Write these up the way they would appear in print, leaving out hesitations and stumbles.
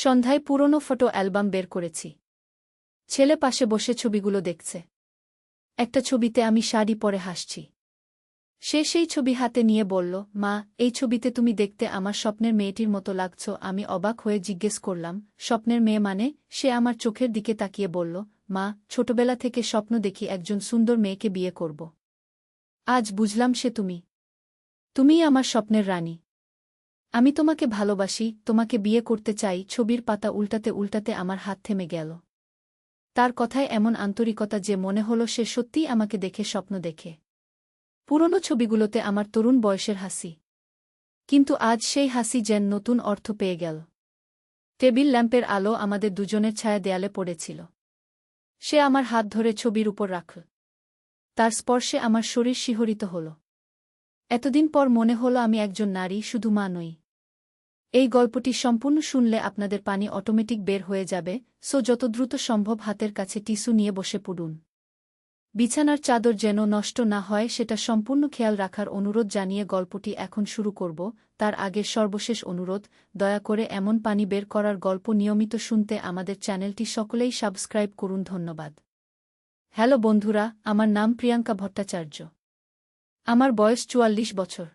সন্ধ্যায় পুরনো photo album বের করেছি। ছেলে পাশে বসে ছবিগুলো দেখছে। একটা ছবিতে আমি শাড়ি পরে হাসছি। সে সেই ছবি হাতে নিয়ে বলল, মা, এই ছবিতে তুমি দেখতে আমার স্বপ্নের মেয়েটির মতো লাগছ। আমি অবাক হয়ে জিজ্ঞেস করলাম, স্বপ্নের মেয়ে মানে? সে আমার চোখের দিকে তাকিয়ে বলল, মা, ছোটবেলা থেকে স্বপ্ন দেখি একজন সুন্দর মেয়েকে বিয়ে করব। আজ বুঝলাম সে তুমি। তুমিই আমার স্বপ্নের রানী। আমি তোমাকে ভালোবাসি, তোমাকে বিয়ে করতে চাই। ছবির পাতা উল্টাতে উল্টাতে আমার হাত থেমে গেল। তার কথায় এমন আন্তরিকতা যে মনে হলো সে সত্যিই আমাকে দেখে স্বপ্ন দেখে। পুরনো ছবিগুলোতে আমার তরুণ বয়সের হাসি। কিন্তু আজ সেই হাসি যেন নতুন অর্থ পেয়ে গেল। টেবিল ল্যাম্পের আলো আমাদের দুজনের ছায়া দেয়ালে পড়েছিল। সে আমার হাত ধরে ছবির উপর রাখল। তার স্পর্শে আমার শরীর শিহরিত হল। এতদিন পর মনে হলো আমি একজন নারী, শুধু মা নই। এই গল্পটি সম্পূর্ণ শুনলে আপনাদের পানি অটোমেটিক বের হয়ে যাবে, সো যত দ্রুত সম্ভব হাতের কাছে টিস্যু নিয়ে বসে পড়ুন। বিছানার চাদর যেন নষ্ট না হয় সেটা সম্পূর্ণ খেয়াল রাখার অনুরোধ জানিয়ে গল্পটি এখন শুরু করব। তার আগে সর্বশেষ অনুরোধ, দয়া করে এমন পানি বের করার গল্প নিয়মিত শুনতে আমাদের চ্যানেলটি সকলেই সাবস্ক্রাইব করুন। ধন্যবাদ। হ্যালো বন্ধুরা, আমার নাম প্রিয়াঙ্কা ভট্টাচার্য। আমার বয়স ৪৪ বছর।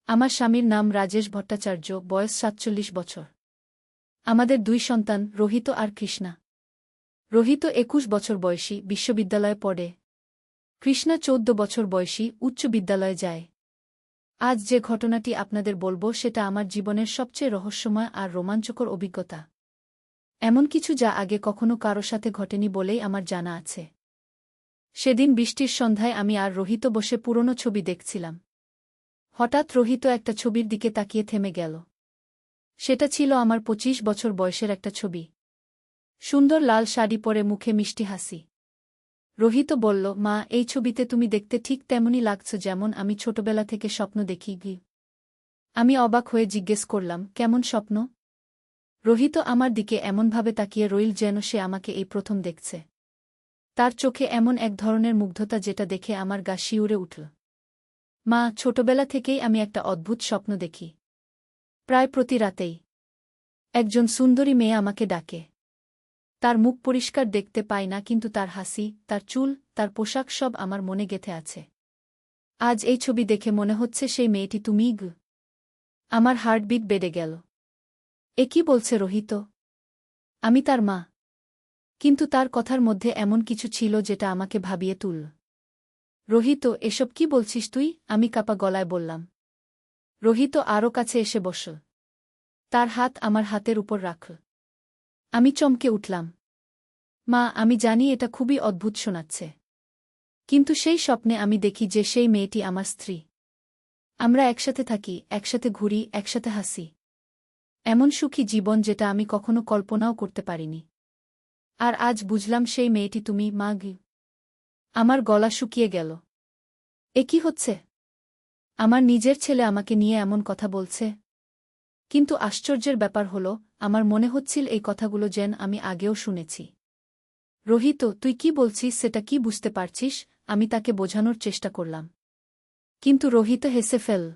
আমার স্বামীর নাম রাজেশ ভট্টাচার্য, বয়স ৪৭ বছর। আমাদের ২ সন্তান, রোহিত আর কৃষ্ণা। রোহিত ২১ বছর বয়সী, বিশ্ববিদ্যালয়ে পড়ে। কৃষ্ণা ১৪ বছর বয়সী, উচ্চ বিদ্যালয়ে যায়। আজ যে ঘটনাটি আপনাদের বলবো সেটা আমার জীবনের সবচেয়ে রহস্যময় আর রোমাঞ্চকর অভিজ্ঞতা। এমন কিছু যা আগে কখনো কারো সাথে ঘটেনি বলেই আমার জানা আছে। সেদিন বৃষ্টির সন্ধ্যায় আমি আর রোহিত বসে পুরনো ছবি দেখছিলাম। হঠাৎ রোহিত একটা ছবির দিকে তাকিয়ে থেমে গেল। সেটা ছিল আমার ২৫ বছর বয়সের একটা ছবি। সুন্দর লাল শাড়ি পরে, মুখে মিষ্টি হাসি। রোহিত বলল, মা, এই ছবিতে তুমি দেখতে ঠিক তেমনই লাগছ যেমন আমি ছোটবেলা থেকে স্বপ্ন দেখি। আমি অবাক হয়ে জিজ্ঞেস করলাম, কেমন স্বপ্ন? রোহিত আমার দিকে এমনভাবে তাকিয়ে রইল যেন সে আমাকে এই প্রথম দেখছে। তার চোখে এমন এক ধরনের মুগ্ধতা যেটা দেখে আমার গা শিউরে উঠল। মা, ছোটবেলা থেকেই আমি একটা অদ্ভুত স্বপ্ন দেখি। প্রায় প্রতি রাতেই একজন সুন্দরী মেয়ে আমাকে ডাকে। তার মুখ পরিষ্কার দেখতে পাই না, কিন্তু তার হাসি, তার চুল, তার পোশাক সব আমার মনে গেঁথে আছে। আজ এই ছবি দেখে মনে হচ্ছে সেই মেয়েটি তুমিই। আমার হার্টবিট বেড়ে গেল। এ কি বলছে রোহিত? আমি তার মা। কিন্তু তার কথার মধ্যে এমন কিছু ছিল যেটা আমাকে ভাবিয়ে তুলল। রোহিত, এসব কি বলছিস তুই? আমি কাঁপা গলায় বললাম। রোহিত আরও কাছে এসে বসল। তার হাত আমার হাতের উপর রাখল। আমি চমকে উঠলাম। মা, আমি জানি এটা খুবই অদ্ভুত শোনাচ্ছে। কিন্তু সেই স্বপ্নে আমি দেখি যে সেই মেয়েটি আমার স্ত্রী। আমরা একসাথে থাকি, একসাথে ঘুরি, একসাথে হাসি। এমন সুখী জীবন যেটা আমি কখনো কল্পনাও করতে পারিনি। আর আজ বুঝলাম সেই মেয়েটি তুমি, মা। আমার গলা শুকিয়ে গেল। এ কি হচ্ছে? আমার নিজের ছেলে আমাকে নিয়ে এমন কথা বলছে। কিন্তু আশ্চর্যের ব্যাপার হলো, আমার মনে হচ্ছিল এই কথাগুলো যেন আমি আগেও শুনেছি। রোহিত, তুই কি বলছিস? সেটা কি বুঝতে পারছিস? আমি তাকে বোঝানোর চেষ্টা করলাম। কিন্তু রোহিত হেসে ফেল।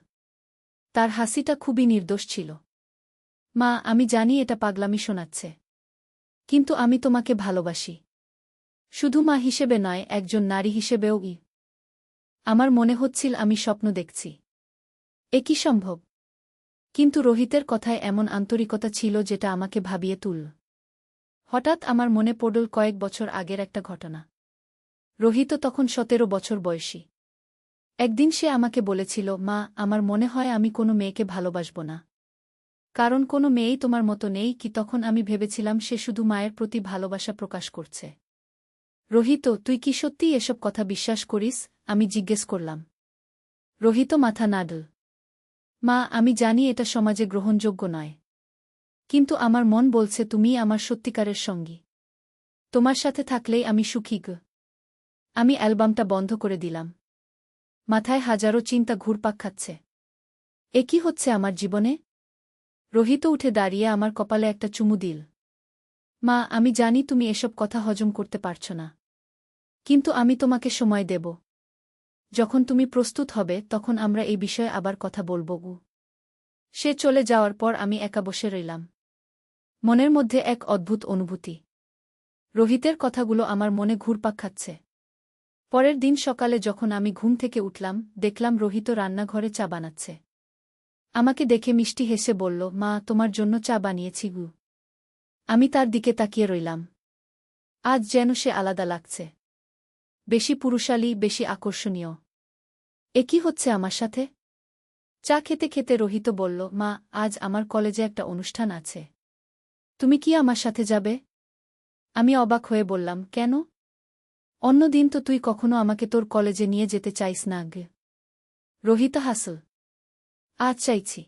তার হাসিটা খুবই নির্দোষ ছিল। মা, আমি জানি এটা পাগলামি শোনাচ্ছে। কিন্তু আমি তোমাকে ভালোবাসি। শুধু মা হিসেবে নয়, একজন নারী হিসেবেও। আমার মনে হচ্ছিল আমি স্বপ্ন দেখছি। এ কি সম্ভব? কিন্তু রোহিতের কথায় এমন আন্তরিকতা ছিল যেটা আমাকে ভাবিয়ে তুলল। হঠাৎ আমার মনে পড়ল কয়েক বছর আগের একটা ঘটনা। রোহিত তখন ১৭ বছর বয়সী। একদিন সে আমাকে বলেছিল, মা, আমার মনে হয় আমি কোনো মেয়েকে ভালোবাসব না। কারণ কোনো মেয়েই তোমার মতো নেই। তখন আমি ভেবেছিলাম সে শুধু মায়ের প্রতি ভালোবাসা প্রকাশ করছে। রোহিত, তুই কি সত্যিই এসব কথা বিশ্বাস করিস? আমি জিজ্ঞেস করলাম। রোহিত মাথা নাড়ল। মা, আমি জানি এটা সমাজে গ্রহণযোগ্য নয়। কিন্তু আমার মন বলছে তুমিই আমার সত্যিকারের সঙ্গী। তোমার সাথে থাকলেই আমি সুখী। আমি অ্যালবামটা বন্ধ করে দিলাম। মাথায় হাজারো চিন্তা ঘুরপাক খাচ্ছে। এ কি হচ্ছে আমার জীবনে? রোহিত উঠে দাঁড়িয়ে আমার কপালে একটা চুমু দিল। মা, আমি জানি তুমি এসব কথা হজম করতে পারছ না। কিন্তু আমি তোমাকে সময় দেব। যখন তুমি প্রস্তুত হবে তখন আমরা এই বিষয়ে আবার কথা বলব। সে চলে যাওয়ার পর আমি একা বসে রইলাম। মনের মধ্যে এক অদ্ভুত অনুভূতি। রোহিতের কথাগুলো আমার মনে ঘুরপাক খাচ্ছে। পরের দিন সকালে যখন আমি ঘুম থেকে উঠলাম, দেখলাম রোহিত রান্নাঘরে চা বানাচ্ছে। আমাকে দেখে মিষ্টি হেসে বলল, মা, তোমার জন্য চা বানিয়েছি গু। আমি তার দিকে তাকিয়ে রইলাম। আজ যেন সে আলাদা লাগছে। বেশি পুরুষালী, বেশি আকর্ষণীয়। এ কি হচ্ছে আমার সাথে? চা খেতে খেতে রোহিত বলল, মা, আজ আমার কলেজে একটা অনুষ্ঠান আছে। তুমি কি আমার সাথে যাবে? আমি অবাক হয়ে বললাম, কেন? অন্যদিন তো তুই কখনো আমাকে তোর কলেজে নিয়ে যেতে চাইস না গে। রোহিত হাসল। আজ চাইছি।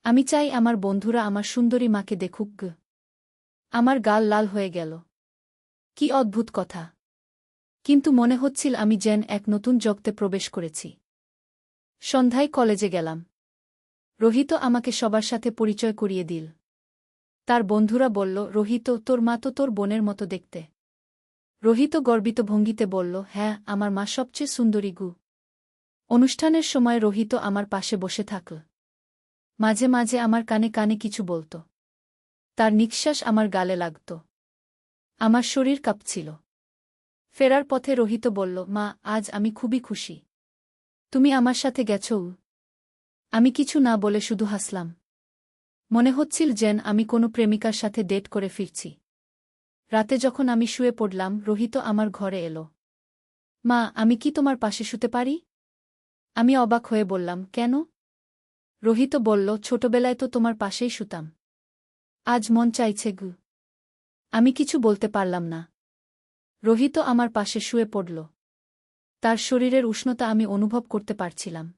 আমি চাই আমার বন্ধুরা আমার সুন্দরী মাকে দেখুক গে। আমার গাল লাল হয়ে গেল। কি অদ্ভুত কথা! কিন্তু মনে হচ্ছিল আমি যেন এক নতুন জগতে প্রবেশ করেছি। সন্ধ্যায় কলেজে গেলাম। রোহিত আমাকে সবার সাথে পরিচয় করিয়ে দিল। তার বন্ধুরা বলল, রোহিত, তোর মা তো তোর বোনের মতো দেখতে। রোহিত গর্বিত ভঙ্গিতে বলল, হ্যাঁ, আমার মা সবচেয়ে সুন্দরী গু। অনুষ্ঠানের সময় রোহিত আমার পাশে বসে থাকল। মাঝে মাঝে আমার কানে কানে কিছু বলত। তার নিঃশ্বাস আমার গালে লাগত। আমার শরীর কাঁপছিল। ফেরার পথে রোহিত বলল, মা, আজ আমি খুবই খুশি। তুমি আমার সাথে গেছো। আমি কিছু না বলে শুধু হাসলাম। মনে হচ্ছিল যেন আমি কোনো প্রেমিকার সাথে ডেট করে ফিরছি। রাতে যখন আমি শুয়ে পড়লাম, রোহিত আমার ঘরে এলো। মা, আমি কি তোমার পাশে শুতে পারি? আমি অবাক হয়ে বললাম, কেন? রোহিত বলল, ছোটবেলায় তো তোমার পাশেই শুতাম। আজ মন চাইছে গু। আমি কিছু বলতে পারলাম না। রোহিত আমার পাশে শুয়ে পড়ল। তার শরীরের উষ্ণতা আমি অনুভব করতে পারছিলাম।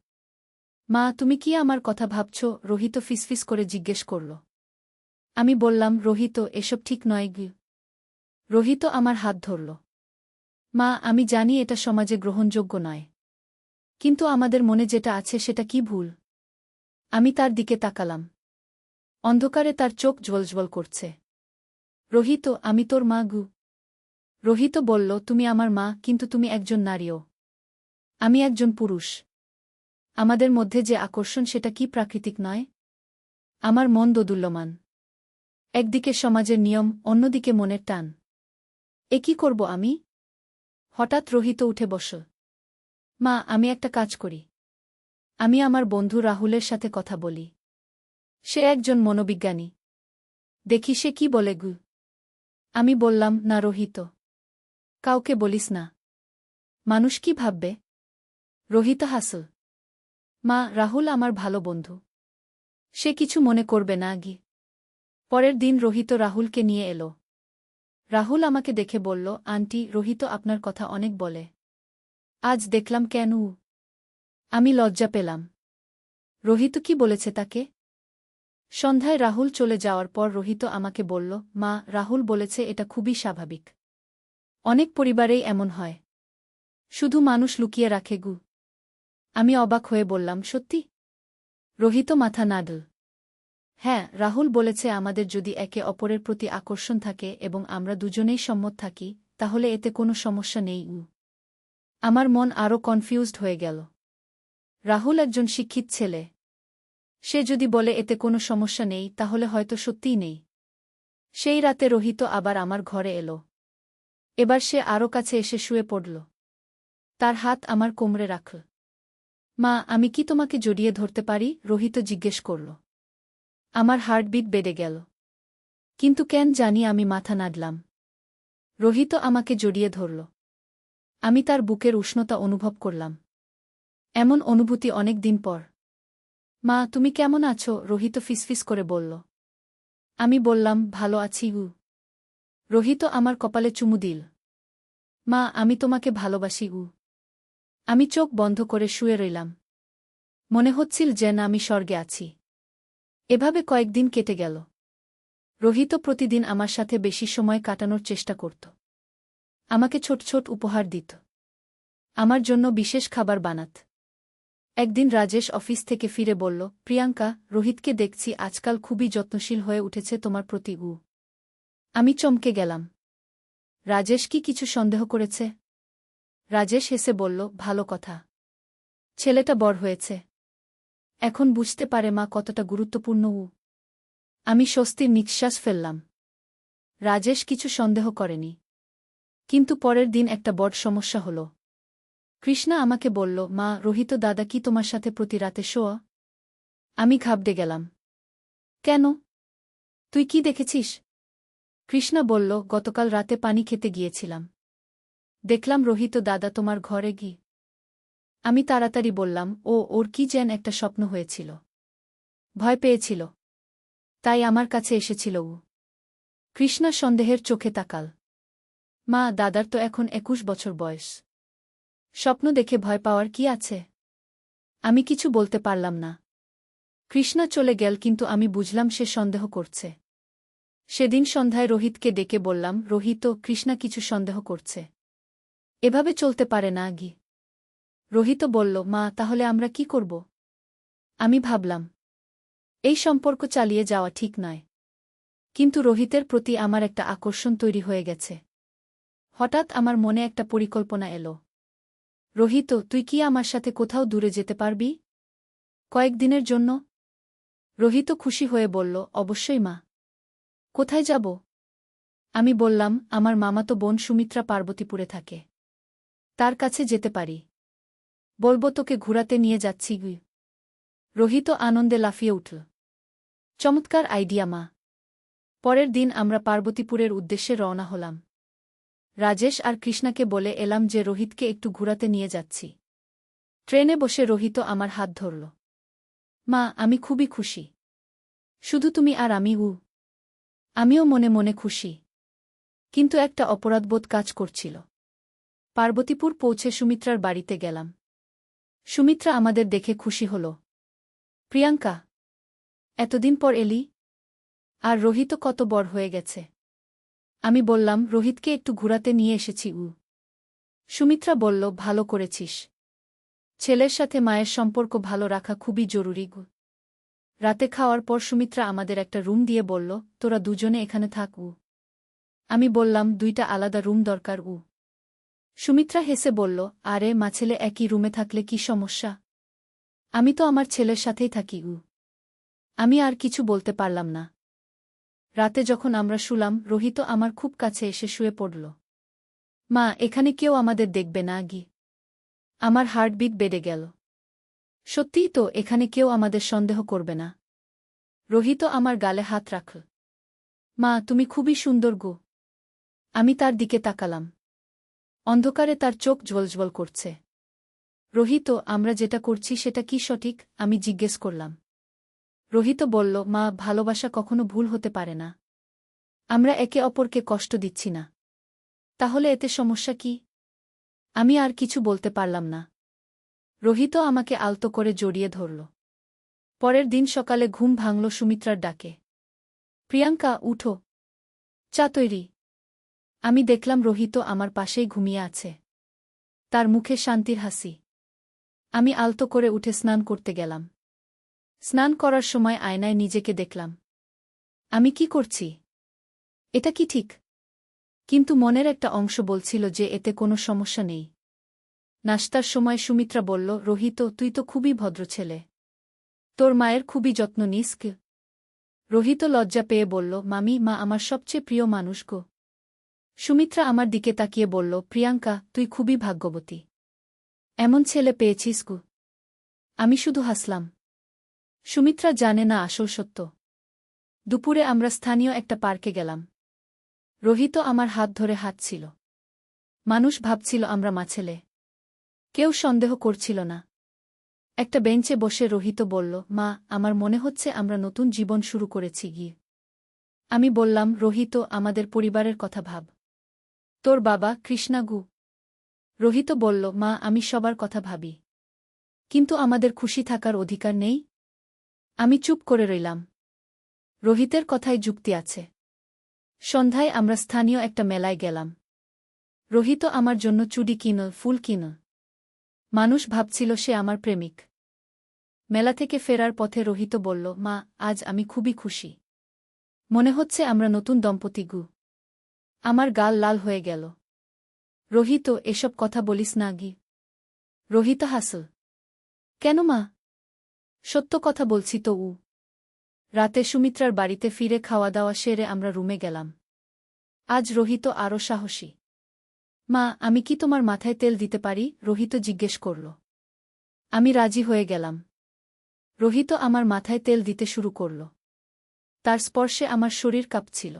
মা, তুমি কি আমার কথা ভাবছ? রোহিত ফিসফিস করে জিজ্ঞেস করল। আমি বললাম, রোহিত, এসব ঠিক নয় গু। রোহিত আমার হাত ধরল। মা, আমি জানি এটা সমাজে গ্রহণযোগ্য নয়। কিন্তু আমাদের মনে যেটা আছে সেটা কি ভুল? আমি তার দিকে তাকালাম। অন্ধকারে তার চোখ জ্বলজ্বল করছে। রোহিত, আমি তোর মা গু। রোহিত বলল, তুমি আমার মা, কিন্তু তুমি একজন নারীও। আমি একজন পুরুষ। আমাদের মধ্যে যে আকর্ষণ, সেটা কি প্রাকৃতিক নয়? আমার মন দোদুল্যমান। একদিকে সমাজের নিয়ম, অন্যদিকে মনের টান। এ কি করব আমি? হঠাৎ রোহিত উঠে বসল। মা, আমি একটা কাজ করি। আমি আমার বন্ধু রাহুলের সাথে কথা বলি। সে একজন মনোবিজ্ঞানী। দেখি সে কি বলে গু। আমি বললাম, না রোহিত, কাউকে বলিস না। মানুষ কি ভাববে? রোহিত হাসল। মা, রাহুল আমার ভালো বন্ধু। সে কিছু মনে করবে না গি। পরের দিন রোহিত রাহুলকে নিয়ে এলো। রাহুল আমাকে দেখে বলল, আন্টি, রোহিত আপনার কথা অনেক বলে। আজ দেখলাম কেন? আমি লজ্জা পেলাম। রোহিত কি বলেছে তাকে? সন্ধ্যায় রাহুল চলে যাওয়ার পর রোহিত আমাকে বলল, মা, রাহুল বলেছে এটা খুবই স্বাভাবিক। অনেক পরিবারেই এমন হয়। শুধু মানুষ লুকিয়ে রাখে গু। আমি অবাক হয়ে বললাম, সত্যি? রোহিত মাথা নাড়ল। হ্যাঁ, রাহুল বলেছে আমাদের যদি একে অপরের প্রতি আকর্ষণ থাকে এবং আমরা দুজনেই সম্মত থাকি, তাহলে এতে কোনো সমস্যা নেই। আমার মন আরও কনফিউজড হয়ে গেল। রাহুল একজন শিক্ষিত ছেলে। সে যদি বলে এতে কোনো সমস্যা নেই, তাহলে হয়তো সত্যিই নেই। সেই রাতে রোহিত আবার আমার ঘরে এলো। এবার সে আরও কাছে এসে শুয়ে পড়ল। তার হাত আমার কোমরে রাখল। মা, আমি কি তোমাকে জড়িয়ে ধরতে পারি? রোহিত জিজ্ঞেস করল। আমার হার্টবিট বেড়ে গেল। কিন্তু কেন জানি আমি মাথা নাড়লাম। রোহিত আমাকে জড়িয়ে ধরল। আমি তার বুকের উষ্ণতা অনুভব করলাম। এমন অনুভূতি অনেক দিন পর। মা, তুমি কেমন আছো? রোহিত ফিসফিস করে বলল। আমি বললাম, ভালো আছি গু। রোহিত আমার কপালে চুমু দিল। মা, আমি তোমাকে ভালোবাসি গু। আমি চোখ বন্ধ করে শুয়ে রইলাম। মনে হচ্ছিল যেন আমি স্বর্গে আছি। এভাবে কয়েকদিন কেটে গেল। রোহিত প্রতিদিন আমার সাথে বেশি সময় কাটানোর চেষ্টা করত। আমাকে ছোট ছোট উপহার দিত। আমার জন্য বিশেষ খাবার বানাত। একদিন রাজেশ অফিস থেকে ফিরে বলল, প্রিয়াঙ্কা, রোহিতকে দেখছি আজকাল খুবই যত্নশীল হয়ে উঠেছে তোমার প্রতি গু। আমি চমকে গেলাম। রাজেশ কি কিছু সন্দেহ করেছে? রাজেশ হেসে বলল, ভালো কথা। ছেলেটা বড় হয়েছে। এখন বুঝতে পারে মা কতটা গুরুত্বপূর্ণ। আমি স্বস্তির নিঃশ্বাস ফেললাম। রাজেশ কিছু সন্দেহ করেনি। কিন্তু পরের দিন একটা বড় সমস্যা হল। কৃষ্ণা আমাকে বলল, মা, রোহিত দাদা কি তোমার সাথে প্রতি রাতে শোয়া? আমি ঘাবড়ে গেলাম। কেন? তুই কি দেখেছিস? কৃষ্ণা বলল, গতকাল রাতে পানি খেতে গিয়েছিলাম। দেখলাম রোহিত দাদা তোমার ঘরে গিয়ে। আমি তাড়াতাড়ি বললাম, ওর কি যেন একটা স্বপ্ন হয়েছিল। ভয় পেয়েছিল। তাই আমার কাছে এসেছিল ও। কৃষ্ণা সন্দেহের চোখে তাকাল। মা, দাদার তো এখন 21 বছর বয়স। স্বপ্ন দেখে ভয় পাওয়ার কি আছে? আমি কিছু বলতে পারলাম না। কৃষ্ণা চলে গেল, কিন্তু আমি বুঝলাম সে সন্দেহ করছে। সেদিন সন্ধ্যায় রোহিতকে ডেকে বললাম, রোহিত, কৃষ্ণা কিছু সন্দেহ করছে। এভাবে চলতে পারে না গি। রোহিত বলল, মা, তাহলে আমরা কি করব? আমি ভাবলাম, এই সম্পর্ক চালিয়ে যাওয়া ঠিক নয়। কিন্তু রোহিতের প্রতি আমার একটা আকর্ষণ তৈরি হয়ে গেছে। হঠাৎ আমার মনে একটা পরিকল্পনা এলো। রোহিত, তুই কি আমার সাথে কোথাও দূরে যেতে পারবি? কয়েকদিনের জন্য? রোহিত খুশি হয়ে বলল, অবশ্যই মা। কোথায় যাব? আমি বললাম, আমার মামাতো বোন সুমিত্রা পার্বতীপুরে থাকে। তার কাছে যেতে পারি। বলব তোকে ঘুরাতে নিয়ে যাচ্ছি গি। রোহিত আনন্দে লাফিয়ে উঠল। চমৎকার আইডিয়া মা। পরের দিন আমরা পার্বতীপুরের উদ্দেশ্যে রওনা হলাম। রাজেশ আর কৃষ্ণাকে বলে এলাম যে রোহিতকে একটু ঘুরাতে নিয়ে যাচ্ছি। ট্রেনে বসে রোহিত আমার হাত ধরল। মা, আমি খুবই খুশি। শুধু তুমি আর আমি। আমিও মনে মনে খুশি। কিন্তু একটা অপরাধবোধ কাজ করছিল। পার্বতীপুর পৌঁছে সুমিত্রার বাড়িতে গেলাম। সুমিত্রা আমাদের দেখে খুশি হল। প্রিয়াঙ্কা, এতদিন পর এলি? আর রোহিত কত বড় হয়ে গেছে। আমি বললাম, রোহিতকে একটু ঘুরাতে নিয়ে এসেছি। সুমিত্রা বলল, ভালো করেছিস। ছেলের সাথে মায়ের সম্পর্ক ভালো রাখা খুবই জরুরি। রাতে খাওয়ার পর সুমিত্রা আমাদের একটা রুম দিয়ে বলল, তোরা দুজনে এখানে থাক। আমি বললাম, 2টা আলাদা রুম দরকার। সুমিত্রা হেসে বলল, আরে মা, ছেলে একই রুমে থাকলে কি সমস্যা? আমি তো আমার ছেলের সাথেই থাকি। আমি আর কিছু বলতে পারলাম না। রাতে যখন আমরা শুলাম, রোহিত আমার খুব কাছে এসে শুয়ে পড়ল। মা, এখানে কেউ আমাদের দেখবে না গি। আমার হার্টবিট বেড়ে গেল। সত্যিই তো, এখানে কেউ আমাদের সন্দেহ করবে না। রোহিত আমার গালে হাত রাখল। মা, তুমি খুবই সুন্দর গো। আমি তার দিকে তাকালাম। অন্ধকারে তার চোখ ঝলঝল করছে। রোহিত, আমরা যেটা করছি সেটা কি সঠিক? আমি জিজ্ঞেস করলাম। রোহিত বলল, মা, ভালোবাসা কখনো ভুল হতে পারে না। আমরা একে অপরকে কষ্ট দিচ্ছি না। তাহলে এতে সমস্যা কি? আমি আর কিছু বলতে পারলাম না। রোহিত আমাকে আলতো করে জড়িয়ে ধরল। পরের দিন সকালে ঘুম ভাঙল সুমিত্রার ডাকে। প্রিয়াঙ্কা, উঠো। চা তৈরি। আমি দেখলাম রোহিত আমার পাশেই ঘুমিয়ে আছে। তার মুখে শান্তির হাসি। আমি আলতো করে উঠে স্নান করতে গেলাম। স্নান করার সময় আয়নায় নিজেকে দেখলাম। আমি কি করছি? এটা কি ঠিক? কিন্তু মনের একটা অংশ বলছিল যে এতে কোনো সমস্যা নেই। নাশতার সময় সুমিত্রা বলল, রোহিত, তুই তো খুবই ভদ্র ছেলে। তোর মায়ের খুবই যত্ন নিস। রোহিত লজ্জা পেয়ে বলল, মামি, মা আমার সবচেয়ে প্রিয় মানুষ গো। সুমিত্রা আমার দিকে তাকিয়ে বলল, প্রিয়াঙ্কা, তুই খুবই ভাগ্যবতী। এমন ছেলে পেয়েছিস গো। আমি শুধু হাসলাম। সুমিত্রা জানে না আসল সত্য। দুপুরে আমরা স্থানীয় একটা পার্কে গেলাম। রোহিত আমার হাত ধরে হাঁটছিল। মানুষ ভাবছিল আমরা মাছেলে। কেউ সন্দেহ করছিল না। একটা বেঞ্চে বসে রোহিত বলল, মা, আমার মনে হচ্ছে আমরা নতুন জীবন শুরু করেছি গিয়ে। আমি বললাম, রোহিত, আমাদের পরিবারের কথা ভাব। তোর বাবা, কৃষ্ণাগু। রোহিত বলল, মা, আমি সবার কথা ভাবি। কিন্তু আমাদের খুশি থাকার অধিকার নেই? আমি চুপ করে রইলাম। রোহিতের কথায় যুক্তি আছে। সন্ধ্যায় আমরা স্থানীয় একটা মেলায় গেলাম। রোহিত আমার জন্য চুড়ি কিনল, ফুল কিনল। মানুষ ভাবছিল সে আমার প্রেমিক। মেলা থেকে ফেরার পথে রোহিত বলল, মা, আজ আমি খুবই খুশি। মনে হচ্ছে আমরা নতুন দম্পতি গু। আমার গাল লাল হয়ে গেল। রোহিত, এসব কথা বলিস না গি। রোহিত হাসল। কেন মা? সত্য কথা বলছি তো। রাতে সুমিত্রার বাড়িতে ফিরে খাওয়া দাওয়া সেরে আমরা রুমে গেলাম। আজ রোহিত আরও সাহসী। মা, আমি কি তোমার মাথায় তেল দিতে পারি? রোহিত জিজ্ঞেস করল। আমি রাজি হয়ে গেলাম। রোহিত আমার মাথায় তেল দিতে শুরু করল। তার স্পর্শে আমার শরীর কাঁপছিল।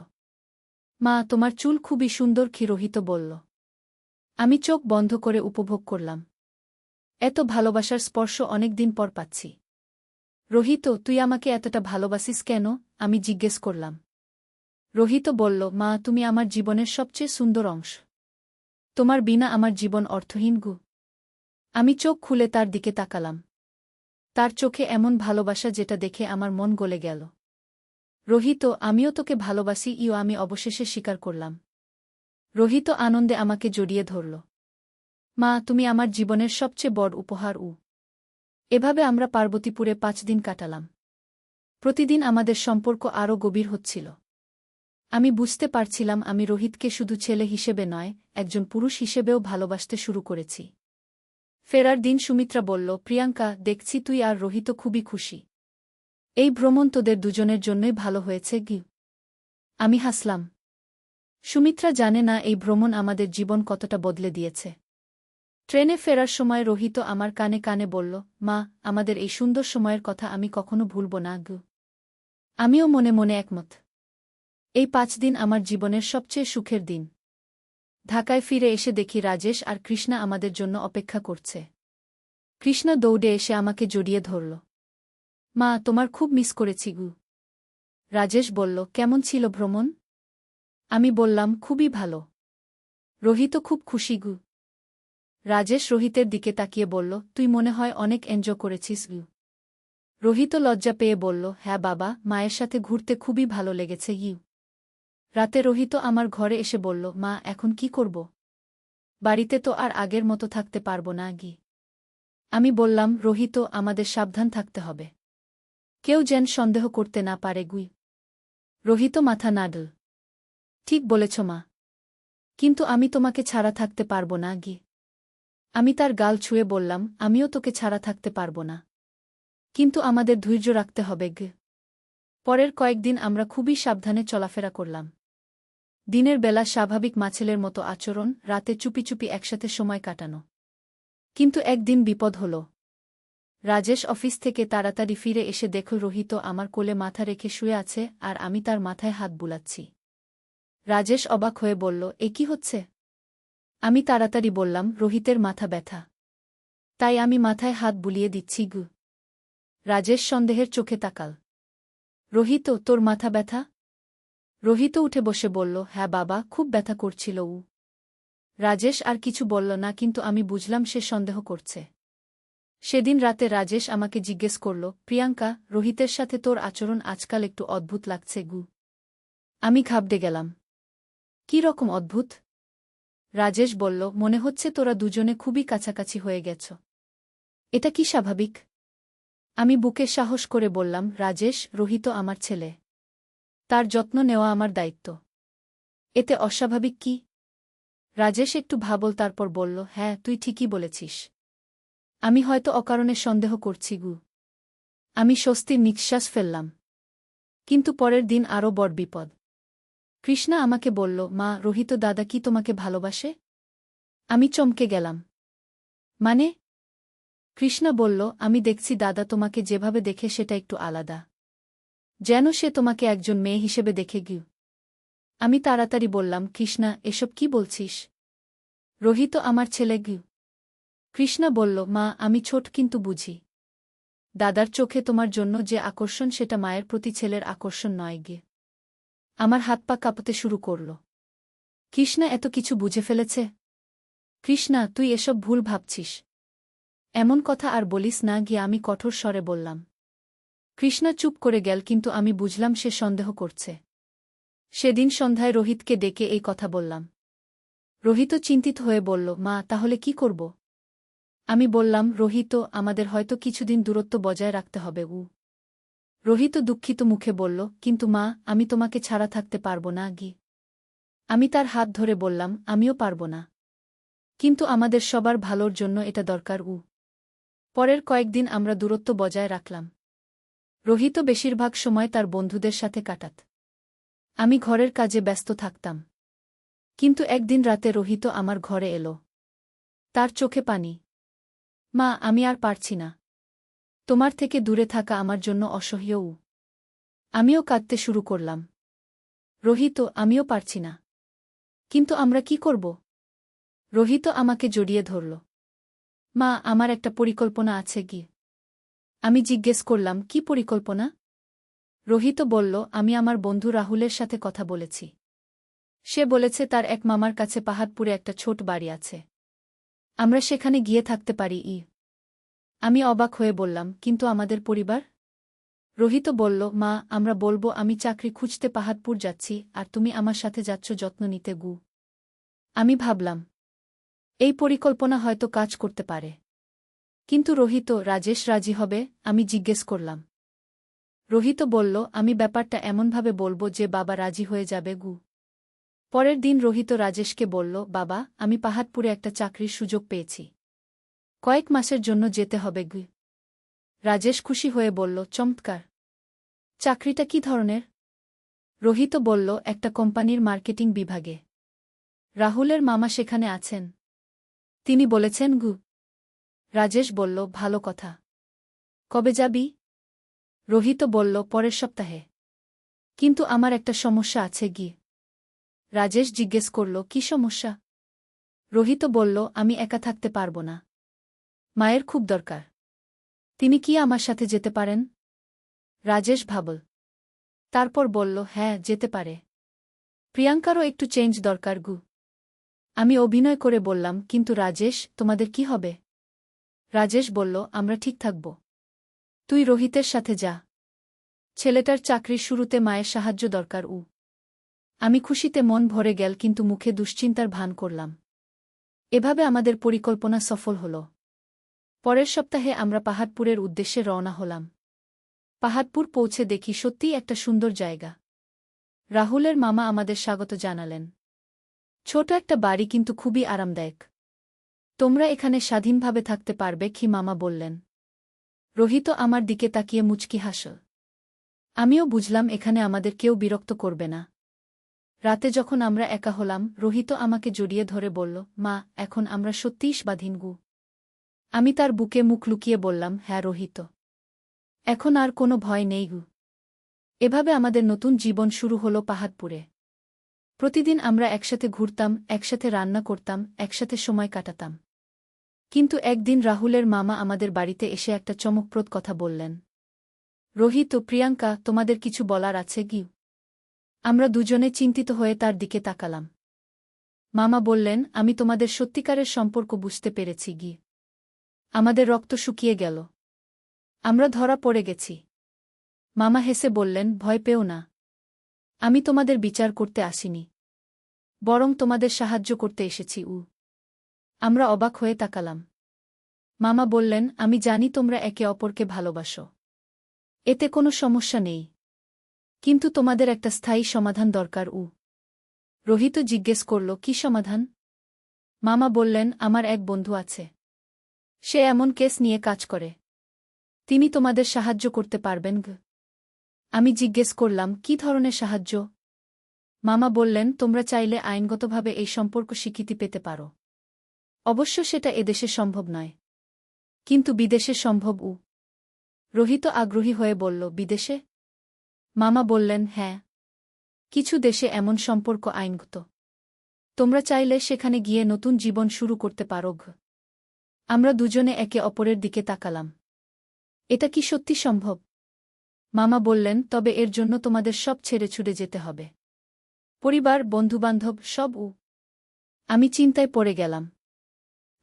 মা, তোমার চুল খুবই সুন্দর কি? রোহিত বলল। আমি চোখ বন্ধ করে উপভোগ করলাম। এত ভালোবাসার স্পর্শ অনেক দিন পর পাচ্ছি। রোহিত, তুই আমাকে এতটা ভালোবাসিস কেন? আমি জিজ্ঞেস করলাম। রোহিত বলল, মা, তুমি আমার জীবনের সবচেয়ে সুন্দর অংশ। তোমার বিনা আমার জীবন অর্থহীন গু। আমি চোখ খুলে তার দিকে তাকালাম। তার চোখে এমন ভালোবাসা যেটা দেখে আমার মন গলে গেল। রোহিত, আমিও তোকে ভালোবাসি। আমি অবশেষে স্বীকার করলাম। রোহিত আনন্দে আমাকে জড়িয়ে ধরল। মা, তুমি আমার জীবনের সবচেয়ে বড় উপহার। এভাবে আমরা পার্বতীপুরে 5 দিন কাটালাম। প্রতিদিন আমাদের সম্পর্ক আরও গভীর হচ্ছিল। আমি বুঝতে পারছিলাম আমি রোহিতকে শুধু ছেলে হিসেবে নয়, একজন পুরুষ হিসেবেও ভালোবাসতে শুরু করেছি। ফেরার দিন সুমিত্রা বলল, প্রিয়াঙ্কা, দেখছি তুই আর রোহিত খুবই খুশি। এই ভ্রমণ তোদের দুজনের জন্যই ভালো হয়েছে গি। আমি হাসলাম। সুমিত্রা জানে না এই ভ্রমণ আমাদের জীবন কতটা বদলে দিয়েছে। ট্রেনে ফেরার সময় রোহিত আমার কানে কানে বলল, মা, আমাদের এই সুন্দর সময়ের কথা আমি কখনো ভুলব না গু। আমিও মনে মনে একমত। এই 5 দিন আমার জীবনের সবচেয়ে সুখের দিন। ঢাকায় ফিরে এসে দেখি রাজেশ আর কৃষ্ণা আমাদের জন্য অপেক্ষা করছে। কৃষ্ণা দৌড়ে এসে আমাকে জড়িয়ে ধরল। মা, তোমার খুব মিস করেছি গু। রাজেশ বলল, কেমন ছিল ভ্রমণ? আমি বললাম, খুবই ভালো। রোহিত খুব খুশি গু। রাজেশ রোহিতের দিকে তাকিয়ে বলল, তুই মনে হয় অনেক এনজয় করেছিস গু। রোহিত লজ্জা পেয়ে বলল, হ্যাঁ বাবা, মায়ের সাথে ঘুরতে খুবই ভালো লেগেছে ইউ। রাতে রোহিত আমার ঘরে এসে বলল, মা, এখন কি করব? বাড়িতে তো আর আগের মতো থাকতে পারব না গি। আমি বললাম, রোহিত, আমাদের সাবধান থাকতে হবে। কেউ যেন সন্দেহ করতে না পারে গুই। রোহিত মাথা নাড়ল। ঠিক বলেছ মা। কিন্তু আমি তোমাকে ছাড়া থাকতে পারব না গি। আমি তার গাল ছুঁয়ে বললাম, আমিও তোকে ছাড়া থাকতে পারব না। কিন্তু আমাদের ধৈর্য রাখতে হবে গে। পরের কয়েকদিন আমরা খুবই সাবধানে চলাফেরা করলাম। দিনের বেলা স্বাভাবিক মাছেলের মতো আচরণ, রাতে চুপি চুপি একসাথে সময় কাটানো। কিন্তু একদিন বিপদ হল। রাজেশ অফিস থেকে তাড়াতাড়ি ফিরে এসে দেখল রোহিত আমার কোলে মাথা রেখে শুয়ে আছে আর আমি তার মাথায় হাত বুলাচ্ছি। রাজেশ অবাক হয়ে বলল, এ কি হচ্ছে? আমি তাড়াতাড়ি বললাম, রোহিতের মাথা ব্যথা। তাই আমি মাথায় হাত বুলিয়ে দিচ্ছি গু। রাজেশ সন্দেহের চোখে তাকাল। রোহিত, তোর মাথা ব্যথা? রোহিত উঠে বসে বলল, হ্যাঁ বাবা, খুব ব্যথা করছিল। রাজেশ আর কিছু বলল না, কিন্তু আমি বুঝলাম সে সন্দেহ করছে। সেদিন রাতে রাজেশ আমাকে জিজ্ঞেস করল, প্রিয়াঙ্কা, রোহিতের সাথে তোর আচরণ আজকাল একটু অদ্ভুত লাগছে গু। আমি ঘাবড়ে গেলাম। কি রকম অদ্ভুত? রাজেশ বলল, মনে হচ্ছে তোরা দুজনে খুবই কাছাকাছি হয়ে গেছ। এটা কি স্বাভাবিক? আমি বুকে সাহস করে বললাম, রাজেশ, রোহিত আমার ছেলে। তার যত্ন নেওয়া আমার দায়িত্ব। এতে অস্বাভাবিক কি? রাজেশ একটু ভাবল, তারপর বলল, হ্যাঁ, তুই ঠিকই বলেছিস। আমি হয়তো অকারণে সন্দেহ করছি গু। আমি স্বস্তির নিঃশ্বাস ফেললাম। কিন্তু পরের দিন আরও বড় বিপদ। কৃষ্ণা আমাকে বলল, মা, রোহিত দাদা কি তোমাকে ভালোবাসে? আমি চমকে গেলাম। মানে? কৃষ্ণা বলল, আমি দেখছি দাদা তোমাকে যেভাবে দেখে সেটা একটু আলাদা। যেন সে তোমাকে একজন মেয়ে হিসেবে দেখে গিয়ে। আমি তাড়াতাড়ি বললাম, কৃষ্ণা, এসব কি বলছিস? রোহিত আমার ছেলে গিয়ে। কৃষ্ণা বলল, মা, আমি ছোট কিন্তু বুঝি। দাদার চোখে তোমার জন্য যে আকর্ষণ সেটা মায়ের প্রতি ছেলের আকর্ষণ নয় গিয়ে। আমার হাত পা কাঁপতে শুরু করল। কৃষ্ণা এত কিছু বুঝে ফেলেছে? কৃষ্ণা, তুই এসব ভুল ভাবছিস। এমন কথা আর বলিস না গিয়ে, আমি কঠোর স্বরে বললাম। কৃষ্ণা চুপ করে গেল, কিন্তু আমি বুঝলাম সে সন্দেহ করছে। সেদিন সন্ধ্যায় রোহিতকে ডেকে এই কথা বললাম। রোহিত চিন্তিত হয়ে বলল, মা, তাহলে কি করব? আমি বললাম, রোহিত, আমাদের হয়তো কিছুদিন দূরত্ব বজায় রাখতে হবে। রোহিত দুঃখিত মুখে বলল, কিন্তু মা, আমি তোমাকে ছাড়া থাকতে পারব না গি। আমি তার হাত ধরে বললাম, আমিও পারব না। কিন্তু আমাদের সবার ভালোর জন্য এটা দরকার। পরের কয়েকদিন আমরা দূরত্ব বজায় রাখলাম। রোহিত বেশিরভাগ সময় তার বন্ধুদের সাথে কাটাত। আমি ঘরের কাজে ব্যস্ত থাকতাম। কিন্তু একদিন রাতে রোহিত আমার ঘরে এলো। তার চোখে পানি। মা, আমি আর পারছি না। তোমার থেকে দূরে থাকা আমার জন্য অসহ্য। আমিও কাঁদতে শুরু করলাম। রোহিত, আমিও পারছি না। কিন্তু আমরা কি করব? রোহিত আমাকে জড়িয়ে ধরল। মা, আমার একটা পরিকল্পনা আছে কি? আমি জিজ্ঞেস করলাম, কি পরিকল্পনা? রোহিত বলল, আমি আমার বন্ধু রাহুলের সাথে কথা বলেছি। সে বলেছে তার এক মামার কাছে পাহাড়পুরে একটা ছোট বাড়ি আছে। আমরা সেখানে গিয়ে থাকতে পারি। আমি অবাক হয়ে বললাম, কিন্তু আমাদের পরিবার? রোহিত বলল, মা, আমরা বলবো আমি চাকরি খুঁজতে পাহাড়পুর যাচ্ছি আর তুমি আমার সাথে যাচ্ছ যত্ন নিতে। আমি ভাবলাম, এই পরিকল্পনা হয়তো কাজ করতে পারে। কিন্তু রোহিত, রাজেশ রাজি হবে? আমি জিজ্ঞেস করলাম। রোহিত বলল, আমি ব্যাপারটা এমনভাবে বলবো যে বাবা রাজি হয়ে যাবে। পরের দিন রোহিত রাজেশকে বলল, বাবা, আমি পাহাড়পুরে একটা চাকরির সুযোগ পেয়েছি। কয়েক মাসের জন্য যেতে হবে। রাজেশ খুশি হয়ে বলল, চমৎকার। চাকরিটা কি ধরনের? রোহিত বলল, একটা কোম্পানির মার্কেটিং বিভাগে। রাহুলের মামা সেখানে আছেন। তিনি বলেছেন। রাজেশ বলল, ভালো কথা। কবে যাবি? রোহিত বলল, পরের সপ্তাহে। কিন্তু আমার একটা সমস্যা আছে। রাজেশ জিজ্ঞেস করল, কি সমস্যা? রোহিত বলল, আমি একা থাকতে পারব না। মায়ের খুব দরকার। তিনি কি আমার সাথে যেতে পারেন? রাজেশ ভাবল। তারপর বলল, হ্যাঁ, যেতে পারে। প্রিয়াঙ্কারও একটু চেঞ্জ দরকার। আমি অভিনয় করে বললাম, কিন্তু রাজেশ, তোমাদের কি হবে? রাজেশ বলল, আমরা ঠিক থাকব। তুই রোহিতের সাথে যা। ছেলেটার চাকরির শুরুতে মায়ের সাহায্য দরকার। আমি খুশিতে মন ভরে গেল, কিন্তু মুখে দুশ্চিন্তার ভান করলাম। এভাবে আমাদের পরিকল্পনা সফল হল। পরের সপ্তাহে আমরা পাহাড়পুরের উদ্দেশ্যে রওনা হলাম। পাহাড়পুর পৌঁছে দেখি সত্যিই একটা সুন্দর জায়গা। রাহুলের মামা আমাদের স্বাগত জানালেন। ছোট একটা বাড়ি, কিন্তু খুবই আরামদায়ক। তোমরা এখানে স্বাধীনভাবে থাকতে পারবে, কি মামা বললেন। রোহিত আমার দিকে তাকিয়ে মুচকি হাসল। আমিও বুঝলাম এখানে আমাদের কেউ বিরক্ত করবে না। রাতে যখন আমরা একা হলাম, রোহিত আমাকে জড়িয়ে ধরে বলল, মা, এখন আমরা সত্যিই স্বাধীন। আমি তার বুকে মুখ লুকিয়ে বললাম, হ্যাঁ রোহিত, এখন আর কোনো ভয় নেই। এভাবে আমাদের নতুন জীবন শুরু হলো পাহাড়পুরে। প্রতিদিন আমরা একসাথে ঘুরতাম, একসাথে রান্না করতাম, একসাথে সময় কাটাতাম। কিন্তু একদিন রাহুলের মামা আমাদের বাড়িতে এসে একটা চমকপ্রদ কথা বললেন। রোহিত ও প্রিয়াঙ্কা, তোমাদের কিছু বলার আছে? আমরা দুজনে চিন্তিত হয়ে তার দিকে তাকালাম। মামা বললেন, আমি তোমাদের সত্যিকারের সম্পর্ক বুঝতে পেরেছি। আমাদের রক্ত শুকিয়ে গেল। আমরা ধরা পড়ে গেছি। মামা হেসে বললেন, ভয় পেও না। আমি তোমাদের বিচার করতে আসিনি, বরং তোমাদের সাহায্য করতে এসেছি। আমরা অবাক হয়ে তাকালাম। মামা বললেন, আমি জানি তোমরা একে অপরকে ভালোবাসো। এতে কোনো সমস্যা নেই। কিন্তু তোমাদের একটা স্থায়ী সমাধান দরকার। রোহিত জিজ্ঞেস করল, কি সমাধান? মামা বললেন, আমার এক বন্ধু আছে। সে এমন কেস নিয়ে কাজ করে। তিনি তোমাদের সাহায্য করতে পারবেন। আমি জিজ্ঞেস করলাম, কি ধরনের সাহায্য? মামা বললেন, তোমরা চাইলে আইনগতভাবে এই সম্পর্ক স্বীকৃতি পেতে পারো। অবশ্য সেটা এদেশে সম্ভব নয়, কিন্তু বিদেশে সম্ভব। রোহিত আগ্রহী হয়ে বলল, বিদেশে? মামা বললেন, হ্যাঁ, কিছু দেশে এমন সম্পর্ক আইনগত। তোমরা চাইলে সেখানে গিয়ে নতুন জীবন শুরু করতে পারো। আমরা দুজনে একে অপরের দিকে তাকালাম। এটা কি সত্যি সম্ভব? মামা বললেন, তবে এর জন্য তোমাদের সব ছেড়ে ছুড়ে যেতে হবে। পরিবার, বন্ধুবান্ধব, সব। আমি চিন্তায় পড়ে গেলাম।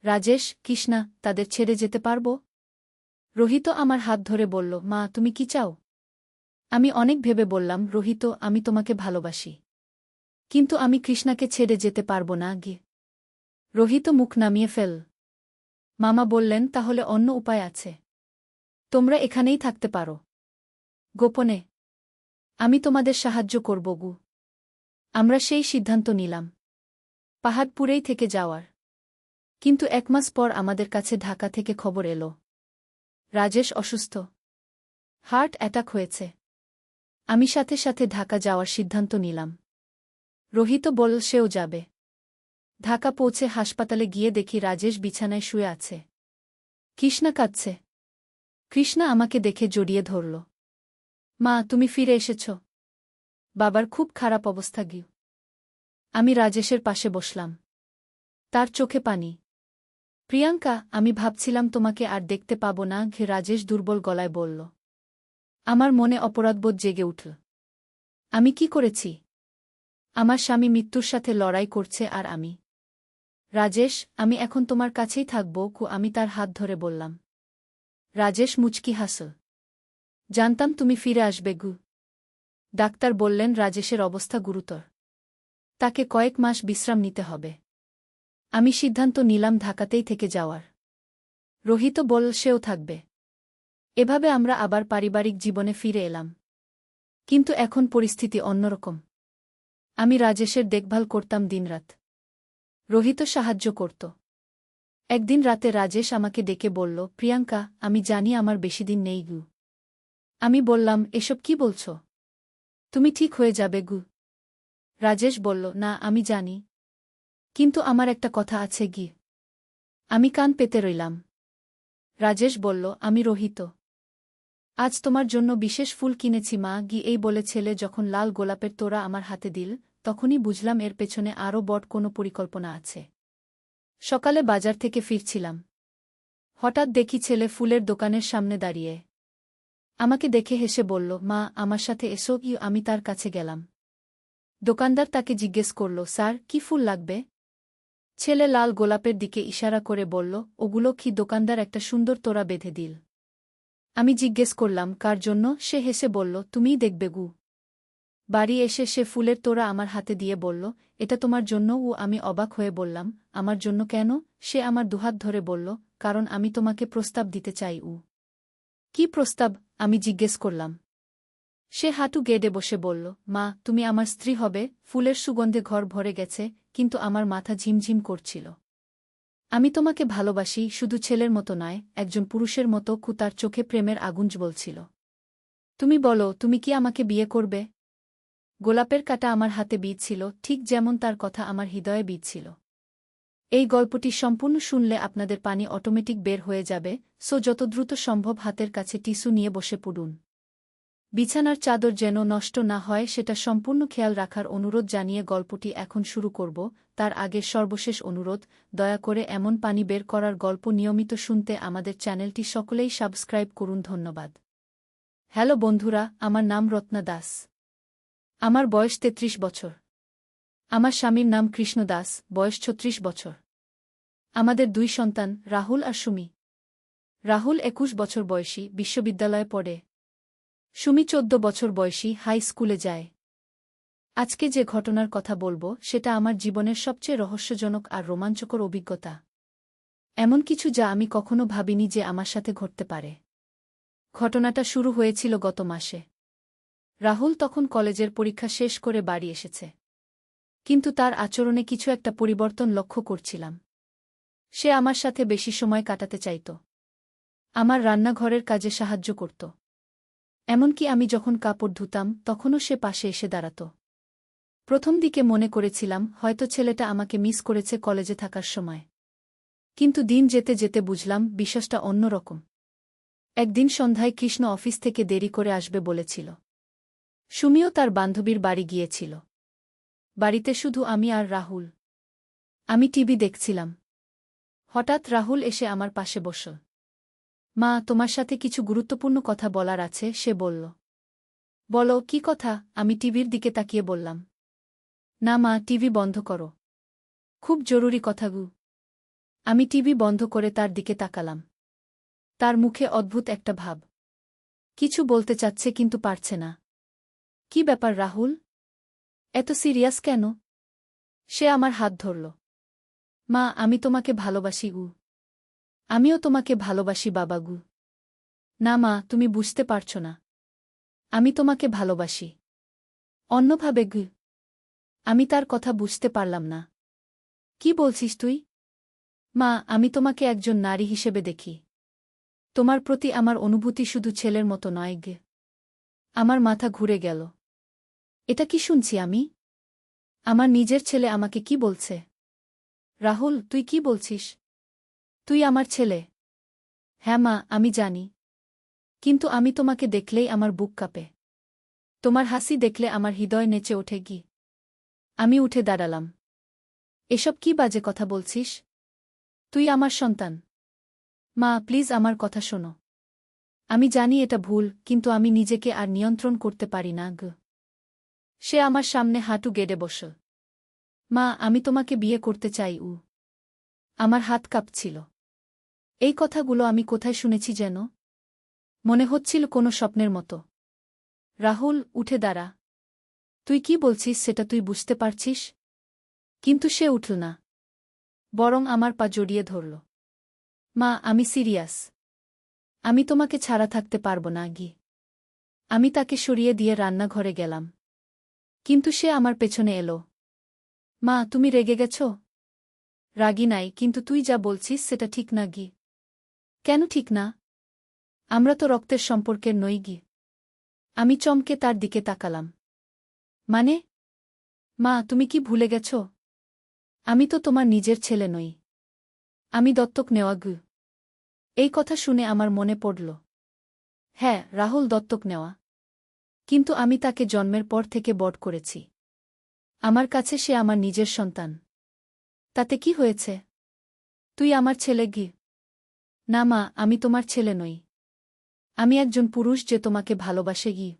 রাজেশ, কৃষ্ণা, তাদের ছেড়ে যেতে পারব? রোহিত আমার হাত ধরে বলল, মা, তুমি কি চাও? আমি অনেক ভেবে বললাম, রোহিত, আমি তোমাকে ভালোবাসি। কিন্তু আমি কৃষ্ণাকে ছেড়ে যেতে পারব না। রোহিত মুখ নামিয়ে ফেল। মামা বললেন, তাহলে অন্য উপায় আছে। তোমরা এখানেই থাকতে পারো, গোপনে। আমি তোমাদের সাহায্য করব। আমরা সেই সিদ্ধান্ত নিলাম, পাহাড়পুরেই থেকে যাওয়ার। কিন্তু 1 মাস পর আমাদের কাছে ঢাকা থেকে খবর এলো, রাজেশ অসুস্থ। হার্ট অ্যাটাক হয়েছে। আমি সাথে সাথে ঢাকা যাওয়ার সিদ্ধান্ত নিলাম। রোহিত বলল সেও যাবে। ঢাকা পৌঁছে হাসপাতালে গিয়ে দেখি রাজেশ বিছানায় শুয়ে আছে। কৃষ্ণা কাঁদছে। কৃষ্ণা আমাকে দেখে জড়িয়ে ধরল। মা, তুমি ফিরে এসেছ। বাবার খুব খারাপ অবস্থা গিয়ে। আমি রাজেশের পাশে বসলাম। তার চোখে পানি। প্রিয়াঙ্কা, আমি ভাবছিলাম তোমাকে আর দেখতে পাব না, রাজেশ দুর্বল গলায় বলল। আমার মনে অপরাধবোধ জেগে উঠল। আমি কি করেছি? আমার স্বামী মৃত্যুর সাথে লড়াই করছে আর আমি। রাজেশ, আমি এখন তোমার কাছেই থাকব। আমি তার হাত ধরে বললাম। রাজেশ মুচকি হাসল। জানতাম তুমি ফিরে আসবে গু। ডাক্তার বললেন রাজেশের অবস্থা গুরুতর। তাকে কয়েক মাস বিশ্রাম নিতে হবে। আমি সিদ্ধান্ত নিলাম ঢাকাতেই থেকে যাওয়ার। রোহিত বলল সেও থাকবে। এভাবে আমরা আবার পারিবারিক জীবনে ফিরে এলাম। কিন্তু এখন পরিস্থিতি অন্যরকম। আমি রাজেশের দেখভাল করতাম দিনরাত। রোহিত সাহায্য করত। একদিন রাতে রাজেশ আমাকে ডেকে বলল, প্রিয়াঙ্কা, আমি জানি আমার বেশিদিন নেই গু। আমি বললাম, এসব কি বলছ? তুমি ঠিক হয়ে যাবে গু। রাজেশ বলল, না, আমি জানি। কিন্তু আমার একটা কথা আছে গি। আমি কান পেতে রইলাম। রাজেশ বলল, আমি রোহিত। আজ তোমার জন্য বিশেষ ফুল কিনেছি মা গি। এই বলে ছেলে যখন লাল গোলাপের তোড়া আমার হাতে দিল, তখনই বুঝলাম এর পেছনে আরও বড় কোনো পরিকল্পনা আছে। সকালে বাজার থেকে ফিরছিলাম। হঠাৎ দেখি ছেলে ফুলের দোকানের সামনে দাঁড়িয়ে। আমাকে দেখে হেসে বলল, মা, আমার সাথে এসো। আমি তার কাছে গেলাম। দোকানদার তাকে জিজ্ঞেস করল, স্যার, কি ফুল লাগবে? ছেলে লাল গোলাপের দিকে ইশারা করে বলল, ওগুলো কি? দোকানদার একটা সুন্দর তোড়া বেঁধে দিল। আমি জিজ্ঞেস করলাম, কার জন্য? সে হেসে বলল, তুমিই দেখবে গু। বাড়ি এসে সে ফুলের তোড়া আমার হাতে দিয়ে বলল, এটা তোমার জন্য। আমি অবাক হয়ে বললাম, আমার জন্য কেন? সে আমার দুহাত ধরে বলল, কারণ আমি তোমাকে প্রস্তাব দিতে চাই। কি প্রস্তাব? আমি জিজ্ঞেস করলাম। সে হাঁটু গেড়ে বসে বলল, মা, তুমি আমার স্ত্রী হবে। ফুলের সুগন্ধে ঘর ভরে গেছে, কিন্তু আমার মাথা ঝিমঝিম করছিল। আমি তোমাকে ভালোবাসি, শুধু ছেলের মতো নয়, একজন পুরুষের মতো। তার চোখে প্রেমের আগুন জ্বলছিল। তুমি বলো, তুমি কি আমাকে বিয়ে করবে? গোলাপের কাঁটা আমার হাতে বিঁধছিল, ঠিক যেমন তার কথা আমার হৃদয়ে বিঁধছিল। এই গল্পটি সম্পূর্ণ শুনলে আপনাদের পানি অটোমেটিক বের হয়ে যাবে, যত দ্রুত সম্ভব হাতের কাছে টিস্যু নিয়ে বসে পড়ুন। বিছানার চাদর যেন নষ্ট না হয় সেটা সম্পূর্ণ খেয়াল রাখার অনুরোধ জানিয়ে গল্পটি এখন শুরু করব। তার আগে সর্বশেষ অনুরোধ, দয়া করে এমন পানি বের করার গল্প নিয়মিত শুনতে আমাদের চ্যানেলটি সকলেই সাবস্ক্রাইব করুন। ধন্যবাদ। হ্যালো বন্ধুরা, আমার নাম রত্না দাস। আমার বয়স ৩৩ বছর। আমার স্বামীর নাম কৃষ্ণ দাস, বয়স ৩৬ বছর। আমাদের ২ সন্তান, রাহুল আর সুমি। রাহুল ২১ বছর বয়সী, বিশ্ববিদ্যালয়ে পড়ে। সুমি ১৪ বছর বয়সী, হাই স্কুলে যায়। আজকে যে ঘটনার কথা বলবো সেটা আমার জীবনের সবচেয়ে রহস্যজনক আর রোমাঞ্চকর অভিজ্ঞতা। এমন কিছু যা আমি কখনো ভাবিনি যে আমার সাথে ঘটতে পারে। ঘটনাটা শুরু হয়েছিল গত মাসে। রাহুল তখন কলেজের পরীক্ষা শেষ করে বাড়ি এসেছে। কিন্তু তার আচরণে কিছু একটা পরিবর্তন লক্ষ্য করছিলাম। সে আমার সাথে বেশি সময় কাটাতে চাইত। আমার রান্নাঘরের কাজে সাহায্য করত। এমনকি আমি যখন কাপড় ধুতাম তখনও সে পাশে এসে দাঁড়াত। প্রথম দিকে মনে করেছিলাম হয়তো ছেলেটা আমাকে মিস করেছে কলেজে থাকার সময়। কিন্তু দিন যেতে যেতে বুঝলাম বিশ্বাসটা অন্যরকম। একদিন সন্ধ্যায় কৃষ্ণ অফিস থেকে দেরি করে আসবে বলেছিল। সুমিও তার বান্ধবীর বাড়ি গিয়েছিল। বাড়িতে শুধু আমি আর রাহুল। আমি টিভি দেখছিলাম। হঠাৎ রাহুল এসে আমার পাশে বসল। মা, তোমার সাথে কিছু গুরুত্বপূর্ণ কথা বলার আছে, সে বলল। বলো, কি কথা? আমি টিভির দিকে তাকিয়ে বললাম। না মা, টিভি বন্ধ করো। খুব জরুরি কথা গু। আমি টিভি বন্ধ করে তার দিকে তাকালাম। তার মুখে অদ্ভুত একটা ভাব। কিছু বলতে চাচ্ছে কিন্তু পারছে না। কি ব্যাপার রাহুল? এত সিরিয়াস কেন? সে আমার হাত ধরল। মা, আমি তোমাকে ভালোবাসি গু। আমিও তোমাকে ভালোবাসি বাবা গু। না মা, তুমি বুঝতে পারছ না। আমি তোমাকে ভালোবাসি অন্যভাবে গু। আমি তার কথা বুঝতে পারলাম না। কি বলছিস তুই? মা, আমি তোমাকে একজন নারী হিসেবে দেখি। তোমার প্রতি আমার অনুভূতি শুধু ছেলের মতো নয় গে। আমার মাথা ঘুরে গেল। এটা কি শুনছি আমি? আমার নিজের ছেলে আমাকে কি বলছে? রাহুল, তুই কি বলছিস? তুই আমার ছেলে। হ্যাঁ মা, আমি জানি। কিন্তু আমি তোমাকে দেখলেই আমার বুক কাঁপে। তোমার হাসি দেখলে আমার হৃদয় নেচে ওঠে গি। আমি উঠে দাঁড়ালাম। এসব কি বাজে কথা বলছিস? তুই আমার সন্তান। মা, প্লিজ আমার কথা শোনো। আমি জানি এটা ভুল, কিন্তু আমি নিজেকে আর নিয়ন্ত্রণ করতে পারি না গ। সে আমার সামনে হাঁটু গেড়ে বসল। মা, আমি তোমাকে বিয়ে করতে চাই। আমার হাত কাঁপছিল। এই কথাগুলো আমি কোথায় শুনেছি যেন? মনে হচ্ছিল কোনো স্বপ্নের মতো। রাহুল, উঠে দাঁড়া। তুই কি বলছিস সেটা তুই বুঝতে পারছিস? কিন্তু সে উঠল না। বরং আমার পা জড়িয়ে ধরল। মা, আমি সিরিয়াস। আমি তোমাকে ছাড়া থাকতে পারব না গি। আমি তাকে সরিয়ে দিয়ে রান্নাঘরে গেলাম। কিন্তু সে আমার পেছনে এলো। মা, তুমি রেগে গেছ? রাগি নাই, কিন্তু তুই যা বলছিস সেটা ঠিক না গি। কেন ঠিক না? আমরা তো রক্তের সম্পর্কের নই গি। আমি চমকে তার দিকে তাকালাম। মানে? মা, তুমি কি ভুলে গেছ? আমি তো তোমার নিজের ছেলে নই। আমি দত্তক নেওয়া গু। এই কথা শুনে আমার মনে পড়ল। হ্যাঁ, রাহুল দত্তক নেওয়া। কিন্তু আমি তাকে জন্মের পর থেকে বড় করেছি। আমার কাছে সে আমার নিজের সন্তান। তাতে কি হয়েছে? তুই আমার ছেলে গি। না মা, আমি তোমার ছেলে নই। আমি একজন পুরুষ যে তোমাকে ভালোবাসে গি।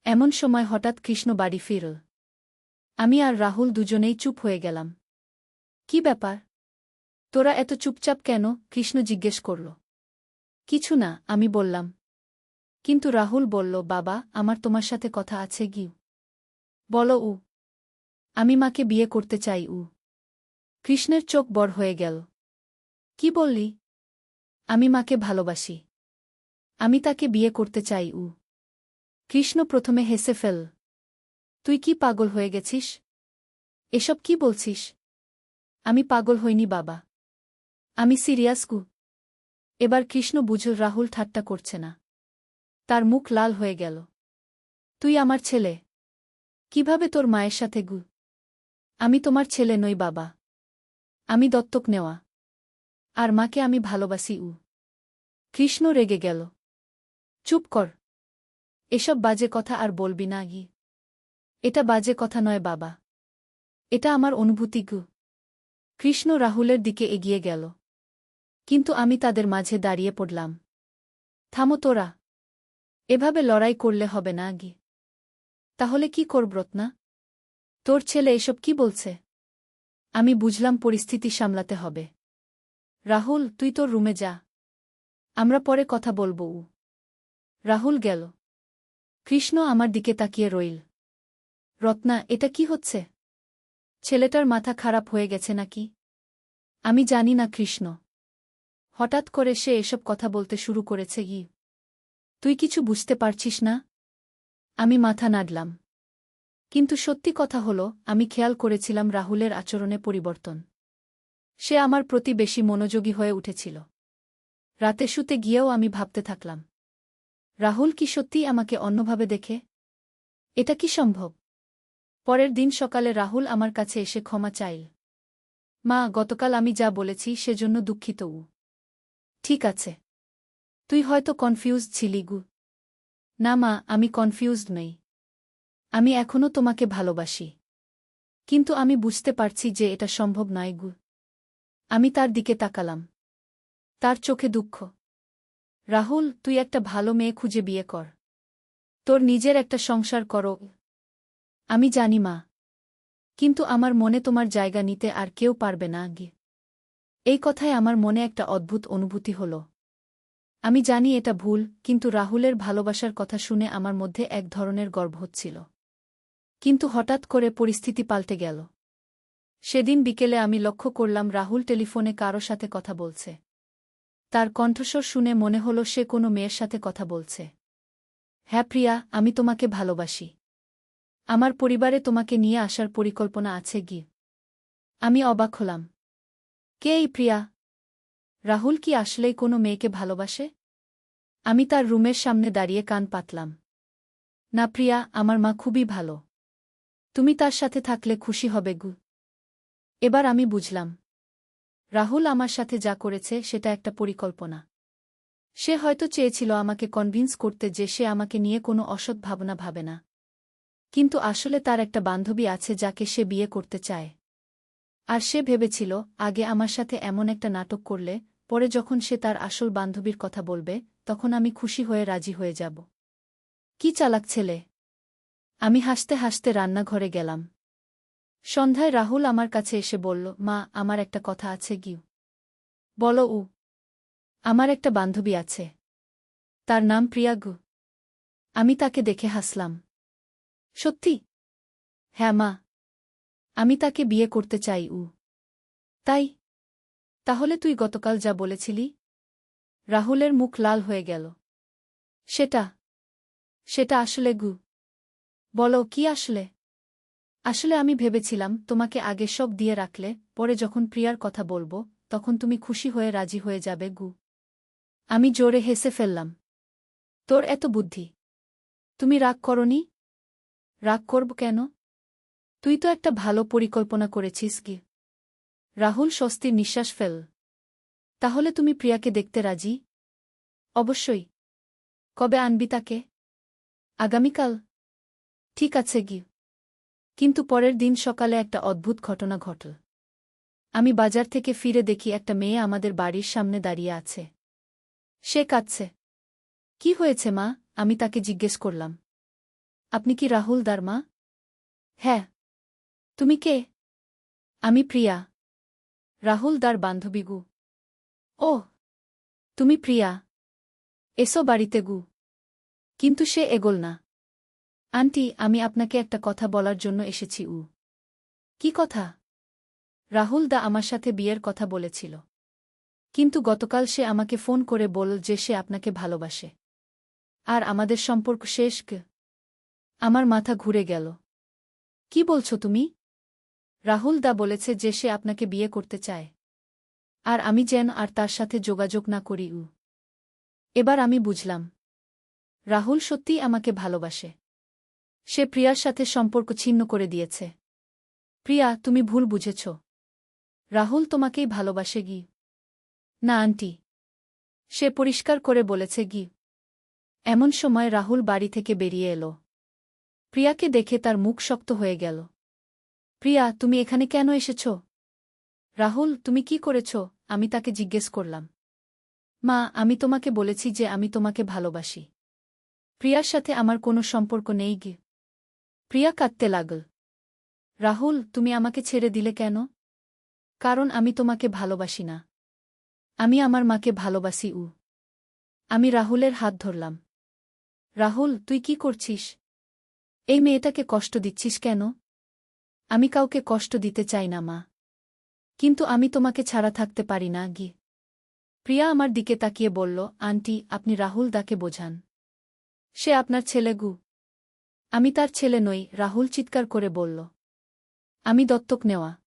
এমন সময় হঠাৎ কৃষ্ণ বাড়ি ফিরল। আমি আর রাহুল দুজনেই চুপ হয়ে গেলাম। কি ব্যাপার? তোরা এত চুপচাপ কেন? কৃষ্ণ জিজ্ঞেস করল। কিছু না, আমি বললাম। কিন্তু রাহুল বলল, বাবা, আমার তোমার সাথে কথা আছে গি। বলো। আমি মাকে বিয়ে করতে চাই। কৃষ্ণের চোখ বড় হয়ে গেল। কি বললি? আমি মাকে ভালোবাসি। আমি তাকে বিয়ে করতে চাই। কৃষ্ণ প্রথমে হেসে ফেল। তুই কি পাগল হয়ে গেছিস? এসব কি বলছিস? আমি পাগল হইনি বাবা। আমি সিরিয়াস গু। এবার কৃষ্ণ বুঝল রাহুল ঠাট্টা করছে না। তার মুখ লাল হয়ে গেল। তুই আমার ছেলে। কিভাবে তোর মায়ের সাথে গু? আমি তোমার ছেলে নই বাবা। আমি দত্তক নেওয়া। আর মাকে আমি ভালোবাসি। কৃষ্ণ রেগে গেল। চুপ কর। এসব বাজে কথা আর বলবি না গি। এটা বাজে কথা নয় বাবা। এটা আমার অনুভূতি গু। কৃষ্ণ রাহুলের দিকে এগিয়ে গেল। কিন্তু আমি তাদের মাঝে দাঁড়িয়ে পড়লাম। থামো তোরা। এভাবে লড়াই করলে হবে না গি। তাহলে কি করব রত্না? তোর ছেলে এসব কি বলছে? আমি বুঝলাম পরিস্থিতি সামলাতে হবে। রাহুল, তুই তোর রুমে যা। আমরা পরে কথা বলবো। রাহুল গেল। কৃষ্ণ আমার দিকে তাকিয়ে রইল। রত্না, এটা কি হচ্ছে? ছেলেটার মাথা খারাপ হয়ে গেছে নাকি? আমি জানি না কৃষ্ণ। হঠাৎ করে সে এসব কথা বলতে শুরু করেছে গি। তুই কিছু বুঝতে পারছিস না? আমি মাথা নাড়লাম। কিন্তু সত্যি কথা হলো, আমি খেয়াল করেছিলাম রাহুলের আচরণে পরিবর্তন। সে আমার প্রতি বেশি মনোযোগী হয়ে উঠেছিল। রাতে শুতে গিয়েও আমি ভাবতে থাকলাম, রাহুল কি সত্যিই আমাকে অন্যভাবে দেখে? এটা কি সম্ভব? পরের দিন সকালে রাহুল আমার কাছে এসে ক্ষমা চাইল। মা, গতকাল আমি যা বলেছি সেজন্য দুঃখিত। ঠিক আছে। তুই হয়তো কনফিউজড ছিলি গু। না মা, আমি কনফিউজড নই। আমি এখনও তোমাকে ভালোবাসি। কিন্তু আমি বুঝতে পারছি যে এটা সম্ভব নয় গু। আমি তার দিকে তাকালাম। তার চোখে দুঃখ। রাহুল, তুই একটা ভালো মেয়ে খুঁজে বিয়ে কর। তোর নিজের একটা সংসার করো। আমি জানি মা। কিন্তু আমার মনে তোমার জায়গা নিতে আর কেউ পারবে না আগে। এই কথায় আমার মনে একটা অদ্ভুত অনুভূতি হল। আমি জানি এটা ভুল, কিন্তু রাহুলের ভালোবাসার কথা শুনে আমার মধ্যে এক ধরনের গর্ব হচ্ছিল। কিন্তু হঠাৎ করে পরিস্থিতি পাল্টে গেল। সেদিন বিকেলে আমি লক্ষ্য করলাম রাহুল টেলিফোনে কারো সাথে কথা বলছে। তার কণ্ঠস্বর শুনে মনে হল সে কোনো মেয়ের সাথে কথা বলছে। হ্যাঁ প্রিয়া, আমি তোমাকে ভালোবাসি। আমার পরিবারে তোমাকে নিয়ে আসার পরিকল্পনা আছে গি। আমি অবাক হলাম। কে এই প্রিয়া? রাহুল কি আসলেই কোনো মেয়েকে ভালোবাসে? আমি তার রুমের সামনে দাঁড়িয়ে কান পাতলাম। না প্রিয়া, আমার মা খুবই ভালো। তুমি তার সাথে থাকলে খুশি হবে গু। এবার আমি বুঝলাম রাহুল আমার সাথে যা করেছে সেটা একটা পরিকল্পনা। সে হয়তো চেয়েছিল আমাকে কনভিন্স করতে যে সে আমাকে নিয়ে কোনো অসৎ ভাবনা ভাবে না। কিন্তু আসলে তার একটা বান্ধবী আছে যাকে সে বিয়ে করতে চায়। আর সে ভেবেছিল আগে আমার সাথে এমন একটা নাটক করলে পরে যখন সে তার আসল বান্ধবীর কথা বলবে তখন আমি খুশি হয়ে রাজি হয়ে যাব। কি চালাক ছেলে! আমি হাসতে হাসতে রান্নাঘরে গেলাম। সন্ধ্যায় রাহুল আমার কাছে এসে বলল, মা, আমার একটা কথা আছে গিউ। বলো উ। আমার একটা বান্ধবী আছে। তার নাম প্রিয়া গু। আমি তাকে দেখে হাসলাম। সত্যি? হ্যাঁ মা। আমি তাকে বিয়ে করতে চাই উ। তাই? তাহলে তুই গতকাল যা বলেছিলি? রাহুলের মুখ লাল হয়ে গেল। সেটা সেটা আসলে গু। বলো কি আসলে? আসলে আমি ভেবেছিলাম তোমাকে আগে সব দিয়ে রাখলে পরে যখন প্রিয়ার কথা বলবো তখন তুমি খুশি হয়ে রাজি হয়ে যাবে গু। আমি জোরে হেসে ফেললাম। তোর এত বুদ্ধি! তুমি রাগ করনি? রাগ করব কেন? তুই তো একটা ভালো পরিকল্পনা করেছিস কি। রাহুল স্বস্তির নিঃশ্বাস ফেল। তাহলে তুমি প্রিয়াকে দেখতে রাজি? অবশ্যই। কবে আনবি তাকে? আগামীকাল? ঠিক আছে গি। কিন্তু পরের দিন সকালে একটা অদ্ভুত ঘটনা ঘটল। আমি বাজার থেকে ফিরে দেখি একটা মেয়ে আমাদের বাড়ির সামনে দাঁড়িয়ে আছে। সে কাঁদছে। কি হয়েছে মা? আমি তাকে জিজ্ঞেস করলাম। আপনি কি রাহুল দার মা? হ্যাঁ। তুমি কে? আমি প্রিয়া, রাহুল দার বান্ধবী গু। ওহ, তুমি প্রিয়া। এসো বাড়িতে গু। কিন্তু সে এগোল না। আন্টি, আমি আপনাকে একটা কথা বলার জন্য এসেছি উ। কি কথা? রাহুল দা আমার সাথে বিয়ের কথা বলেছিল। কিন্তু গতকাল সে আমাকে ফোন করে বলল যে সে আপনাকে ভালোবাসে। আর আমাদের সম্পর্ক শেষ ক। আমার মাথা ঘুরে গেল। কি বলছো তুমি? রাহুল দা বলেছে যে সে আপনাকে বিয়ে করতে চায়। আর আমি যেন আর তার সাথে যোগাযোগ না করি উ। এবার আমি বুঝলাম রাহুল সত্যিই আমাকে ভালোবাসে। সে প্রিয়ার সাথে সম্পর্ক ছিন্ন করে দিয়েছে। প্রিয়া, তুমি ভুল বুঝেছ। রাহুল তোমাকেই ভালোবাসে গি। না আন্টি। সে পরিষ্কার করে বলেছে গি। এমন সময় রাহুল বাড়ি থেকে বেরিয়ে এলো। প্রিয়াকে দেখে তার মুখ শক্ত হয়ে গেল। প্রিয়া, তুমি এখানে কেন এসেছ? রাহুল, তুমি কি করেছ? আমি তাকে জিজ্ঞেস করলাম। মা, আমি তোমাকে বলেছি যে আমি তোমাকে ভালোবাসি। প্রিয়ার সাথে আমার কোনো সম্পর্ক নেই গি। প্রিয়া কাঁদতে লাগল। রাহুল, তুমি আমাকে ছেড়ে দিলে কেন? কারণ আমি তোমাকে ভালোবাসি না। আমি আমার মাকে ভালোবাসি উ। আমি রাহুলের হাত ধরলাম। রাহুল, তুই কি করছিস? এই মেয়েটাকে কষ্ট দিচ্ছিস কেন? আমি কাউকে কষ্ট দিতে চাই না মা। কিন্তু আমি তোমাকে ছাড়া থাকতে পারি না গি। প্রিয়া আমার দিকে তাকিয়ে বলল, আন্টি, আপনি রাহুল দাকে বোঝান। সে আপনার ছেলে গু। আমি তার ছেলে নই, রাহুল চিৎকার করে বলল। আমি দত্তক নেওয়া।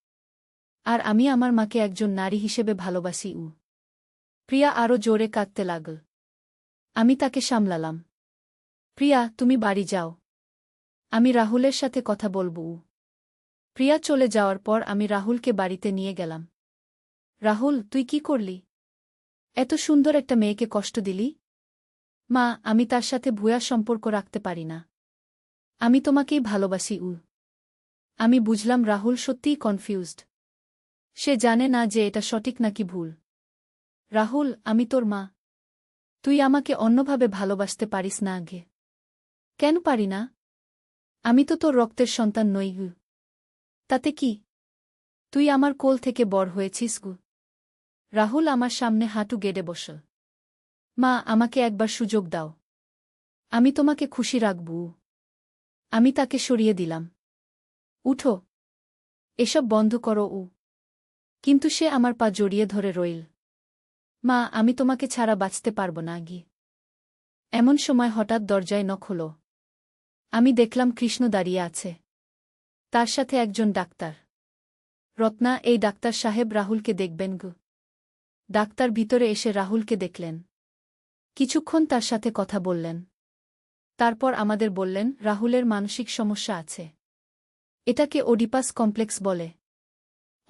আর আমি আমার মাকে একজন নারী হিসেবে ভালোবাসি উ। প্রিয়া আরও জোরে কাঁদতে লাগল। আমি তাকে সামলালাম। প্রিয়া, তুমি বাড়ি যাও। আমি রাহুলের সাথে কথা বলব উ। প্রিয়া চলে যাওয়ার পর আমি রাহুলকে বাড়িতে নিয়ে গেলাম। রাহুল, তুই কি করলি? এত সুন্দর একটা মেয়েকে কষ্ট দিলি? মা, আমি তার সাথে ভুয়া সম্পর্ক রাখতে পারি না। আমি তোমাকেই ভালোবাসি উ। আমি বুঝলাম রাহুল সত্যিই কনফিউজড। সে জানে না যে এটা সঠিক নাকি ভুল। রাহুল, আমি তোর মা। তুই আমাকে অন্যভাবে ভালোবাসতে পারিস না আগে। কেন পারি না? আমি তো তোর রক্তের সন্তান নই গু। তাতে কি? তুই আমার কোল থেকে বড় হয়েছিস গু। রাহুল আমার সামনে হাঁটু গেড়ে বসল। মা, আমাকে একবার সুযোগ দাও। আমি তোমাকে খুশি রাখব। আমি তাকে সরিয়ে দিলাম। উঠো। এসব বন্ধ করো উ। কিন্তু সে আমার পা জড়িয়ে ধরে রইল। মা, আমি তোমাকে ছাড়া বাঁচতে পারব না গি। এমন সময় হঠাৎ দরজায় নখ হলো। আমি দেখলাম কৃষ্ণ দাঁড়িয়ে আছে। তার সাথে একজন ডাক্তার। রত্না, এই ডাক্তার সাহেব রাহুলকে দেখবেন গু। ডাক্তার ভিতরে এসে রাহুলকে দেখলেন। কিছুক্ষণ তার সাথে কথা বললেন। তারপর আমাদের বললেন, রাহুলের মানসিক সমস্যা আছে। এটাকে ওডিপাস কমপ্লেক্স বলে।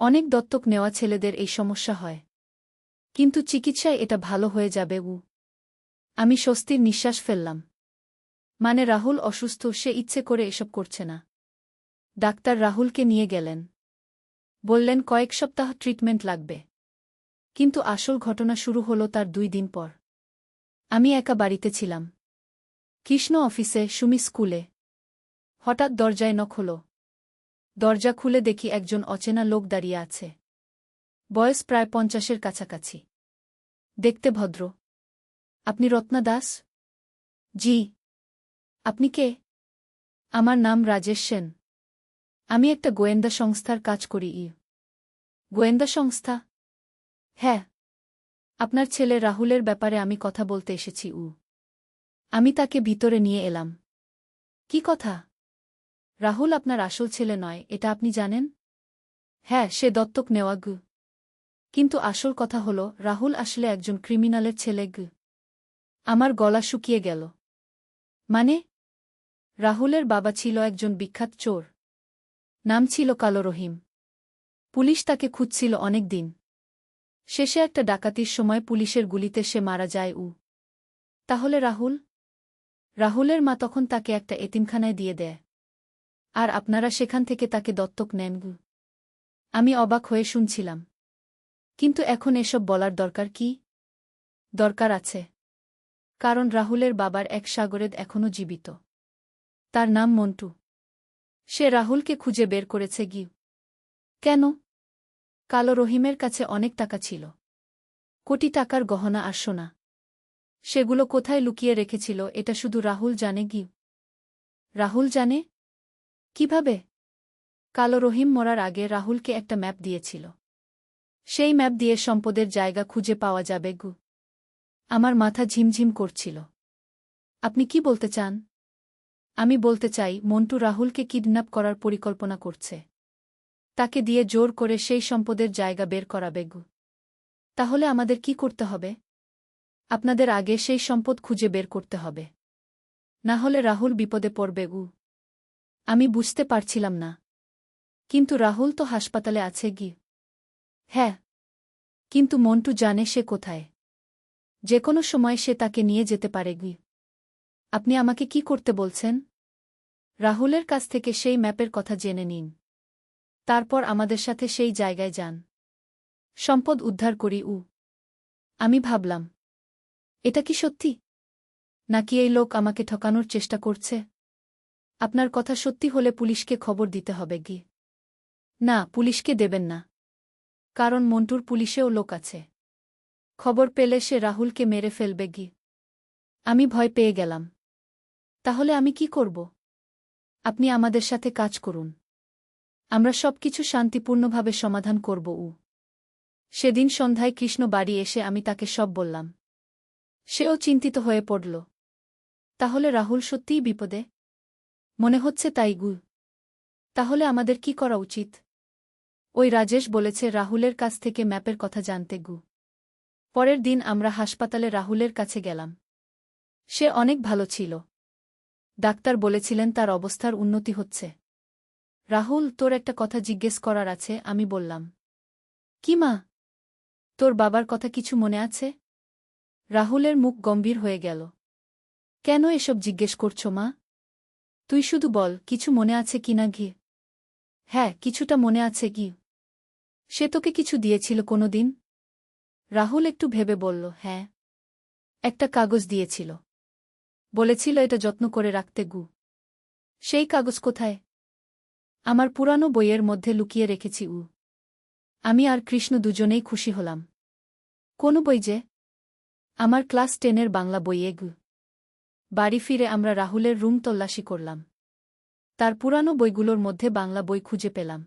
অনেক দত্তক নেওয়া ছেলেদের এই সমস্যা হয়। কিন্তু চিকিৎসায় এটা ভালো হয়ে যাবে। আমি স্বস্তির নিঃশ্বাস ফেললাম। মানে রাহুল অসুস্থ, সে ইচ্ছে করে এসব করছে না। ডাক্তার রাহুলকে নিয়ে গেলেন। বললেন কয়েক সপ্তাহ ট্রিটমেন্ট লাগবে। কিন্তু আসল ঘটনা শুরু হলো তার 2 দিন পর। আমি একা বাড়িতে ছিলাম। কৃষ্ণ অফিসে, সুমি স্কুলে। হঠাৎ দরজায় নক হলো। দরজা খুলে দেখি একজন অচেনা লোক দাঁড়িয়ে আছে। বয়স প্রায় 50-এর কাছাকাছি। দেখতে ভদ্র। আপনি রত্না দাস? জি। আপনি কে? আমার নাম রাজেশ সেন। আমি একটা গোয়েন্দা সংস্থার কাজ করি। গোয়েন্দা সংস্থা? হ্যাঁ। আপনার ছেলে রাহুলের ব্যাপারে আমি কথা বলতে এসেছি। আমি তাকে ভিতরে নিয়ে এলাম। কি কথা? রাহুল আপনার আসল ছেলে নয়, এটা আপনি জানেন? হ্যাঁ, সে দত্তক নেওয়া। কিন্তু আসল কথা হলো, রাহুল আসলে একজন ক্রিমিনালের ছেলে। আমার গলা শুকিয়ে গেল। মানে? রাহুলের বাবা ছিল একজন বিখ্যাত চোর। নাম ছিল কালো রহিম। পুলিশ তাকে খুঁজছিল অনেক দিন। শেষে একটা ডাকাতির সময় পুলিশের গুলিতে সে মারা যায়। তাহলে রাহুল? রাহুলের মা তখন তাকে একটা এতিমখানায় দিয়ে দেয়। আর আপনারা সেখান থেকে তাকে দত্তক নেন। আমি অবাক হয়ে শুনছিলাম। কিন্তু এখন এসব বলার দরকার কি? দরকার আছে। কারণ রাহুলের বাবার এক শাগরেদ এখনও জীবিত। তার নাম মন্টু। সে রাহুলকে খুঁজে বের করেছে। কেন? কালো রহিমের কাছে অনেক টাকা ছিল। কোটি টাকার গহনা আর সোনা। সেগুলো কোথায় লুকিয়ে রেখেছিল এটা শুধু রাহুল জানে। রাহুল জানে? কিভাবে? কালো রহিম মরার আগে রাহুলকে একটা ম্যাপ দিয়েছিল। সেই ম্যাপ দিয়ে সম্পদের জায়গা খুঁজে পাওয়া যাবে। আমার মাথা ঝিমঝিম করছিল। আপনি কি বলতে চান? আমি বলতে চাই, মন্টু রাহুলকে কিডন্যাপ করার পরিকল্পনা করছে। তাকে দিয়ে জোর করে সেই সম্পদের জায়গা বের করাবে। তাহলে আমাদের কি করতে হবে? আপনাদের আগে সেই সম্পদ খুঁজে বের করতে হবে। না হলে রাহুল বিপদে পড়বে। আমি বুঝতে পারছিলাম না। কিন্তু রাহুল তো হাসপাতালে আছে। হ্যাঁ। কিন্তু মন্টু জানে সে কোথায়। যে কোনো সময় সে তাকে নিয়ে যেতে পারে। আপনি আমাকে কি করতে বলছেন? রাহুলের কাছ থেকে সেই ম্যাপের কথা জেনে নিন। তারপর আমাদের সাথে সেই জায়গায় যান। সম্পদ উদ্ধার করি। আমি ভাবলাম, এটা কি সত্যি? নাকি এই লোক আমাকে ঠকানোর চেষ্টা করছে? আপনার কথা সত্যি হলে পুলিশকে খবর দিতে হবে। না, পুলিশকে দেবেন না। কারণ মন্টুর পুলিশেও লোক আছে। খবর পেলে সে রাহুলকে মেরে ফেলবে। আমি ভয় পেয়ে গেলাম। তাহলে আমি কি করব? আপনি আমাদের সাথে কাজ করুন। আমরা সবকিছু শান্তিপূর্ণভাবে সমাধান করব। সেদিন সন্ধ্যায় কৃষ্ণ বাড়ি এসে আমি তাকে সব বললাম। সেও চিন্তিত হয়ে পড়ল। তাহলে রাহুল সত্যিই বিপদে? মনে হচ্ছে তাই। তাহলে আমাদের কি করা উচিত? ওই রাজেশ বলেছে রাহুলের কাছ থেকে ম্যাপের কথা জানতে। পরের দিন আমরা হাসপাতালে রাহুলের কাছে গেলাম। সে অনেক ভালো ছিল। ডাক্তার বলেছিলেন তার অবস্থার উন্নতি হচ্ছে। রাহুল, তোর একটা কথা জিজ্ঞেস করার আছে। আমি বললাম। কি মা? তোর বাবার কথা কিছু মনে আছে? রাহুলের মুখ গম্ভীর হয়ে গেল। কেন এসব জিজ্ঞেস করছো মা? তুই শুধু বল, কিছু মনে আছে কিনা। হ্যাঁ, কিছুটা মনে আছে। সে তোকে কিছু দিয়েছিল কোনোদিন? রাহুল একটু ভেবে বলল, হ্যাঁ। একটা কাগজ দিয়েছিল। বলেছিল এটা যত্ন করে রাখতে। সেই কাগজ কোথায়? আমার পুরানো বইয়ের মধ্যে লুকিয়ে রেখেছি। আমি আর কৃষ্ণ দুজনেই খুশি হলাম। কোন বই যে? আমার ক্লাস 10-এর বাংলা বইয়ে। বাড়ি ফিরে আমরা রাহুলের রুম তল্লাশি করলাম। তার পুরানো বইগুলোর মধ্যে বাংলা বই খুঁজে পেলাম।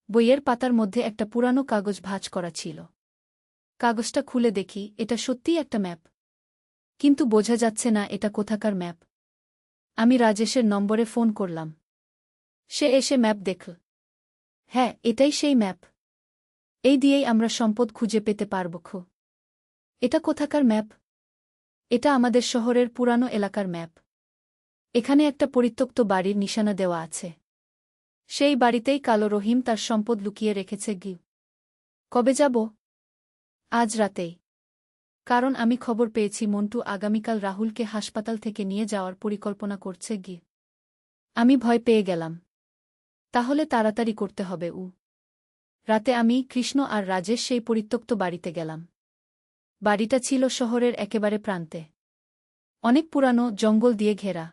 বইয়ের পাতার মধ্যে একটা পুরানো কাগজ ভাঁজ করা ছিল। কাগজটা খুলে দেখি, এটা সত্যিই একটা ম্যাপ। কিন্তু বোঝা যাচ্ছে না এটা কোথাকার ম্যাপ। আমি রাজেশের নম্বরে ফোন করলাম। সে এসে ম্যাপ দেখল। হ্যাঁ, এটাই সেই ম্যাপ। এই দিয়েই আমরা সম্পদ খুঁজে পেতে পারব। এটা কোথাকার ম্যাপ? এটা আমাদের শহরের পুরানো এলাকার ম্যাপ। এখানে একটা পরিত্যক্ত বাড়ির নিশানা দেওয়া আছে। সেই বাড়িতেই কালো রহিম তার সম্পদ লুকিয়ে রেখেছে। কবে যাব? আজ রাতেই। কারণ আমি খবর পেয়েছি মন্টু আগামীকাল রাহুলকে হাসপাতাল থেকে নিয়ে যাওয়ার পরিকল্পনা করছে। আমি ভয় পেয়ে গেলাম। তাহলে তাড়াতাড়ি করতে হবে। রাতে আমি, কৃষ্ণ আর রাজেশ সেই পরিত্যক্ত বাড়িতে গেলাম। বাড়িটা ছিল শহরের একেবারে প্রান্তে। অনেক পুরানো, জঙ্গল দিয়ে ঘেরা।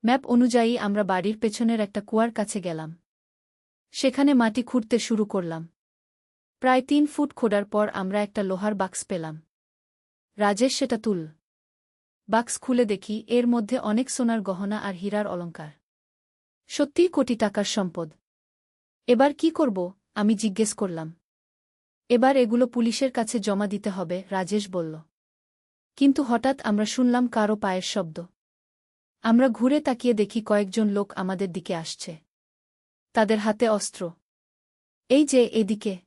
ম্যাপ অনুযায়ী আমরা বাড়ির পেছনের একটা কুয়ার কাছে গেলাম। সেখানে মাটি খুঁড়তে শুরু করলাম। প্রায় ৩ ফুট খোঁড়ার পর আমরা একটা লোহার বাক্স পেলাম। রাজেশ সেটা তুল। বাক্স খুলে দেখি এর মধ্যে অনেক সোনার গহনা আর হীরার অলংকার। সত্যিই কোটি টাকার সম্পদ। এবার কি করব? আমি জিজ্ঞেস করলাম। এবার এগুলো পুলিশের কাছে জমা দিতে হবে, রাজেশ বলল। কিন্তু হঠাৎ আমরা শুনলাম কারো পায়ের শব্দ। আমরা ঘুরে তাকিয়ে দেখি কয়েকজন লোক আমাদের দিকে আসছে। তাদের হাতে অস্ত্র। এই যে, এদিকে।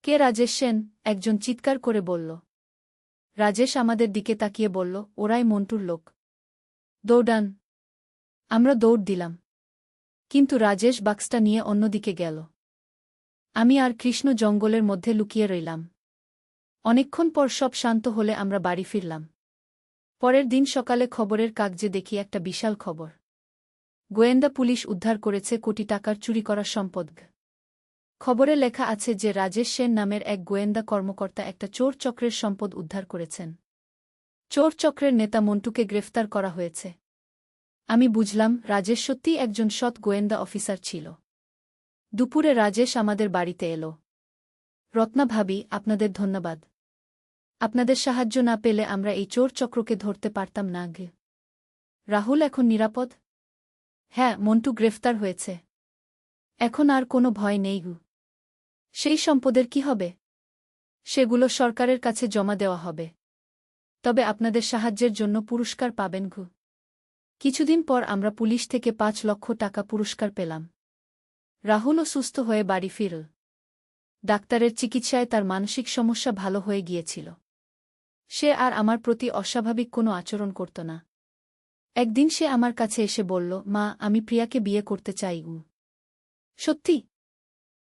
কে? রাজেশ সেন, একজন চিৎকার করে বলল। রাজেশ আমাদের দিকে তাকিয়ে বলল, ওরাই মন্টুর লোক। দৌড়ান। আমরা দৌড় দিলাম। কিন্তু রাজেশ বাক্সটা নিয়ে অন্যদিকে গেল। আমি আর কৃষ্ণ জঙ্গলের মধ্যে লুকিয়ে রইলাম। অনেকক্ষণ পর সব শান্ত হলে আমরা বাড়ি ফিরলাম। পরের দিন সকালে খবরের কাগজে দেখি একটা বিশাল খবর। গোয়েন্দা পুলিশ উদ্ধার করেছে কোটি টাকার চুরি করা সম্পদ। খবরে লেখা আছে যে রাজেশ সেন নামের এক গোয়েন্দা কর্মকর্তা একটা চোর চক্রের সম্পদ উদ্ধার করেছেন। চোর চক্রের নেতা মন্টুকে গ্রেফতার করা হয়েছে। আমি বুঝলাম রাজেশ সত্যিই একজন সৎ গোয়েন্দা অফিসার ছিল। দুপুরে রাজেশ আমাদের বাড়িতে এলো। রত্না ভাবি, আপনাদের ধন্যবাদ। আপনাদের সাহায্য না পেলে আমরা এই চোর চক্রকে ধরতে পারতাম না। রাহুল এখন নিরাপদ? হ্যাঁ, মন্টু গ্রেফতার হয়েছে। এখন আর কোনো ভয় নেই। সেই সম্পদের কি হবে? সেগুলো সরকারের কাছে জমা দেওয়া হবে। তবে আপনাদের সাহায্যের জন্য পুরস্কার পাবেন। কিছুদিন পর আমরা পুলিশ থেকে ৫ লক্ষ টাকা পুরস্কার পেলাম। রাহুলও সুস্থ হয়ে বাড়ি ফিরল। ডাক্তারের চিকিৎসায় তার মানসিক সমস্যা ভালো হয়ে গিয়েছিল। সে আর আমার প্রতি অস্বাভাবিক কোনো আচরণ করত না। একদিন সে আমার কাছে এসে বলল, মা, আমি প্রিয়াকে বিয়ে করতে চাই। সত্যি?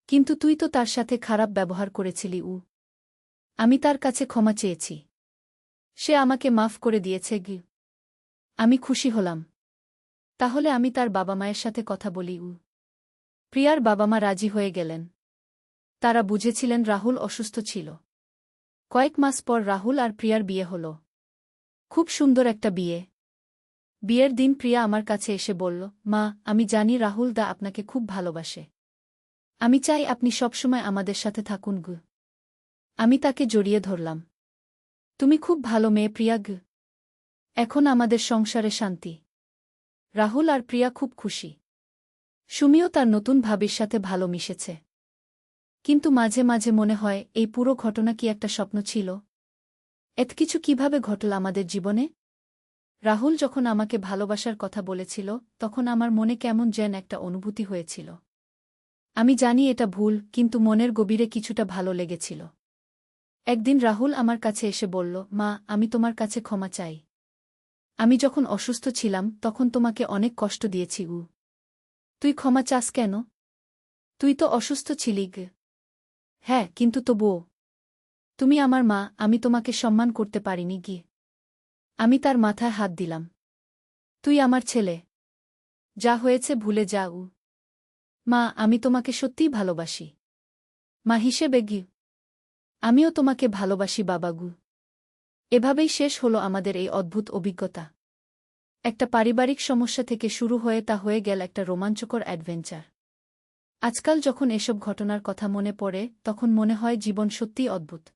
কিন্তু তুই তো তার সাথে খারাপ ব্যবহার করেছিলি। আমি তার কাছে ক্ষমা চেয়েছি। সে আমাকে মাফ করে দিয়েছে। আমি খুশি হলাম। তাহলে আমি তার বাবা মায়ের সাথে কথা বলি। প্রিয়ার বাবা মা রাজি হয়ে গেলেন। তারা বুঝেছিলেন রাহুল অসুস্থ ছিল। কয়েক মাস পর রাহুল আর প্রিয়ার বিয়ে হল। খুব সুন্দর একটা বিয়ে। বিয়ের দিন প্রিয়া আমার কাছে এসে বলল, মা, আমি জানি রাহুল দা আপনাকে খুব ভালোবাসে। আমি চাই আপনি সবসময় আমাদের সাথে থাকুন। আমি তাকে জড়িয়ে ধরলাম। তুমি খুব ভালো মেয়ে প্রিয়া। এখন আমাদের সংসারে শান্তি। রাহুল আর প্রিয়া খুব খুশি। সুমিও তার নতুন ভাবির সাথে ভালো মিশেছে। কিন্তু মাঝে মাঝে মনে হয় এই পুরো ঘটনা কি একটা স্বপ্ন ছিল? এত কিছু কিভাবে ঘটল আমাদের জীবনে? রাহুল যখন আমাকে ভালোবাসার কথা বলেছিল তখন আমার মনে কেমন যেন একটা অনুভূতি হয়েছিল। আমি জানি এটা ভুল, কিন্তু মনের গভীরে কিছুটা ভালো লেগেছিল। একদিন রাহুল আমার কাছে এসে বলল, মা, আমি তোমার কাছে ক্ষমা চাই। আমি যখন অসুস্থ ছিলাম তখন তোমাকে অনেক কষ্ট দিয়েছি। তুই ক্ষমা চাস কেন? তুই তো অসুস্থ ছিলি। হ্যাঁ, কিন্তু তবুও। তুমি আমার মা, আমি তোমাকে সম্মান করতে পারিনি। আমি তার মাথায় হাত দিলাম। তুই আমার ছেলে। যা হয়েছে ভুলে যা। মা, আমি তোমাকে সত্যিই ভালোবাসি। মা হিসেবে। আমিও তোমাকে ভালোবাসি বাবাগু। এভাবেই শেষ হলো আমাদের এই অদ্ভুত অভিজ্ঞতা। একটা পারিবারিক সমস্যা থেকে শুরু হয়ে তা হয়ে গেল একটা রোমাঞ্চকর অ্যাডভেঞ্চার। আজকাল যখন এসব ঘটনার কথা মনে পড়ে তখন মনে হয় জীবন সত্যিই অদ্ভুত।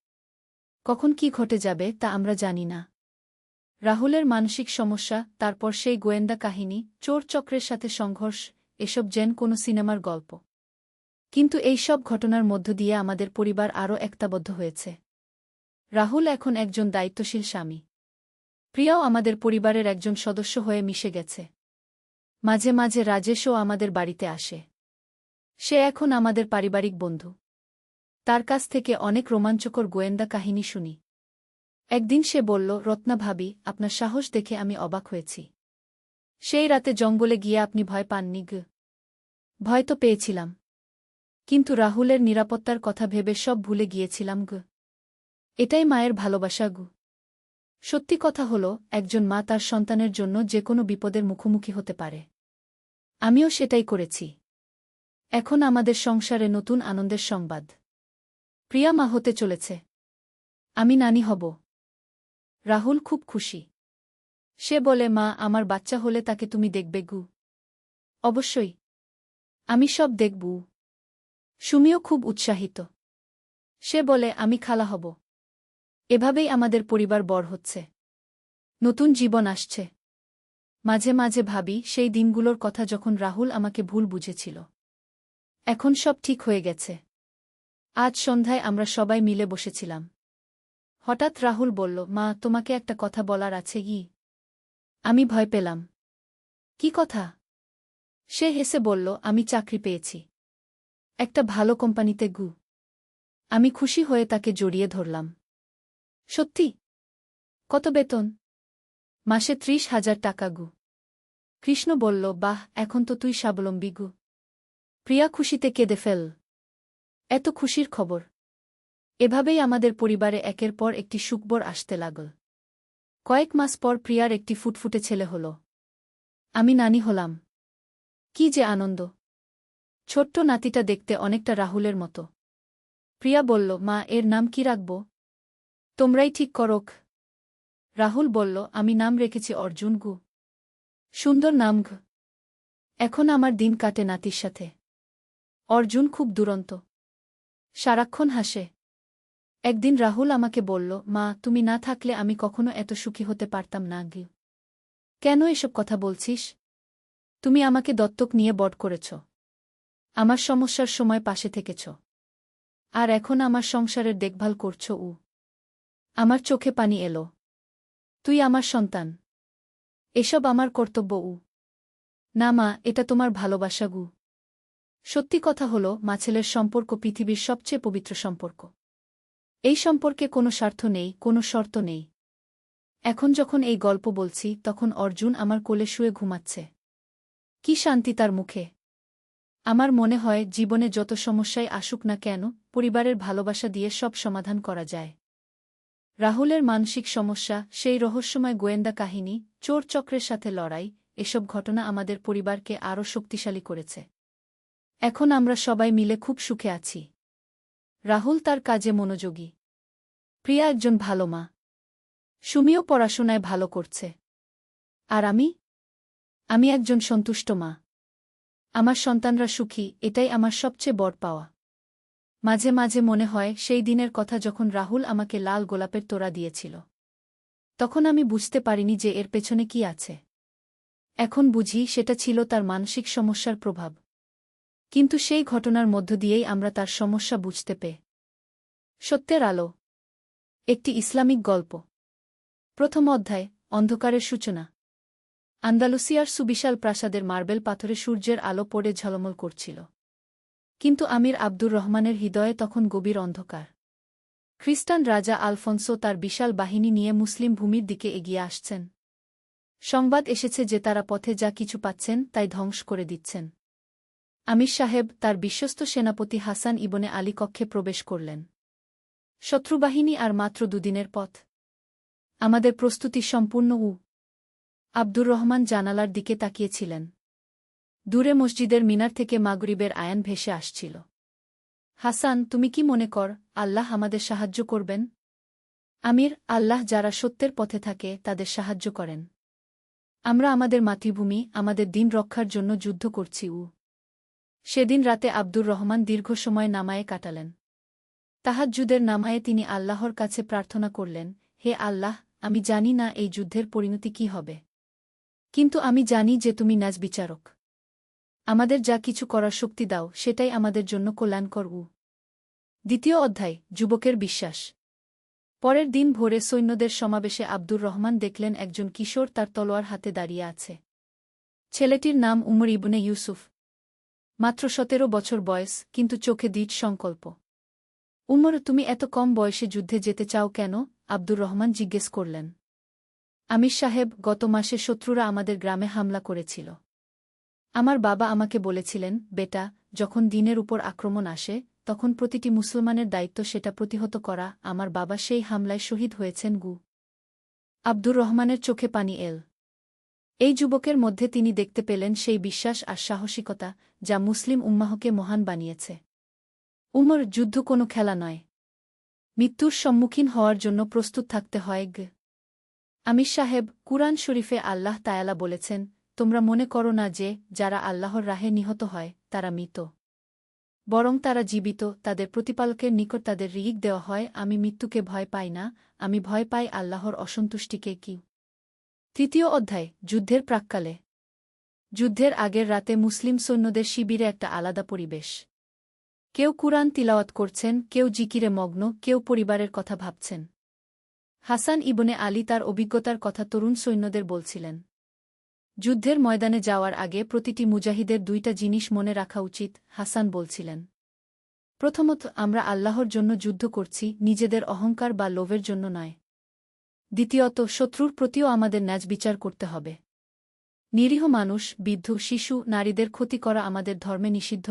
কখন কি ঘটে যাবে তা আমরা জানি না। রাহুলের মানসিক সমস্যা, তারপর সেই গোয়েন্দা কাহিনী, চোর চক্রের সাথে সংঘর্ষ, এসব যেন কোনো সিনেমার গল্প। কিন্তু এই সব ঘটনার মধ্য দিয়ে আমাদের পরিবার আরও একতাবদ্ধ হয়েছে। রাহুল এখন একজন দায়িত্বশীল স্বামী। প্রিয়াও আমাদের পরিবারের একজন সদস্য হয়ে মিশে গেছে। মাঝে মাঝে রাজেশও আমাদের বাড়িতে আসে। সে এখন আমাদের পারিবারিক বন্ধু। তার কাছ থেকে অনেক রোমাঞ্চকর গোয়েন্দা কাহিনী শুনি। একদিন সে বলল, রত্না ভাবি, আপনার সাহস দেখে আমি অবাক হয়েছি। সেই রাতে জঙ্গলে গিয়ে আপনি ভয় পাননি গ? ভয় তো পেয়েছিলাম, কিন্তু রাহুলের নিরাপত্তার কথা ভেবে সব ভুলে গিয়েছিলাম গ। এটাই মায়ের ভালোবাসা গু। সত্যি কথা হল, একজন মা তার সন্তানের জন্য যে কোনো বিপদের মুখোমুখি হতে পারে। আমিও সেটাই করেছি। এখন আমাদের সংসারে নতুন আনন্দের সংবাদ। প্রিয়া মা হতে চলেছে। আমি নানি হব। রাহুল খুব খুশি। সে বলে, মা, আমার বাচ্চা হলে তাকে তুমি দেখবে গু? অবশ্যই, আমি সব দেখব। সুমিও খুব উৎসাহিত। সে বলে, আমি খালা হব। এভাবেই আমাদের পরিবার বড় হচ্ছে। নতুন জীবন আসছে। মাঝে মাঝে ভাবি সেই দিনগুলোর কথা যখন রাহুল আমাকে ভুল বুঝেছিল। এখন সব ঠিক হয়ে গেছে। আজ সন্ধ্যায় আমরা সবাই মিলে বসেছিলাম। হঠাৎ রাহুল বলল, মা, তোমাকে একটা কথা বলার আছে কি? আমি ভয় পেলাম। কি কথা? সে হেসে বলল, আমি চাকরি পেয়েছি একটা ভালো কোম্পানিতে গু। আমি খুশি হয়ে তাকে জড়িয়ে ধরলাম। সত্যি? কত বেতন? মাসে 30,000 টাকা গু। কৃষ্ণ বলল, বাহ, এখন তো তুই স্বাবলম্বী গু। প্রিয়া খুশিতে কেঁদে ফেল। এত খুশির খবর। এভাবেই আমাদের পরিবারে একের পর একটি সুখবর আসতে লাগল। কয়েক মাস পর প্রিয়ার একটি ফুটফুটে ছেলে হল। আমি নানি হলাম। কি যে আনন্দ! ছোট্ট নাতিটা দেখতে অনেকটা রাহুলের মতো। প্রিয়া বলল, মা, এর নাম কি রাখব? তোমরাই ঠিক করোক। রাহুল বলল, আমি নাম রেখেছি অর্জুন গু। সুন্দর নাম ঘ। এখন আমার দিন কাটে নাতির সাথে। অর্জুন খুব দুরন্ত, সারাক্ষণ হাসে। একদিন রাহুল আমাকে বলল, মা, তুমি না থাকলে আমি কখনো এত সুখী হতে পারতাম না গি। কেন এসব কথা বলছিস? তুমি আমাকে দত্তক নিয়ে বড় করেছ। আমার সমস্যার সময় পাশে থেকেছ। আর এখন আমার সংসারের দেখভাল করছ উ। আমার চোখে পানি এলো। তুই আমার সন্তান। এসব আমার কর্তব্য উ। না মা, এটা তোমার ভালোবাসা গু। সত্যি কথা হল, মা ছেলের সম্পর্ক পৃথিবীর সবচেয়ে পবিত্র সম্পর্ক। এই সম্পর্কে কোনো স্বার্থ নেই, কোনো শর্ত নেই। এখন যখন এই গল্প বলছি, তখন অর্জুন আমার কোলে শুয়ে ঘুমাচ্ছে। কি শান্তি তার মুখে! আমার মনে হয়, জীবনে যত সমস্যাই আসুক না কেন, পরিবারের ভালোবাসা দিয়ে সব সমাধান করা যায়। রাহুলের মানসিক সমস্যা, সেই রহস্যময় গোয়েন্দা কাহিনী, চোর চক্রের সাথে লড়াই, এসব ঘটনা আমাদের পরিবারকে আরও শক্তিশালী করেছে। এখন আমরা সবাই মিলে খুব সুখে আছি। রাহুল তার কাজে মনোযোগী। প্রিয়া একজন ভালো মা। সুমিও পড়াশোনায় ভালো করছে। আর আমি একজন সন্তুষ্ট মা। আমার সন্তানরা সুখী, এটাই আমার সবচেয়ে বড় পাওয়া। মাঝে মাঝে মনে হয়, সেই দিনের কথা যখন রাহুল আমাকে লাল গোলাপের তোড়া দিয়েছিল। তখন আমি বুঝতে পারিনি যে এর পেছনে কি আছে। এখন বুঝি, সেটা ছিল তার মানসিক সমস্যার প্রভাব। কিন্তু সেই ঘটনার মধ্য দিয়েই আমরা তার সমস্যা বুঝতে পেয়ে। সত্যের আলো। একটি ইসলামিক গল্প। প্রথম অধ্যায়, অন্ধকারের সূচনা। আন্দালুসিয়ার সুবিশাল প্রাসাদের মার্বেল পাথরে সূর্যের আলো পড়ে ঝলমল করছিল। কিন্তু আমির আব্দুর রহমানের হৃদয়ে তখন গভীর অন্ধকার। খ্রিস্টান রাজা আলফোন্সো তার বিশাল বাহিনী নিয়ে মুসলিম ভূমির দিকে এগিয়ে আসছেন। সংবাদ এসেছে যে তারা পথে যা কিছু পাচ্ছেন তাই ধ্বংস করে দিচ্ছেন। আমির সাহেব তার বিশ্বস্ত সেনাপতি হাসান ইবনে আলী কক্ষে প্রবেশ করলেন। শত্রুবাহিনী আর মাত্র দুদিনের পথ। আমাদের প্রস্তুতি সম্পূর্ণ উ। আব্দুর রহমান জানালার দিকে তাকিয়েছিলেন। দূরে মসজিদের মিনার থেকে মাগরিবের আয়ান ভেসে আসছিল। হাসান, তুমি কি মনে কর, আল্লাহ আমাদের সাহায্য করবেন? আমির, আল্লাহ যারা সত্যের পথে থাকে তাদের সাহায্য করেন। আমরা আমাদের মাতৃভূমি, আমাদের দিন রক্ষার জন্য যুদ্ধ করছি উ। সেদিন রাতে আব্দুর রহমান দীর্ঘ সময় নামায়ে কাটালেন। তাহাজ্জুদের নামায়ে তিনি আল্লাহর কাছে প্রার্থনা করলেন, হে আল্লাহ, আমি জানি না এই যুদ্ধের পরিণতি কি হবে। কিন্তু আমি জানি যে তুমি ন্যায় বিচারক। আমাদের যা কিছু করার শক্তি দাও, সেটাই আমাদের জন্য কল্যাণকর উ। দ্বিতীয় অধ্যায়, যুবকের বিশ্বাস। পরের দিন ভোরে সৈন্যদের সমাবেশে আব্দুর রহমান দেখলেন একজন কিশোর তার তলোয়ার হাতে দাঁড়িয়ে আছে। ছেলেটির নাম উমর ইবনে ইউসুফ। মাত্র 17 বছর বয়স, কিন্তু চোখে দৃঢ় সংকল্প। উমর, তুমি এত কম বয়সে যুদ্ধে যেতে চাও কেন? আব্দুর রহমান জিজ্ঞেস করলেন। আমির সাহেব, গত মাসে শত্রুরা আমাদের গ্রামে হামলা করেছিল। আমার বাবা আমাকে বলেছিলেন, বেটা, যখন দিনের উপর আক্রমণ আসে তখন প্রতিটি মুসলমানের দায়িত্ব সেটা প্রতিহত করা। আমার বাবা সেই হামলায় শহীদ হয়েছেন। আব্দুর রহমানের চোখে পানি এল। এই যুবকের মধ্যে তিনি দেখতে পেলেন সেই বিশ্বাস আর সাহসিকতা যা মুসলিম উম্মাহকে মহান বানিয়েছে। উমর, যুদ্ধ কোনো খেলা নয়। মৃত্যুর সম্মুখীন হওয়ার জন্য প্রস্তুত থাকতে হয়। আমির সাহেব, কুরআন শরীফে আল্লাহ তায়ালা বলেছেন, তোমরা মনে করো না যে যারা আল্লাহর রাহে নিহত হয় তারা মৃত, বরং তারা জীবিত, তাদের প্রতিপালকের নিকট তাদের রিজিক দেওয়া হয়। আমি মৃত্যুকে ভয় পাই না, আমি ভয় পাই আল্লাহর অসন্তুষ্টিকে। কি? তৃতীয় অধ্যায়, যুদ্ধের প্রাক্কালে। যুদ্ধের আগের রাতে মুসলিম সৈন্যদের শিবিরে একটা আলাদা পরিবেশ। কেউ কুরআন তিলাওয়াত করছেন, কেউ জিকিরে মগ্ন, কেউ পরিবারের কথা ভাবছেন। হাসান ইবনে আলী তার অভিজ্ঞতার কথা তরুণ সৈন্যদের বলছিলেন। যুদ্ধের ময়দানে যাওয়ার আগে প্রতিটি মুজাহিদের দুইটা জিনিস মনে রাখা উচিত, হাসান বলছিলেন। প্রথমত, আমরা আল্লাহর জন্য যুদ্ধ করছি, নিজেদের অহংকার বা লোভের জন্য নয়। দ্বিতীয়ত, শত্রুর প্রতিও আমাদের ন্যায় বিচার করতে হবে। নিরীহ মানুষ, বৃদ্ধ, শিশু, নারীদের ক্ষতি করা আমাদের ধর্মে নিষিদ্ধ।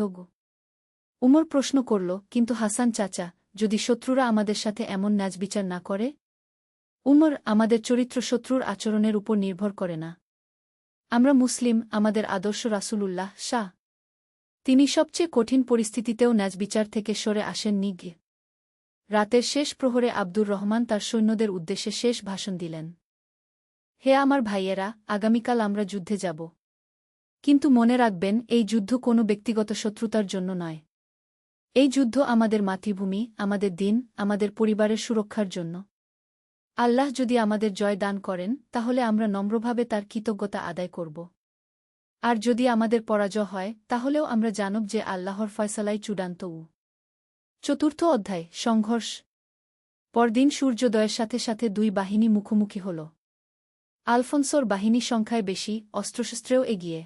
উমর প্রশ্ন করল, কিন্তু হাসান চাচা, যদি শত্রুরা আমাদের সাথে এমন ন্যায় বিচার না করে? উমর, আমাদের চরিত্র শত্রুর আচরণের উপর নির্ভর করে না। আমরা মুসলিম, আমাদের আদর্শ রাসূলুল্লাহ শাহ। তিনি সবচেয়ে কঠিন পরিস্থিতিতেও ন্যায় বিচার থেকে সরে আসেননি। রাতের শেষ প্রহরে আব্দুর রহমান তার সৈন্যদের উদ্দেশ্যে শেষ ভাষণ দিলেন। হে আমার ভাইয়েরা, আগামীকাল আমরা যুদ্ধে যাব। কিন্তু মনে রাখবেন, এই যুদ্ধ কোনো ব্যক্তিগত শত্রুতার জন্য নয়। এই যুদ্ধ আমাদের মাতৃভূমি, আমাদের দিন, আমাদের পরিবারের সুরক্ষার জন্য। আল্লাহ যদি আমাদের জয় দান করেন তাহলে আমরা নম্রভাবে তার কৃতজ্ঞতা আদায় করব। আর যদি আমাদের পরাজয় হয় তাহলেও আমরা জানব যে আল্লাহর ফয়সালাই চূড়ান্ত। চতুর্থ অধ্যায়, সংঘর্ষ। পরদিন সূর্যোদয়ের সাথে সাথে দুই বাহিনী মুখোমুখি হল। আলফোনসোর বাহিনী সংখ্যায় বেশি, অস্ত্রশস্ত্রেও এগিয়ে।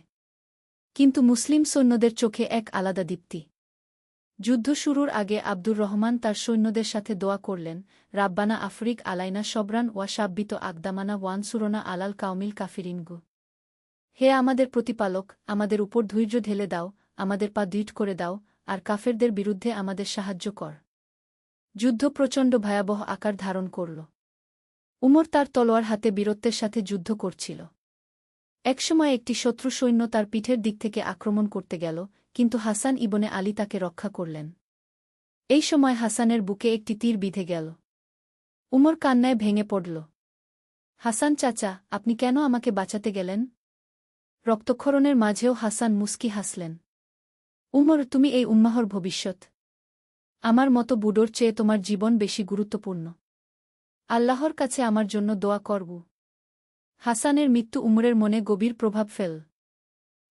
কিন্তু মুসলিম সৈন্যদের চোখে এক আলাদা দীপ্তি। যুদ্ধ শুরুর আগে আব্দুর রহমান তার সৈন্যদের সাথে দোয়া করলেন, রাব্বানা আফরিক আলাইনা সবরান ওয়া সাব্বিত আকদামানা ওয়ানসুরনা আলাল কাউমিল কাফিরিনগু। হে আমাদের প্রতিপালক, আমাদের উপর ধৈর্য ঢেলে দাও, আমাদের পা দৃঢ় করে দাও, আর কাফেরদের বিরুদ্ধে আমাদের সাহায্য কর। যুদ্ধ প্রচণ্ড ভয়াবহ আকার ধারণ করল। উমর তার তলোয়ার হাতে বীরত্বের সাথে যুদ্ধ করছিল। একসময় একটি শত্রু সৈন্য তার পিঠের দিক থেকে আক্রমণ করতে গেল, কিন্তু হাসান ইবনে আলী তাকে রক্ষা করলেন। এই সময় হাসানের বুকে একটি তীর বিঁধে গেল। উমর কান্নায় ভেঙে পড়ল। হাসান চাচা, আপনি কেন আমাকে বাঁচাতে গেলেন? রক্তক্ষরণের মাঝেও হাসান মুস্কি হাসলেন। উমর, তুমি এই উম্মাহর ভবিষ্যৎ। আমার মতো বুড়োর চেয়ে তোমার জীবন বেশি গুরুত্বপূর্ণ। আল্লাহর কাছে আমার জন্য দোয়া করব। হাসানের মৃত্যু উমরের মনে গভীর প্রভাব ফেল।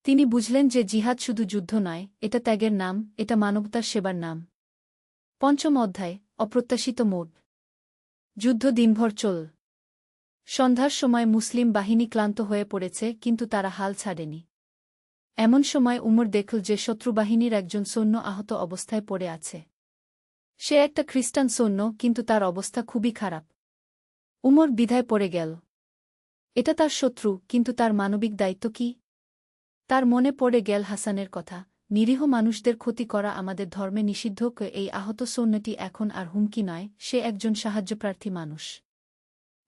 তিনি বুঝলেন যে জিহাদ শুধু যুদ্ধ নয়, এটা ত্যাগের নাম, এটা মানবতার সেবার নাম। পঞ্চম অধ্যায়, অপ্রত্যাশিত মোড়। যুদ্ধ দিনভর চল। সন্ধ্যার সময় মুসলিম বাহিনী ক্লান্ত হয়ে পড়েছে, কিন্তু তারা হাল ছাড়েনি। এমন সময় উমর দেখল যে শত্রুবাহিনীর একজন সৈন্য আহত অবস্থায় পড়ে আছে। সে একটা খ্রিস্টান সৈন্য, কিন্তু তার অবস্থা খুবই খারাপ। উমর দ্বিধায় পড়ে গেল। এটা তার শত্রু, কিন্তু তার মানবিক দায়িত্ব কি? তার মনে পড়ে গেল হাসানের কথা, নিরীহ মানুষদের ক্ষতি করা আমাদের ধর্মে নিষিদ্ধ। এই আহত সৈন্যটি এখন আর হুমকি নয়, সে একজন সাহায্যপ্রার্থী মানুষ।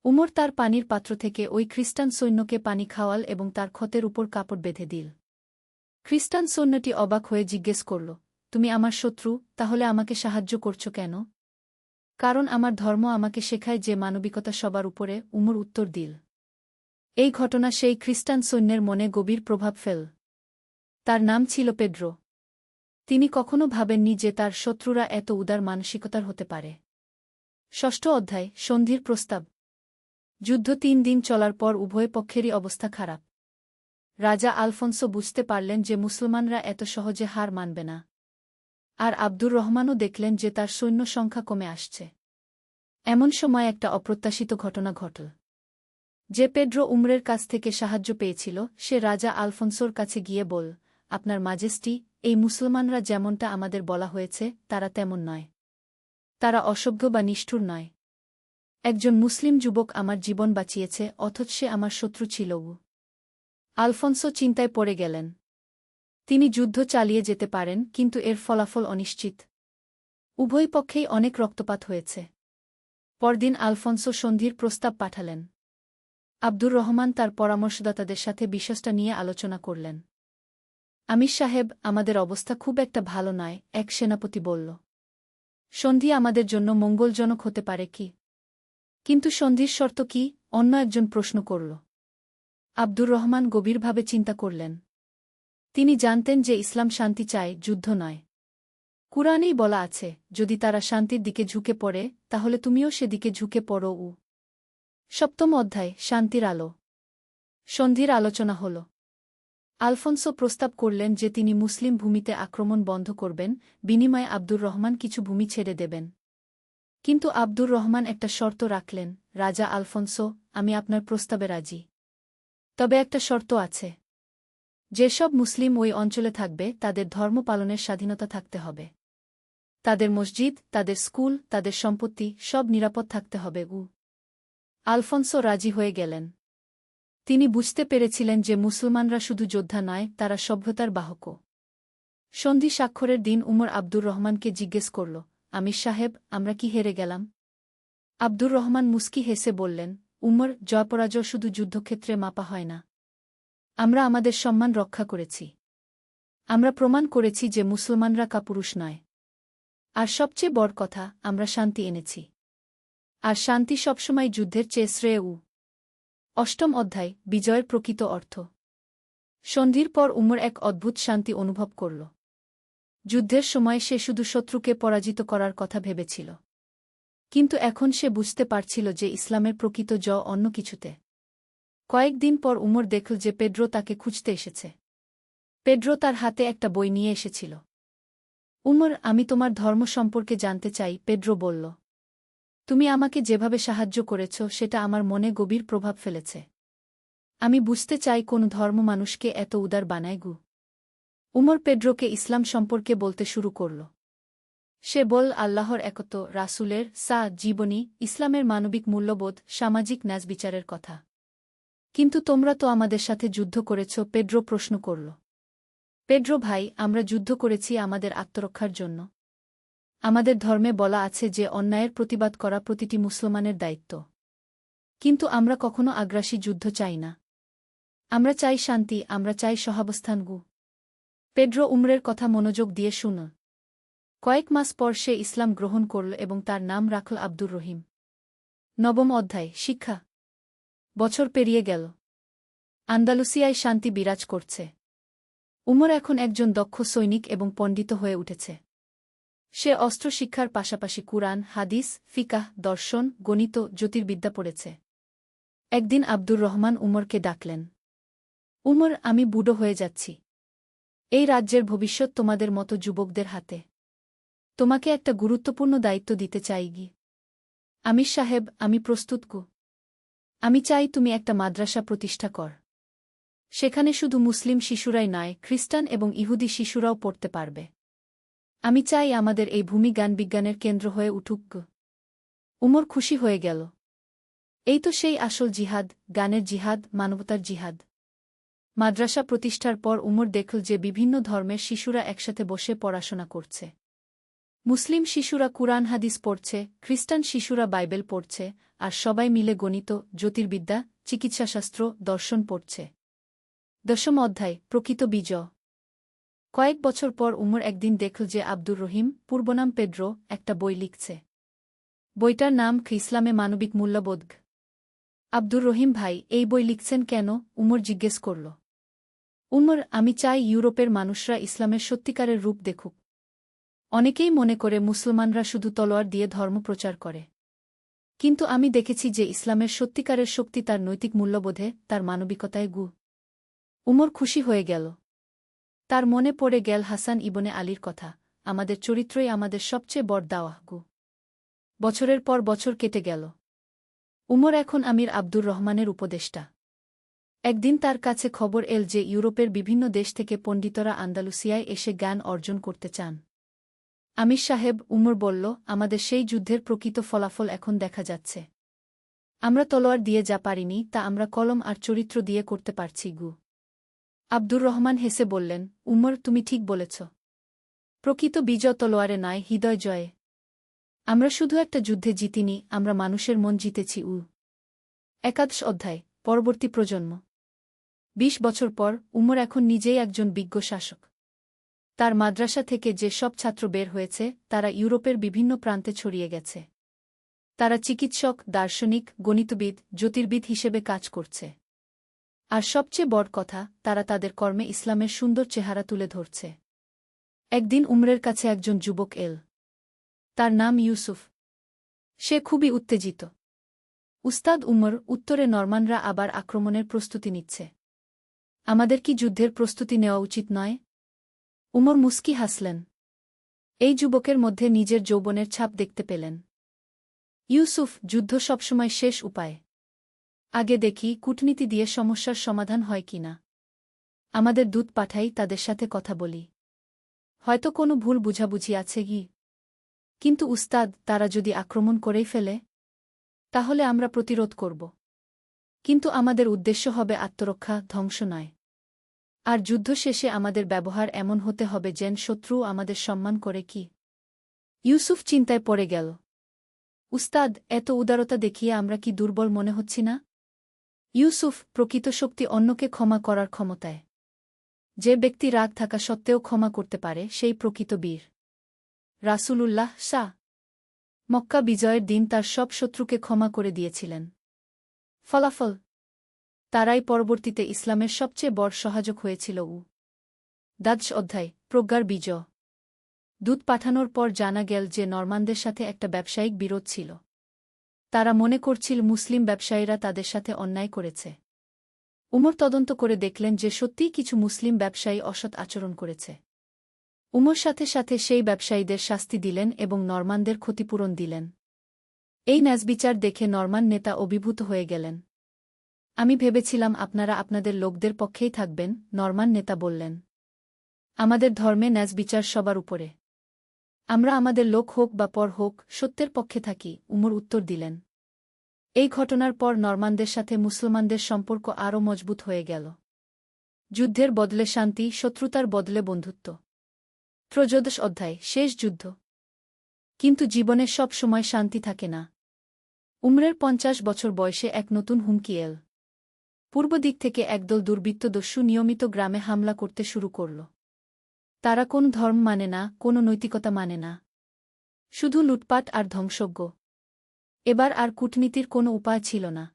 উমর তার পানির পাত্র থেকে ওই খ্রিস্টান সৈন্যকে পানি খাওয়াল এবং তার ক্ষতের উপর কাপড় বেঁধে দিল। খ্রিস্টান সৈন্যটি অবাক হয়ে জিজ্ঞেস করল, তুমি আমার শত্রু, তাহলে আমাকে সাহায্য করছ কেন? কারণ আমার ধর্ম আমাকে শেখায় যে মানবিকতা সবার উপরে, উমর উত্তর দিল। এই ঘটনা সেই খ্রিস্টান সৈন্যের মনে গভীর প্রভাব ফেল। তার নাম ছিল পেড্রো। তিনি কখনো ভাবেননি যে তার শত্রুরা এত উদার মানসিকতার হতে পারে। ষষ্ঠ অধ্যায়, সন্ধির প্রস্তাব। যুদ্ধ 3 দিন চলার পর উভয় পক্ষেরই অবস্থা খারাপ। রাজা আলফোনসো বুঝতে পারলেন যে মুসলমানরা এত সহজে হার মানবে না। আর আব্দুর রহমানও দেখলেন যে তার সৈন্য সংখ্যা কমে আসছে। এমন সময় একটা অপ্রত্যাশিত ঘটনা ঘটল। যে পেড্রো উমরের কাছ থেকে সাহায্য পেয়েছিল, সে রাজা আলফোনসোর কাছে গিয়ে বল, আপনার ম্যাজেস্টি, এই মুসলমানরা যেমনটা আমাদের বলা হয়েছে তারা তেমন নয়। তারা অসভ্য বা নিষ্ঠুর নয়। একজন মুসলিম যুবক আমার জীবন বাঁচিয়েছে, অথচ সে আমার শত্রু ছিল। আলফোন্সো চিন্তায় পড়ে গেলেন। তিনি যুদ্ধ চালিয়ে যেতে পারেন, কিন্তু এর ফলাফল অনিশ্চিত। উভয় পক্ষেই অনেক রক্তপাত হয়েছে। পরদিন আলফোন্সো সন্ধির প্রস্তাব পাঠালেন। আব্দুর রহমান তার পরামর্শদাতাদের সাথে বিষয়টা নিয়ে আলোচনা করলেন। আমির সাহেব, আমাদের অবস্থা খুব একটা ভালো নয়, এক সেনাপতি বলল। সন্ধি আমাদের জন্য মঙ্গলজনক হতে পারে কি? কিন্তু সন্ধির শর্ত কি? অন্য একজন প্রশ্ন করল। আব্দুর রহমান গভীরভাবে চিন্তা করলেন। তিনি জানতেন যে ইসলাম শান্তি চায়, যুদ্ধ নয়। কুরআনেই বলা আছে, যদি তারা শান্তির দিকে ঝুঁকে পড়ে, তাহলে তুমিও সেদিকে ঝুঁকে পড়ো। সপ্তম অধ্যায়, শান্তির আলো। সন্ধির আলোচনা হল। আলফোন্সো প্রস্তাব করলেন যে তিনি মুসলিম ভূমিতে আক্রমণ বন্ধ করবেন, বিনিময়ে আব্দুর রহমান কিছু ভূমি ছেড়ে দেবেন। কিন্তু আব্দুর রহমান একটা শর্ত রাখলেন। রাজা আলফোন্সো, আমি আপনার প্রস্তাবে রাজি। তবে একটা শর্ত আছে। যেসব মুসলিম ওই অঞ্চলে থাকবে তাদের ধর্ম পালনের স্বাধীনতা থাকতে হবে। তাদের মসজিদ, তাদের স্কুল, তাদের সম্পত্তি সব নিরাপদ থাকতে হবে। আলফোন্সো রাজি হয়ে গেলেন। তিনি বুঝতে পেরেছিলেন যে মুসলমানরা শুধু যোদ্ধা নয়, তারা সভ্যতার বাহকও। সন্ধি স্বাক্ষরের দিন উমর আব্দুর রহমানকে জিজ্ঞেস করল, আমির সাহেব, আমরা কি হেরে গেলাম? আব্দুর রহমান মুস্কি হেসে বললেন, উমর, জয়পরাজয় শুধু যুদ্ধক্ষেত্রে মাপা হয় না। আমরা আমাদের সম্মান রক্ষা করেছি। আমরা প্রমাণ করেছি যে মুসলমানরা কাপুরুষ নয়। আর সবচেয়ে বড় কথা, আমরা শান্তি এনেছি। আর শান্তি সবসময় যুদ্ধের চেয়ে শ্রেয়। অষ্টম অধ্যায়, বিজয়ের প্রকৃত অর্থ। সন্ধির পর উমর এক অদ্ভুত শান্তি অনুভব করল। যুদ্ধের সময় সে শুধু শত্রুকে পরাজিত করার কথা ভেবেছিল। কিন্তু এখন সে বুঝতে পারছিল যে ইসলামের প্রকৃত জয় অন্য কিছুতে। কয়েকদিন পর উমর দেখল যে পেড্রো তাকে খুঁজতে এসেছে। পেড্রো তার হাতে একটা বই নিয়ে এসেছিল। উমর, আমি তোমার ধর্ম সম্পর্কে জানতে চাই, পেড্রো বলল। তুমি আমাকে যেভাবে সাহায্য করেছ সেটা আমার মনে গভীর প্রভাব ফেলেছে। আমি বুঝতে চাই কোন ধর্ম মানুষকে এত উদার বানায়। উমর পেড্রোকে ইসলাম সম্পর্কে বলতে শুরু করল। সে বল আল্লাহর একত্ব, রাসূলের জীবনী, ইসলামের মানবিক মূল্যবোধ, সামাজিক ন্যায়বিচারের কথা। কিন্তু তোমরা তো আমাদের সাথে যুদ্ধ করেছ, পেড্রো প্রশ্ন করল। পেড্রো ভাই, আমরা যুদ্ধ করেছি আমাদের আত্মরক্ষার জন্য। আমাদের ধর্মে বলা আছে যে অন্যায়ের প্রতিবাদ করা প্রতিটি মুসলমানের দায়িত্ব। কিন্তু আমরা কখনো আগ্রাসী যুদ্ধ চাই না। আমরা চাই শান্তি, আমরা চাই সহাবস্থান। পেড্রো উমরের কথা মনোযোগ দিয়ে শুনল। কয়েক মাস পর সে ইসলাম গ্রহণ করল এবং তার নাম রাখল আব্দুর রহিম। নবম অধ্যায়, শিক্ষা। বছর পেরিয়ে গেল। আন্দালুসিয়ায় শান্তি বিরাজ করছে। উমর এখন একজন দক্ষ সৈনিক এবং পণ্ডিত হয়ে উঠেছে। সে অস্ত্র শিক্ষার পাশাপাশি কুরআন, হাদিস, ফিকাহ, দর্শন, গণিত, জ্যোতির্বিদ্যা পড়েছে। একদিন আব্দুর রহমান উমরকে ডাকলেন। উমর, আমি বুড়ো হয়ে যাচ্ছি। এই রাজ্যের ভবিষ্যৎ তোমাদের মতো যুবকদের হাতে। তোমাকে একটা গুরুত্বপূর্ণ দায়িত্ব দিতে চাই। আমির সাহেব, আমি প্রস্তুত। আমি চাই তুমি একটা মাদ্রাসা প্রতিষ্ঠা কর। সেখানে শুধু মুসলিম শিশুরাই নয়, খ্রিস্টান এবং ইহুদি শিশুরাও পড়তে পারবে। আমি চাই আমাদের এই ভূমি জ্ঞান বিজ্ঞানের কেন্দ্র হয়ে উঠুক। উমর খুশি হয়ে গেল। এই তো সেই আসল জিহাদ, জ্ঞানের জিহাদ, মানবতার জিহাদ। মাদ্রাসা প্রতিষ্ঠার পর উমর দেখল যে বিভিন্ন ধর্মের শিশুরা একসাথে বসে পড়াশোনা করছে। মুসলিম শিশুরা কুরআন হাদিস পড়ছে, খ্রিস্টান শিশুরা বাইবেল পড়ছে, আর সবাই মিলে গণিত, জ্যোতির্বিদ্যা, চিকিৎসাশাস্ত্র, দর্শন পড়ছে। দশম অধ্যায়, প্রকৃত বিজয়। কয়েক বছর পর উমর একদিন দেখল যে আব্দুর রহিম, পূর্বনাম পেড্রো, একটা বই লিখছে। বইটার নাম ইসলামে মানবিক মূল্যবোধ। আব্দুর রহিম ভাই, এই বই লিখছেন কেন? উমর জিজ্ঞেস করল। উমর, আমি চাই ইউরোপের মানুষরা ইসলামের সত্যিকারের রূপ দেখুক। অনেকেই মনে করে মুসলমানরা শুধু তলোয়ার দিয়ে ধর্ম প্রচার করে। কিন্তু আমি দেখেছি যে ইসলামের সত্যিকারের শক্তি তার নৈতিক মূল্যবোধে, তার মানবিকতায়। উমর খুশি হয়ে গেল। তার মনে পড়ে গেল হাসান ইবনে আলীর কথা, আমাদের চরিত্রই আমাদের সবচেয়ে বড় দাওয়াহ। বছরের পর বছর কেটে গেল। উমর এখন আমির আব্দুর রহমানের উপদেষ্টা। একদিন তার কাছে খবর এল যে ইউরোপের বিভিন্ন দেশ থেকে পণ্ডিতরা আন্দালুসিয়ায় এসে জ্ঞান অর্জন করতে চান। আমির সাহেব, উমর বলল, আমাদের সেই যুদ্ধের প্রকৃত ফলাফল এখন দেখা যাচ্ছে। আমরা তলোয়ার দিয়ে যা পারিনি তা আমরা কলম আর চরিত্র দিয়ে করতে পারছি গু। আব্দুর রহমান হেসে বললেন, উমর, তুমি ঠিক বলেছ। প্রকৃত বিজয় তলোয়ারে নয়, হৃদয় জয়ে। আমরা শুধু একটা যুদ্ধে জিতিনি, আমরা মানুষের মন জিতেছি। একাদশ অধ্যায়, পরবর্তী প্রজন্ম। ২০ বছর পর উমর এখন নিজেই একজন বিজ্ঞ শাসক। তার মাদ্রাসা থেকে যে সব ছাত্র বের হয়েছে তারা ইউরোপের বিভিন্ন প্রান্তে ছড়িয়ে গেছে। তারা চিকিৎসক, দার্শনিক, গণিতবিদ, জ্যোতির্বিদ হিসেবে কাজ করছে। আর সবচেয়ে বড় কথা, তারা তাদের কর্মে ইসলামের সুন্দর চেহারা তুলে ধরছে। একদিন উমরের কাছে একজন যুবক এল। তার নাম ইউসুফ। সে খুবই উত্তেজিত। উস্তাদ উমর, উত্তরে নরমানরা আবার আক্রমণের প্রস্তুতি নিচ্ছে। আমাদের কি যুদ্ধের প্রস্তুতি নেওয়া উচিত নয়? উমর মুস্কি হাসলেন। এই যুবকের মধ্যে নিজের যৌবনের ছাপ দেখতে পেলেন। ইউসুফ, যুদ্ধ সবসময় শেষ উপায়। আগে দেখি কূটনীতি দিয়ে সমস্যার সমাধান হয় কিনা। আমাদের দূত পাঠাই, তাদের সাথে কথা বলি। হয়তো কোনো ভুল বুঝাবুঝি আছে কি। কিন্তু উস্তাদ, তারা যদি আক্রমণ করেই ফেলে? তাহলে আমরা প্রতিরোধ করব। কিন্তু আমাদের উদ্দেশ্য হবে আত্মরক্ষা, ধ্বংস নয়। আর যুদ্ধ শেষে আমাদের ব্যবহার এমন হতে হবে যেন শত্রু আমাদের সম্মান করে। কি? ইউসুফ চিন্তায় পড়ে গেল। উস্তাদ, এত উদারতা দেখিয়ে আমরা কি দুর্বল মনে হচ্ছি না? ইউসুফ, প্রকৃত শক্তি অন্যকে ক্ষমা করার ক্ষমতায়। যে ব্যক্তি রাগ থাকা সত্ত্বেও ক্ষমা করতে পারে সেই প্রকৃত বীর। রাসূলুল্লাহ সা মক্কা বিজয়ের দিন তার সব শত্রুকে ক্ষমা করে দিয়েছিলেন। ফলাফল? তারাই পরবর্তীতে ইসলামের সবচেয়ে বড় সহায়ক হয়েছিল। দ্বাদশ অধ্যায়, প্রজ্ঞার বিজয়। দূত পাঠানোর পর জানা গেল যে নরমানদের সাথে একটা ব্যবসায়িক বিরোধ ছিল। তারা মনে করছিল মুসলিম ব্যবসায়ীরা তাদের সাথে অন্যায় করেছে। উমর তদন্ত করে দেখলেন যে সত্যিই কিছু মুসলিম ব্যবসায়ী অসৎ আচরণ করেছে। উমর সাথে সাথে সেই ব্যবসায়ীদের শাস্তি দিলেন এবং নরমানদের ক্ষতিপূরণ দিলেন। এই ন্যায়বিচার দেখে নরমান নেতা অভিভূত হয়ে গেলেন। আমি ভেবেছিলাম আপনারা আপনাদের লোকদের পক্ষেই থাকবেন, নরমান নেতা বললেন। আমাদের ধর্মে ন্যায়বিচার সবার উপরে। আমরা আমাদের লোক হোক বা পর হোক, সত্যের পক্ষে থাকি, উমর উত্তর দিলেন। এই ঘটনার পর নরমানদের সাথে মুসলমানদের সম্পর্ক আরও মজবুত হয়ে গেল। যুদ্ধের বদলে শান্তি, শত্রুতার বদলে বন্ধুত্ব। ত্রয়োদশ অধ্যায়, শেষ যুদ্ধ। কিন্তু জীবনে সব সময় শান্তি থাকে না। উমরের ৫০ বছর বয়সে এক নতুন হুমকি এল। পূর্ব দিক থেকে একদল দুর্বৃত্ত দস্যু নিয়মিত গ্রামে হামলা করতে শুরু করল। তারা কোন ধর্ম মানে না, কোনো নৈতিকতা মানে না। শুধু লুটপাট আর ধ্বংসজ্ঞ। এবার আর কূটনীতির কোনো উপায় ছিল না।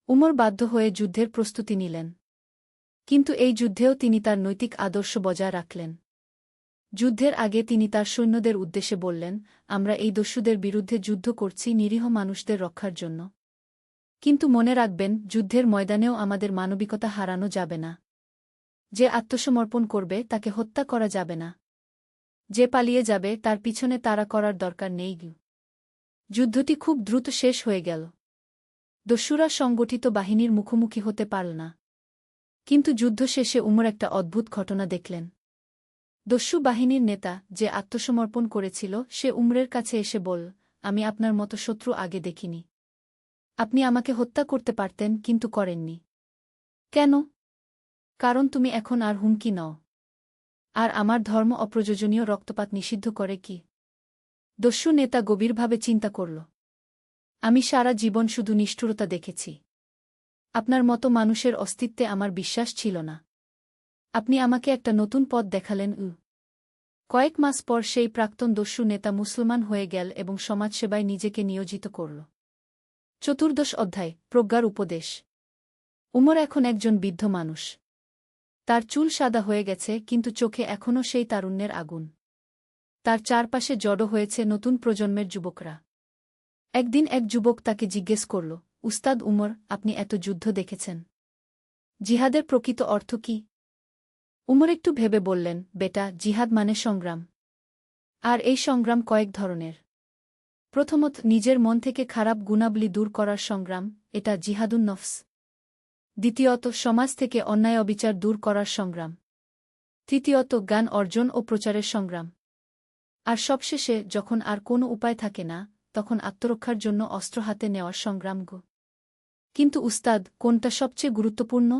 উমর বাধ্য হয়ে যুদ্ধের প্রস্তুতি নিলেন। কিন্তু এই যুদ্ধেও তিনি তার নৈতিক আদর্শ বজায় রাখলেন। যুদ্ধের আগে তিনি তার সৈন্যদের উদ্দেশ্যে বললেন, আমরা এই দস্যুদের বিরুদ্ধে যুদ্ধ করছি নিরীহ মানুষদের রক্ষার জন্য। কিন্তু মনে রাখবেন, যুদ্ধের ময়দানেও আমাদের মানবিকতা হারানো যাবে না। যে আত্মসমর্পণ করবে তাকে হত্যা করা যাবে না। যে পালিয়ে যাবে তার পিছনে তাড়া করার দরকার নেই। যুদ্ধটি খুব দ্রুত শেষ হয়ে গেল। দস্যুরা সংগঠিত বাহিনীর মুখোমুখি হতে পারল না। কিন্তু যুদ্ধ শেষে উমর একটা অদ্ভুত ঘটনা দেখলেন। দস্যু বাহিনীর নেতা, যে আত্মসমর্পণ করেছিল, সে উমরের কাছে এসে বলল, আমি আপনার মতো শত্রু আগে দেখিনি। আপনি আমাকে হত্যা করতে পারতেন, কিন্তু করেননি। কেন? কারণ তুমি এখন আর হুমকি নও। আর আমার ধর্ম অপ্রয়োজনীয় রক্তপাত নিষিদ্ধ করে কি? দস্যু নেতা গভীরভাবে চিন্তা করল। আমি সারা জীবন শুধু নিষ্ঠুরতা দেখেছি। আপনার মতো মানুষের অস্তিত্বে আমার বিশ্বাস ছিল না। আপনি আমাকে একটা নতুন পথ দেখালেন। কয়েক মাস পর সেই প্রাক্তন দস্যু নেতা মুসলমান হয়ে গেল এবং সমাজসেবায় নিজেকে নিয়োজিত করল। চতুর্দশ অধ্যায়, প্রজ্ঞার উপদেশ। উমর এখন একজন বৃদ্ধ মানুষ। তার চুল সাদা হয়ে গেছে, কিন্তু চোখে এখনও সেই তারুণ্যের আগুন। তার চারপাশে জড়ো হয়েছে নতুন প্রজন্মের যুবকরা। একদিন এক যুবক তাকে জিজ্ঞেস করল, উস্তাদ উমর, আপনি এত যুদ্ধ দেখেছেন। জিহাদের প্রকৃত অর্থ কি? উমর একটু ভেবে বললেন, বেটা, জিহাদ মানে সংগ্রাম। আর এই সংগ্রাম কয়েক ধরনের। প্রথমত, নিজের মন থেকে খারাপ গুণাবলী দূর করার সংগ্রাম, এটা জিহাদুন নফস। দ্বিতীয়ত, সমাজ থেকে অন্যায় অবিচার দূর করার সংগ্রাম। তৃতীয়ত, জ্ঞান অর্জন ও প্রচারের সংগ্রাম। আর সবশেষে যখন আর কোনো উপায় থাকে না, তখন আত্মরক্ষার জন্য অস্ত্র হাতে নেওয়ার সংগ্রাম গো। কিন্তু উস্তাদ, কোনটা সবচেয়ে গুরুত্বপূর্ণ?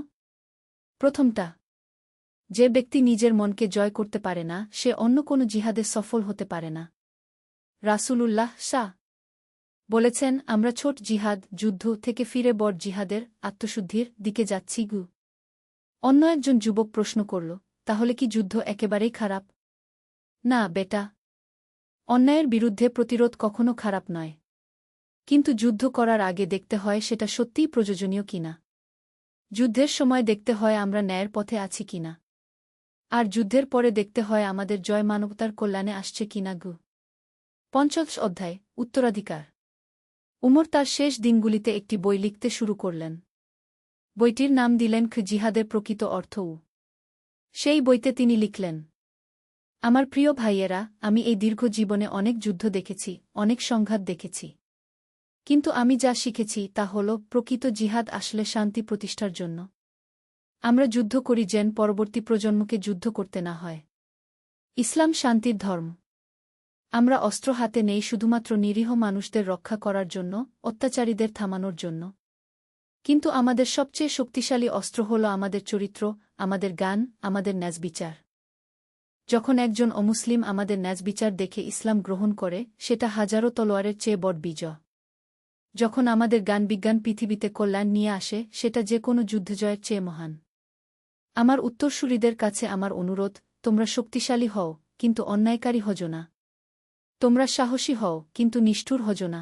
প্রথমটা। যে ব্যক্তি নিজের মনকে জয় করতে পারে না, সে অন্য কোনো জিহাদে সফল হতে পারে না। রাসূলুল্লাহ সা বলেছেন, আমরা ছোট জিহাদ যুদ্ধ থেকে ফিরে বড় জিহাদের আত্মশুদ্ধির দিকে যাচ্ছি গু। অন্য একজন যুবক প্রশ্ন করল, তাহলে কি যুদ্ধ একেবারেই খারাপ? না বেটা। অন্যায়ের বিরুদ্ধে প্রতিরোধ কখনো খারাপ নয়। কিন্তু যুদ্ধ করার আগে দেখতে হয় সেটা সত্যিই প্রয়োজনীয় কিনা। যুদ্ধের সময় দেখতে হয় আমরা ন্যায়ের পথে আছি কিনা। আর যুদ্ধের পরে দেখতে হয় আমাদের জয় মানবতার কল্যাণে আসছে কিনা গু। ৫০ অধ্যায় উত্তরাধিকার। উমর তার শেষ দিনগুলিতে একটি বই লিখতে শুরু করলেন। বইটির নাম দিলেন জিহাদের প্রকৃত অর্থও। সেই বইতে তিনি লিখলেন, আমার প্রিয় ভাইয়েরা, আমি এই দীর্ঘ জীবনে অনেক যুদ্ধ দেখেছি, অনেক সংঘাত দেখেছি। কিন্তু আমি যা শিখেছি তা হল প্রকৃত জিহাদ আসলে শান্তি প্রতিষ্ঠার জন্য। আমরা যুদ্ধ করি যেন পরবর্তী প্রজন্মকে যুদ্ধ করতে না হয়। ইসলাম শান্তির ধর্ম। আমরা অস্ত্র হাতে নেই শুধুমাত্র নিরীহ মানুষদের রক্ষা করার জন্য, অত্যাচারীদের থামানোর জন্য। কিন্তু আমাদের সবচেয়ে শক্তিশালী অস্ত্র হল আমাদের চরিত্র, আমাদের জ্ঞান, আমাদের ন্যায়বিচার। যখন একজন অমুসলিম আমাদের ন্যায়বিচার দেখে ইসলাম গ্রহণ করে, সেটা হাজারো তলোয়ারের চেয়ে বড় বিজয়। যখন আমাদের জ্ঞান-বিজ্ঞান পৃথিবীতে কল্যাণ নিয়ে আসে, সেটা যে কোনো যুদ্ধজয়ের চেয়ে মহান। আমার উত্তরসূরিদের কাছে আমার অনুরোধ, তোমরা শক্তিশালী হও, কিন্তু অন্যায়কারী হজো না। তোমরা সাহসী হও, কিন্তু নিষ্ঠুর হজো না।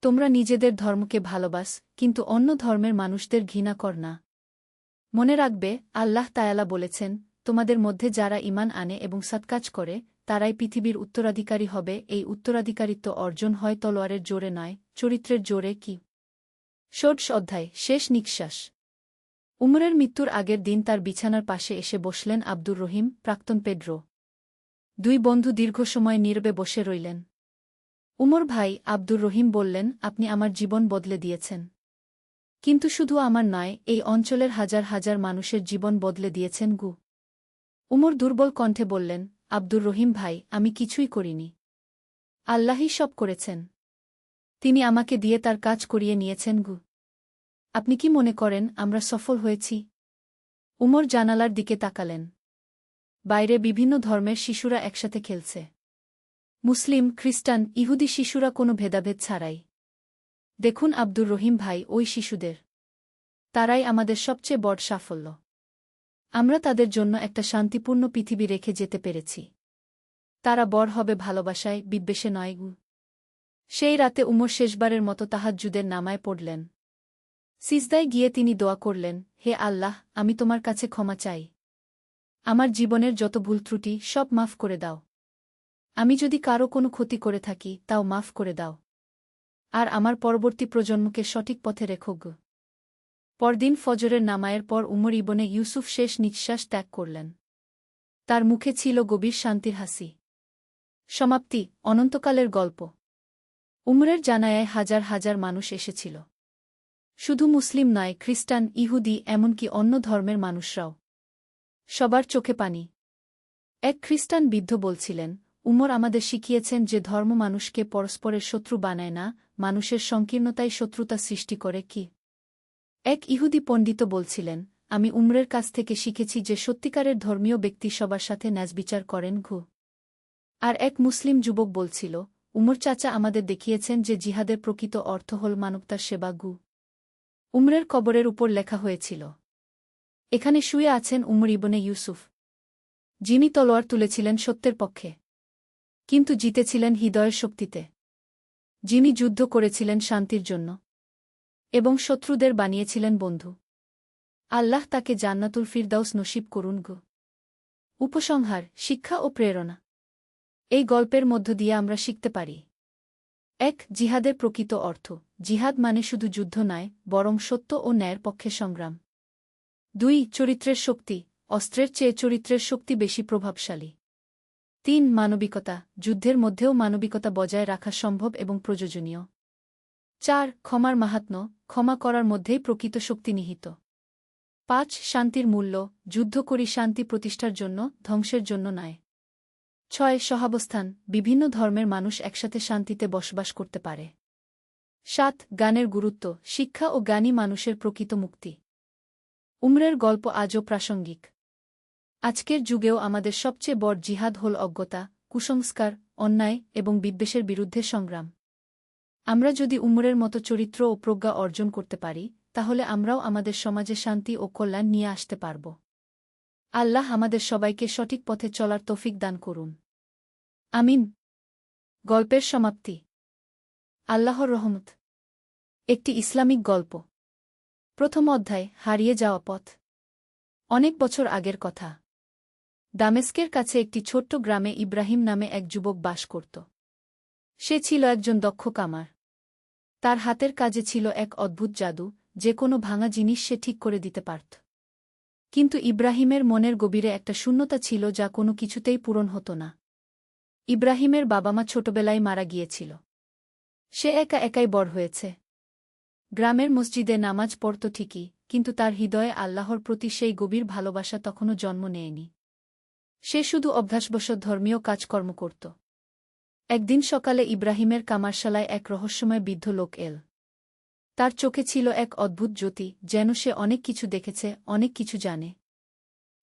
তোমরা নিজেদের ধর্মকে ভালোবাস, কিন্তু অন্য ধর্মের মানুষদের ঘৃণা কর না। মনে রাখবে, আল্লাহ তায়ালা বলেছেন, তোমাদের মধ্যে যারা ঈমান আনে এবং সৎকাজ করে, তারাই পৃথিবীর উত্তরাধিকারী হবে। এই উত্তরাধিকারিত্ব অর্জন হয় তলোয়ারের জোরে নয়, চরিত্রের জোরে। কি ৬০ অধ্যায় শেষ নিঃশ্বাস। উমরের মৃত্যুর আগের দিন তার বিছানার পাশে এসে বসলেন আব্দুর রহিম, প্রাক্তন পেড্রো। দুই বন্ধু দীর্ঘ সময় নীরবে বসে রইলেন। উমর ভাই, আব্দুর রহিম বললেন, আপনি আমার জীবন বদলে দিয়েছেন। কিন্তু শুধু আমার নয়, এই অঞ্চলের হাজার হাজার মানুষের জীবন বদলে দিয়েছেন গু। উমর দুর্বল কণ্ঠে বললেন, আব্দুর রহিম ভাই, আমি কিছুই করিনি। আল্লাহই সব করেছেন। তিনি আমাকে দিয়ে তার কাজ করিয়ে নিয়েছেন গু। আপনি কি মনে করেন আমরা সফল হয়েছি? উমর জানালার দিকে তাকালেন। বাইরে বিভিন্ন ধর্মের শিশুরা একসাথে খেলছে। মুসলিম, খ্রিস্টান, ইহুদি শিশুরা কোনো ভেদাভেদ ছাড়াই। দেখুন আব্দুর রহিম ভাই, ওই শিশুদের। তারাই আমাদের সবচেয়ে বড় সাফল্য। আমরা তাদের জন্য একটা শান্তিপূর্ণ পৃথিবী রেখে যেতে পেরেছি। তারা বড় হবে ভালোবাসায়, বিদ্বেষে নয় গু। সেই রাতে উমর শেষবারের মতো তাহাজ্জুদের নামায় পড়লেন। সিজদায় গিয়ে তিনি দোয়া করলেন, হে আল্লাহ, আমি তোমার কাছে ক্ষমা চাই। আমার জীবনের যত ভুল ত্রুটি সব মাফ করে দাও। আমি যদি কারো কোনো ক্ষতি করে থাকি, তাও মাফ করে দাও। আর আমার পরবর্তী প্রজন্মকে সঠিক পথে রেখো গো। পরদিন ফজরের নামায়ের পর উমর ইবনে ইউসুফ শেষ নিঃশ্বাস ত্যাগ করলেন। তার মুখে ছিল গভীর শান্তির হাসি। সমাপ্তি। অনন্তকালের গল্প। উমরের জানায়ায় হাজার হাজার মানুষ এসেছিল। শুধু মুসলিম নয়, খ্রিস্টান, ইহুদি, এমনকি অন্য ধর্মের মানুষরাও। সবার চোখে পানি। এক খ্রিস্টান বৃদ্ধ বলছিলেন, উমর আমাদের শিখিয়েছেন যে ধর্ম মানুষকে পরস্পরের শত্রু বানায় না, মানুষের সংকীর্ণতায় শত্রুতা সৃষ্টি করে। কি এক ইহুদি পণ্ডিত বলছিলেন, আমি উমরের কাছ থেকে শিখেছি যে সত্যিকারের ধর্মীয় ব্যক্তি সবার সাথে ন্যায়বিচার করেন ঘু। আর এক মুসলিম যুবক বলছিল, উমর চাচা আমাদের দেখিয়েছেন যে জিহাদের প্রকৃত অর্থ হল মানবতার সেবা গু। উমরের কবরের উপর লেখা হয়েছিল, এখানে শুয়ে আছেন উমর ইবনে ইউসুফ, যিনি তলোয়ার তুলেছিলেন সত্যের পক্ষে, কিন্তু জিতেছিলেন হৃদয়ের শক্তিতে। যিনি যুদ্ধ করেছিলেন শান্তির জন্য এবং শত্রুদের বানিয়েছিলেন বন্ধু। আল্লাহ তাকে জান্নাতুল ফিরদাউস নসিব করুন গো। উপসংহার, শিক্ষা ও প্রেরণা। এই গল্পের মধ্য দিয়ে আমরা শিখতে পারি। ১. জিহাদের প্রকৃত অর্থ। জিহাদ মানে শুধু যুদ্ধ নয়, বরং সত্য ও ন্যায়ের পক্ষে সংগ্রাম। ২. চরিত্রের শক্তি। অস্ত্রের চেয়ে চরিত্রের শক্তি বেশি প্রভাবশালী। ৩. মানবিকতা। যুদ্ধের মধ্যেও মানবিকতা বজায় রাখা সম্ভব এবং প্রয়োজনীয়। ৪. ক্ষমার মাহাত্ম্য। ক্ষমা করার মধ্যেই প্রকৃত শক্তি নিহিত। ৫. শান্তির মূল্য। যুদ্ধ করি শান্তি প্রতিষ্ঠার জন্য, ধ্বংসের জন্য নয়। 6 সহাবস্থান, বিভিন্ন ধর্মের মানুষ একসাথে শান্তিতে বসবাস করতে পারে। 7 গানের গুরুত্ব, শিক্ষা ও জ্ঞানী মানুষের প্রকৃত মুক্তি। উমরের গল্প আজও প্রাসঙ্গিক। আজকের যুগেও আমাদের সবচেয়ে বড় জিহাদ হল অজ্ঞতা, কুসংস্কার, অন্যায় এবং বিদ্বেষের বিরুদ্ধে সংগ্রাম। আমরা যদি উমরের মতো চরিত্র ও প্রজ্ঞা অর্জন করতে পারি, তাহলে আমরাও আমাদের সমাজে শান্তি ও কল্যাণ নিয়ে আসতে পারব। আল্লাহ আমাদের সবাইকে সঠিক পথে চলার তৌফিক দান করুন। আমিন। গল্পের সমাপ্তি। আল্লাহর রহমত। একটি ইসলামিক গল্প। প্রথম অধ্যায়, হারিয়ে যাওয়া পথ। অনেক বছর আগের কথা। দামেস্কের কাছে একটি ছোট্ট গ্রামে ইব্রাহিম নামে এক যুবক বাস করত। সে ছিল একজন দক্ষ কামার। তার হাতের কাজে ছিল এক অদ্ভুত জাদু, যে কোনো ভাঙা জিনিস সে ঠিক করে দিতে পারত। কিন্তু ইব্রাহিমের মনের গভীরে একটা শূন্যতা ছিল যা কোনো কিছুতেই পূরণ হতো না। ইব্রাহিমের বাবা-মা ছোটবেলায় মারা গিয়েছিল। সে একাই বড় হয়েছে। গ্রামের মসজিদে নামাজ পড়ত ঠিকই, কিন্তু তার হৃদয়ে আল্লাহর প্রতি সেই গভীর ভালোবাসা তখনও জন্ম নেয়নি। সে শুধু অভ্যাসবশত ধর্মীয় কাজকর্ম করত। একদিন সকালে ইব্রাহিমের কামারশালায় এক রহস্যময় বৃদ্ধ লোক এল। তার চোখে ছিল এক অদ্ভুত জ্যোতি, যেন সে অনেক কিছু দেখেছে, অনেক কিছু জানে।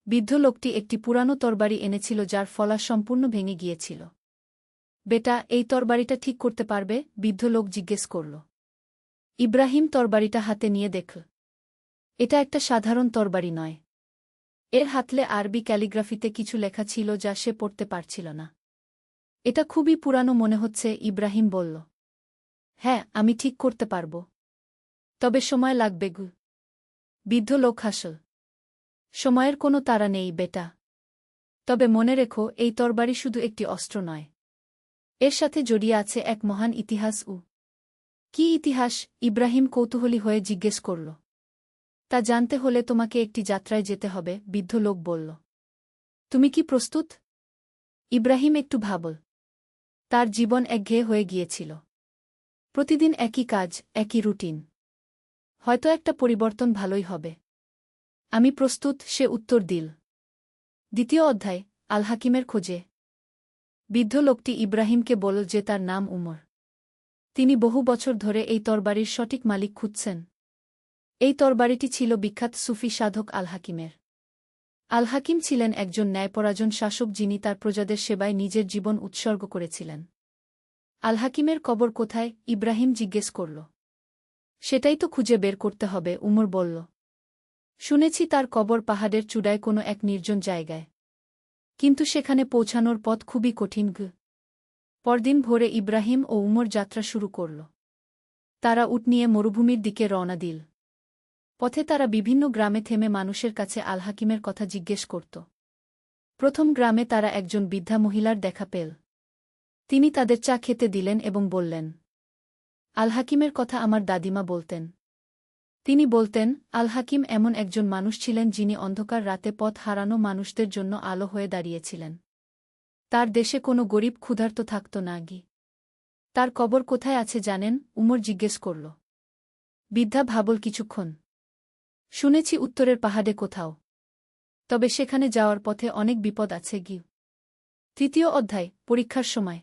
বৃদ্ধ লোকটি একটি পুরানো তরবারি এনেছিল যার ফলা সম্পূর্ণ ভেঙে গিয়েছিল। বেটা, এই তরবারিটা ঠিক করতে পারবে? বৃদ্ধ লোক জিজ্ঞেস করল। ইব্রাহিম তরবারিটা হাতে নিয়ে দেখল। এটা একটা সাধারণ তরবারি নয়। এর হাতলে আরবি ক্যালিগ্রাফিতে কিছু লেখা ছিল যা সে পড়তে পারছিল না। এটা খুবই পুরানো মনে হচ্ছে, ইব্রাহিম বলল। হ্যাঁ, আমি ঠিক করতে পারব। তবে সময় লাগবে গু। বৃদ্ধ লোক হাসল। সময়ের কোনো তাড়া নেই বেটা। তবে মনে রেখো, এই তরবারি শুধু একটি অস্ত্র নয়। এর সাথে জড়িয়ে আছে এক মহান ইতিহাস। কি ইতিহাস? ইব্রাহিম কৌতূহলী হয়ে জিজ্ঞেস করল। তা জানতে হলে তোমাকে একটি যাত্রায় যেতে হবে, বৃদ্ধ লোক বলল। তুমি কি প্রস্তুত? ইব্রাহিম একটু ভাবল। তার জীবন একঘেয়ে হয়ে গিয়েছিল। প্রতিদিন একই কাজ, একই রুটিন। হয়তো একটা পরিবর্তন ভালোই হবে। আমি প্রস্তুত, সে উত্তর দিল। দ্বিতীয় অধ্যায়, আল হাকিমের খোঁজে। বৃদ্ধ লোকটি ইব্রাহিমকে বলল যে তার নাম উমর। তিনি বহু বছর ধরে এই তরবারির সঠিক মালিক খুঁজছেন। এই তরবারিটি ছিল বিখ্যাত সুফি সাধক আল হাকিমের। আল হাকিম ছিলেন একজন ন্যায়পরায়ণ শাসক যিনি তার প্রজাদের সেবায় নিজের জীবন উৎসর্গ করেছিলেন। আল হাকিমের কবর কোথায়? ইব্রাহিম জিজ্ঞেস করল। সেটাই তো খুঁজে বের করতে হবে, উমর বলল। শুনেছি তার কবর পাহাড়ের চূড়ায় কোনো এক নির্জন জায়গায়। কিন্তু সেখানে পৌঁছানোর পথ খুবই কঠিন। পরদিন ভোরে ইব্রাহিম ও উমর যাত্রা শুরু করল। তারা উট নিয়ে মরুভূমির দিকে রওনা দিল। পথে তারা বিভিন্ন গ্রামে থেমে মানুষের কাছে আল হাকিমের কথা জিজ্ঞেস করত। প্রথম গ্রামে তারা একজন বৃদ্ধা মহিলার দেখা পেল। তিনি তাদের চা খেতে দিলেন এবং বললেন, আল হাকিমের কথা আমার দাদিমা বলতেন। তিনি বলতেন, আল হাকিম এমন একজন মানুষ ছিলেন যিনি অন্ধকার রাতে পথ হারানো মানুষদের জন্য আলো হয়ে দাঁড়িয়েছিলেন। তার দেশে কোনো গরিব ক্ষুধার্ত থাকত না। তার কবর কোথায় আছে জানেন? উমর জিজ্ঞেস করল। বৃদ্ধা ভাবল কিছুক্ষণ। শুনেছি উত্তরের পাহাড়ে কোথাও। তবে সেখানে যাওয়ার পথে অনেক বিপদ আছে। তৃতীয় অধ্যায়, পরীক্ষার সময়।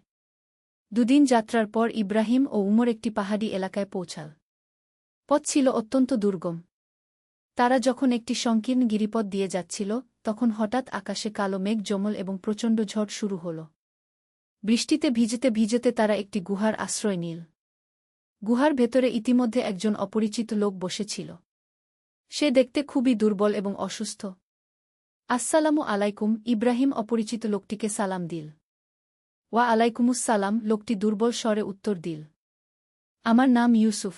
দুদিন যাত্রার পর ইব্রাহিম ও উমর একটি পাহাড়ি এলাকায় পৌঁছাল। পথ ছিল অত্যন্ত দুর্গম। তারা যখন একটি সংকীর্ণ গিরিপথ দিয়ে যাচ্ছিল, তখন হঠাৎ আকাশে কালো মেঘ জমল এবং প্রচণ্ড ঝড় শুরু হল। বৃষ্টিতে ভিজতে ভিজতে তারা একটি গুহার আশ্রয় নিল। গুহার ভেতরে ইতিমধ্যে একজন অপরিচিত লোক বসেছিল। সে দেখতে খুবই দুর্বল এবং অসুস্থ। আসসালামু আলাইকুম, ইব্রাহিম অপরিচিত লোকটিকে সালাম দিল। ওয়া আলাইকুমুসসালাম, লোকটি দুর্বল স্বরে উত্তর দিল। আমার নাম ইউসুফ।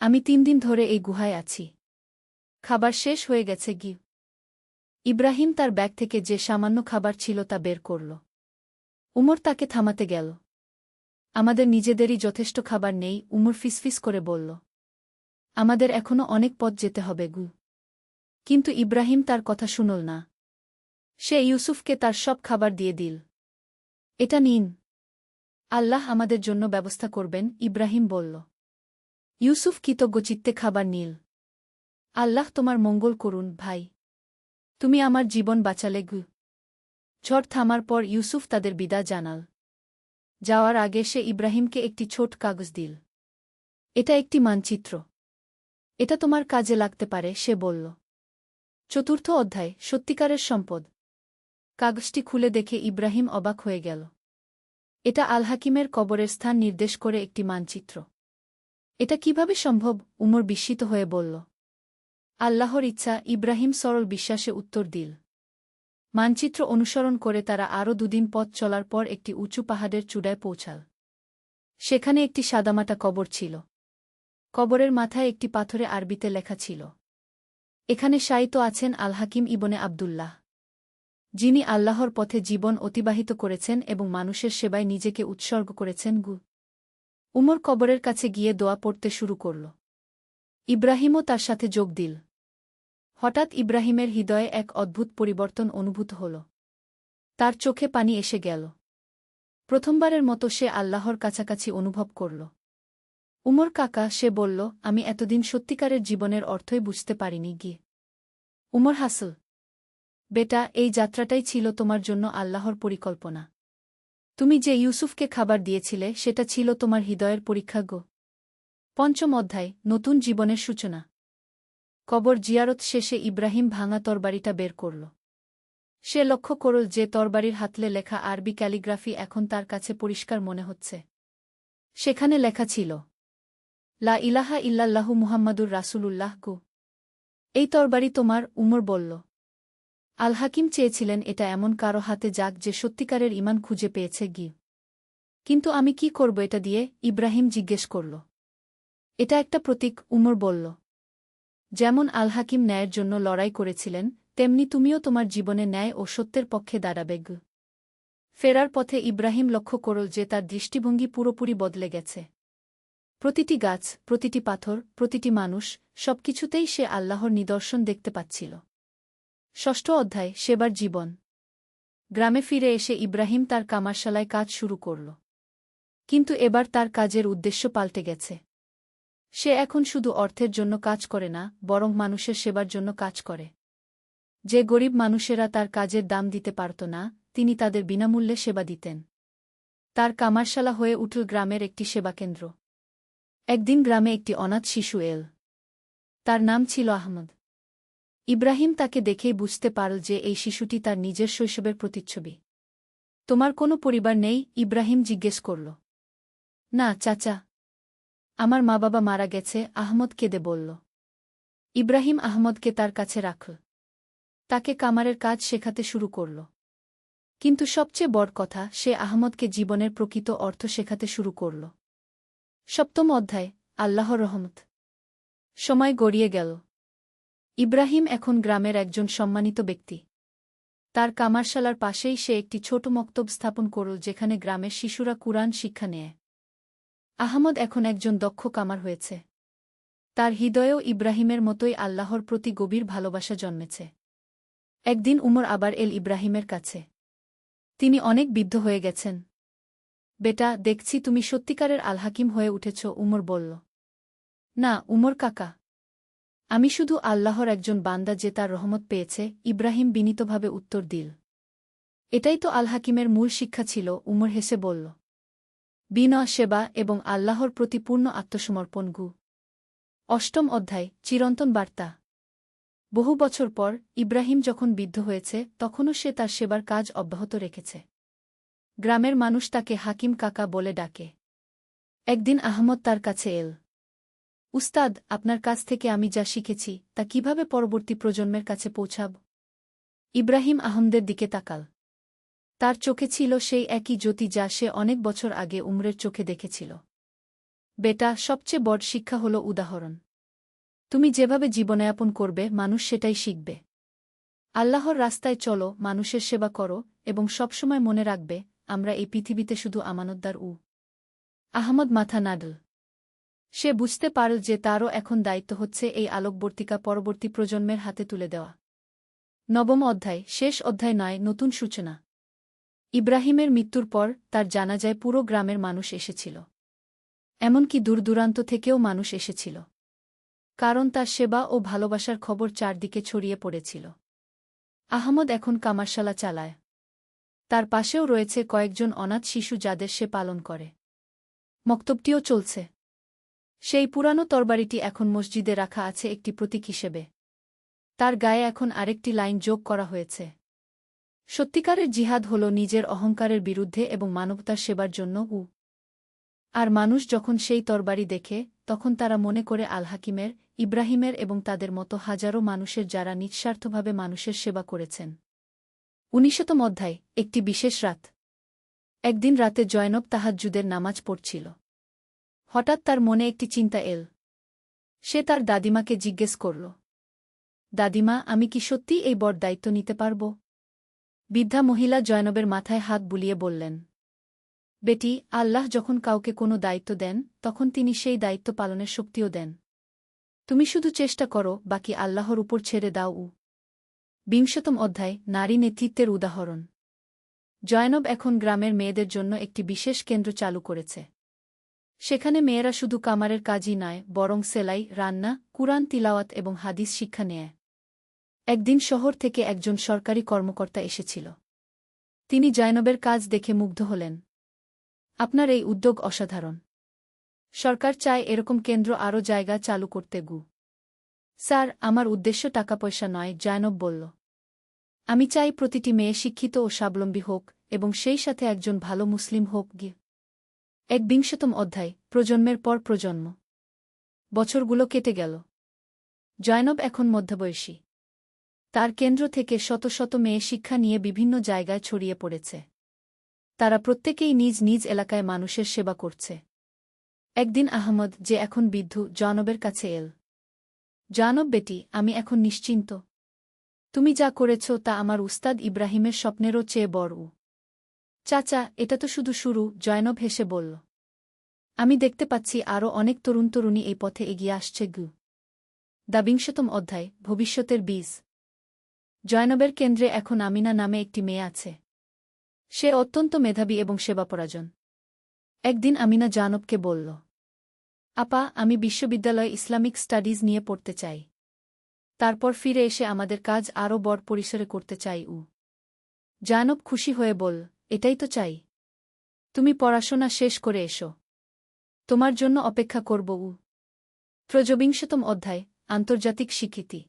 আমি 3 দিন ধরে এই গুহায় আছি। খাবার শেষ হয়ে গেছে। ইব্রাহিম তার ব্যাগ থেকে যে সামান্য খাবার ছিল তা বের করল। উমর তাকে থামাতে গেল। আমাদের নিজেদেরই যথেষ্ট খাবার নেই, উমর ফিসফিস করে বলল। আমাদের এখনো অনেক পথ যেতে হবে। কিন্তু ইব্রাহিম তার কথা শুনল না। সে ইউসুফকে তার সব খাবার দিয়ে দিল। এটা নিন। আল্লাহ আমাদের জন্য ব্যবস্থা করবেন, ইব্রাহিম বলল। ইউসুফ কৃতজ্ঞচিত্তে খাবার নিল। আল্লাহ তোমার মঙ্গল করুন ভাই। তুমি আমার জীবন বাঁচালে। ঝড় থামার পর ইউসুফ তাদের বিদায় জানাল। যাওয়ার আগে সে ইব্রাহিমকে একটি ছোট কাগজ দিল। এটা একটি মানচিত্র। এটা তোমার কাজে লাগতে পারে, সে বলল। চতুর্থ অধ্যায়, সত্যিকারের সম্পদ। কাগজটি খুলে দেখে ইব্রাহিম অবাক হয়ে গেল। এটা আল হাকিমের কবরের স্থান নির্দেশ করে একটি মানচিত্র। এটা কিভাবে সম্ভব? উমর বিস্মিত হয়ে বলল। আল্লাহর ইচ্ছা, ইব্রাহিম সরল বিশ্বাসে উত্তর দিল। মানচিত্র অনুসরণ করে তারা আরও 2 দিন পথ চলার পর একটি উঁচু পাহাড়ের চূড়ায় পৌঁছাল। সেখানে একটি সাদামাটা কবর ছিল। কবরের মাথায় একটি পাথরে আরবিতে লেখা ছিল, এখানে শায়িত আছেন আল হাকিম ইবনে আবদুল্লাহ, যিনি আল্লাহর পথে জীবন অতিবাহিত করেছেন এবং মানুষের সেবায় নিজেকে উৎসর্গ করেছেন। উমর কবরের কাছে গিয়ে দোয়া পড়তে শুরু করল। ইব্রাহিমও তার সাথে যোগ দিল। হঠাৎ ইব্রাহিমের হৃদয়ে এক অদ্ভুত পরিবর্তন অনুভূত হল। তার চোখে পানি এসে গেল। প্রথমবারের মতো সে আল্লাহর কাছাকাছি অনুভব করল। উমর কাকা, সে বলল, আমি এতদিন সত্যিকারের জীবনের অর্থই বুঝতে পারিনি। গিয়ে উমর হাসল। বেটা, এই যাত্রাটাই ছিল তোমার জন্য আল্লাহর পরিকল্পনা। তুমি যে ইউসুফকে খাবার দিয়েছিলে সেটা ছিল তোমার হৃদয়ের পরীক্ষা। পঞ্চম অধ্যায়, নতুন জীবনের সূচনা। কবর জিয়ারত শেষে ইব্রাহিম ভাঙা তরবারিটা বের করল। সে লক্ষ্য করল যে তরবারির হাতলে লেখা আরবি ক্যালিগ্রাফি এখন তার কাছে পরিষ্কার মনে হচ্ছে। সেখানে লেখা ছিল, লা ইলাহা ইল্লাল্লাহু মুহাম্মাদুর রাসূলুল্লাহ। এই তরবারি তোমার, উমর বলল। আল হাকিম চেয়েছিলেন এটা এমন কারো হাতে যাক যে সত্যিকারের ঈমান খুঁজে পেয়েছে। কিন্তু আমি কি করব এটা দিয়ে? ইব্রাহিম জিজ্ঞেস করল। এটা একটা প্রতীক, উমর বলল। যেমন আল হাকিম ন্যায়ের জন্য লড়াই করেছিলেন, তেমনি তুমিও তোমার জীবনে ন্যায় ও সত্যের পক্ষে দাঁড়াবে। ফেরার পথে ইব্রাহিম লক্ষ্য করল যে তার দৃষ্টিভঙ্গি পুরোপুরি বদলে গেছে। প্রতিটি গাছ, প্রতিটি পাথর, প্রতিটি মানুষ, সবকিছুতেই সে আল্লাহর নিদর্শন দেখতে পাচ্ছিল। ষষ্ঠ অধ্যায়, সেবার জীবন। গ্রামে ফিরে এসে ইব্রাহিম তার কামারশালায় কাজ শুরু করল। কিন্তু এবার তার কাজের উদ্দেশ্য পাল্টে গেছে। সে এখন শুধু অর্থের জন্য কাজ করে না, বরং মানুষের সেবার জন্য কাজ করে। যে গরিব মানুষেরা তার কাজের দাম দিতে পারত না, তিনি তাদের বিনামূল্যে সেবা দিতেন। তার কামারশালা হয়ে উঠল গ্রামের একটি সেবাকেন্দ্র। একদিন গ্রামে একটি অনাথ শিশু এল। তার নাম ছিল আহমদ। ইব্রাহিম তাকে দেখেই বুঝতে পারল যে এই শিশুটি তার নিজের শৈশবের প্রতিচ্ছবি। তোমার কোনো পরিবার নেই? ইব্রাহিম জিজ্ঞেস করল। না চাচা, আমার মা-বাবা মারা গেছে, আহমদ কেঁদে বলল। ইব্রাহিম আহমদকে তার কাছে রাখল। তাকে কামারের কাজ শেখাতে শুরু করল। কিন্তু সবচেয়ে বড় কথা, সে আহমদকে জীবনের প্রকৃত অর্থ শেখাতে শুরু করল। সপ্তম অধ্যায়, আল্লাহর রহমত। সময় গড়িয়ে গেল। ইব্রাহিম এখন গ্রামের একজন সম্মানিত ব্যক্তি। তার কামারশালার পাশেই সে একটি ছোট মক্তব স্থাপন করল যেখানে গ্রামের শিশুরা কুরআন শিক্ষা নেয়। আহমদ এখন একজন দক্ষ কামার হয়েছে। তার হৃদয়েও ইব্রাহিমের মতোই আল্লাহর প্রতি গভীর ভালোবাসা জন্মেছে। একদিন উমর আবার এল ইব্রাহিমের কাছে। তিনি অনেক বিদ্ধ হয়ে গেছেন। বেটা, দেখছি তুমি সত্যিকারের আল হাকিম হয়ে উঠেছ, উমর বলল। না উমর কাকা, আমি শুধু আল্লাহর একজন বান্দা যে তার রহমত পেয়েছে, ইব্রাহিম বিনীতভাবে উত্তর দিল। এটাই তো আল হাকিমের মূল শিক্ষা ছিল, উমর হেসে বলল। বিনয়, সেবা এবং আল্লাহর প্রতি পূর্ণ আত্মসমর্পণ। অষ্টম অধ্যায়, চিরন্তন বার্তা। বহু বছর পর ইব্রাহিম যখন বৃদ্ধ হয়েছে, তখনও সে তার সেবার কাজ অব্যাহত রেখেছে। গ্রামের মানুষ তাকে হাকিম কাকা বলে ডাকে। একদিন আহমদ তার কাছে এল। উস্তাদ, আপনার কাছ থেকে আমি যা শিখেছি তা কিভাবে পরবর্তী প্রজন্মের কাছে পৌঁছাব? ইব্রাহিম আহমদের দিকে তাকাল। তার চোখে ছিল সেই একই জ্যোতি যা সে অনেক বছর আগে উমরের চোখে দেখেছিল। বেটা, সবচেয়ে বড় শিক্ষা হল উদাহরণ। তুমি যেভাবে জীবনযাপন করবে, মানুষ সেটাই শিখবে। আল্লাহর রাস্তায় চলো, মানুষের সেবা করো, এবং সবসময় মনে রাখবে, আমরা এই পৃথিবীতে শুধু আমানতদার। আহমদ মাথা নাড়ল। সে বুঝতে পারল যে তারও এখন দায়িত্ব হচ্ছে এই আলোকবর্তিকা পরবর্তী প্রজন্মের হাতে তুলে দেওয়া। নবম অধ্যায়, শেষ অধ্যায় নয়, নতুন সূচনা। ইব্রাহিমের মৃত্যুর পর তার জানাজায় পুরো গ্রামের মানুষ এসেছিল। এমনকি দূরদূরান্ত থেকেও মানুষ এসেছিল। কারণ তার সেবা ও ভালোবাসার খবর চারদিকে ছড়িয়ে পড়েছিল। আহমদ এখন কামারশালা চালায়। তার পাশেও রয়েছে কয়েকজন অনাথ শিশু যাদের সে পালন করে। মক্তবটিও চলছে। সেই পুরানো তরবারিটি এখন মসজিদে রাখা আছে একটি প্রতীক হিসেবে। তার গায়ে এখন আরেকটি লাইন যোগ করা হয়েছে। সত্যিকারের জিহাদ হল নিজের অহংকারের বিরুদ্ধে এবং মানবতার সেবার জন্য। আর মানুষ যখন সেই তরবারি দেখে, তখন তারা মনে করে আল হাকিমের, ইব্রাহিমের এবং তাদের মতো হাজারো মানুষের যারা নিঃস্বার্থভাবে মানুষের সেবা করেছেন। 19তম অধ্যায়। একটি বিশেষ রাত। একদিন রাতে জয়নব তাহাজ্জুদের নামাজ পড়ছিল। হঠাৎ তার মনে একটি চিন্তা এল। সে তার দাদিমাকে জিজ্ঞেস করল, দাদিমা, আমি কি সত্যি এই বড় দায়িত্ব নিতে পারব? বৃদ্ধা মহিলা জয়নবের মাথায় হাত বুলিয়ে বললেন, বেটি, আল্লাহ যখন কাউকে কোনো দায়িত্ব দেন, তখন তিনি সেই দায়িত্ব পালনের শক্তিও দেন। তুমি শুধু চেষ্টা করো, বাকি আল্লাহর উপর ছেড়ে দাও। 20তম অধ্যায়। নারী নেতৃত্বের উদাহরণ। জয়নব এখন গ্রামের মেয়েদের জন্য একটি বিশেষ কেন্দ্র চালু করেছে। সেখানে মেয়েরা শুধু কামারের কাজই নয়, বরং সেলাই, রান্না, কুরআন তিলাওয়াত এবং হাদিস শিক্ষা নেয়। একদিন শহর থেকে একজন সরকারি কর্মকর্তা এসেছিল। তিনি জয়নবের কাজ দেখে মুগ্ধ হলেন। আপনার এই উদ্যোগ অসাধারণ। সরকার চায় এরকম কেন্দ্র আরও জায়গা চালু করতে। স্যার, আমার উদ্দেশ্য টাকা পয়সা নয়, জয়নব বলল। আমি চাই প্রতিটি মেয়ে শিক্ষিত ও স্বাবলম্বী হোক, এবং সেই সাথে একজন ভালো মুসলিম হোক। 21তম অধ্যায়। প্রজন্মের পর প্রজন্ম। বছরগুলো কেটে গেল। জয়নব এখন মধ্যবয়সী। তার কেন্দ্র থেকে শত শত মেয়ে শিক্ষা নিয়ে বিভিন্ন জায়গায় ছড়িয়ে পড়েছে। তারা প্রত্যেকেই নিজ নিজ এলাকায় মানুষের সেবা করছে। একদিন আহমদ, যে এখন বৃদ্ধ, জয়নবের কাছে এল। জয়নব, বেটি, আমি এখন নিশ্চিন্ত। তুমি যা করেছ তা আমার উস্তাদ ইব্রাহিমের স্বপ্নেরও চেয়ে বড়। চাচা, এটা তো শুধু শুরু, জয়নব হেসে বলল। আমি দেখতে পাচ্ছি আরও অনেক তরুণ তরুণী এই পথে এগিয়ে আসছে। 20তম অধ্যায়। ভবিষ্যতের বীজ। জয়নবের কেন্দ্রে এখন আমিনা নামে একটি মেয়ে আছে। সে অত্যন্ত মেধাবী এবং সেবাপরায়ণ। একদিন আমিনা জয়নবকে বলল, আপা, আমি বিশ্ববিদ্যালয়ে ইসলামিক স্টাডিজ নিয়ে পড়তে চাই। তারপর ফিরে এসে আমাদের কাজ আরও বড় পরিসরে করতে চাই। জয়নব খুশি হয়ে বল, এটাই তো চাই। তুমি পড়াশোনা শেষ করে এসো। তোমার জন্য অপেক্ষা করব। 23তম অধ্যায়। আন্তর্জাতিক স্বীকৃতি।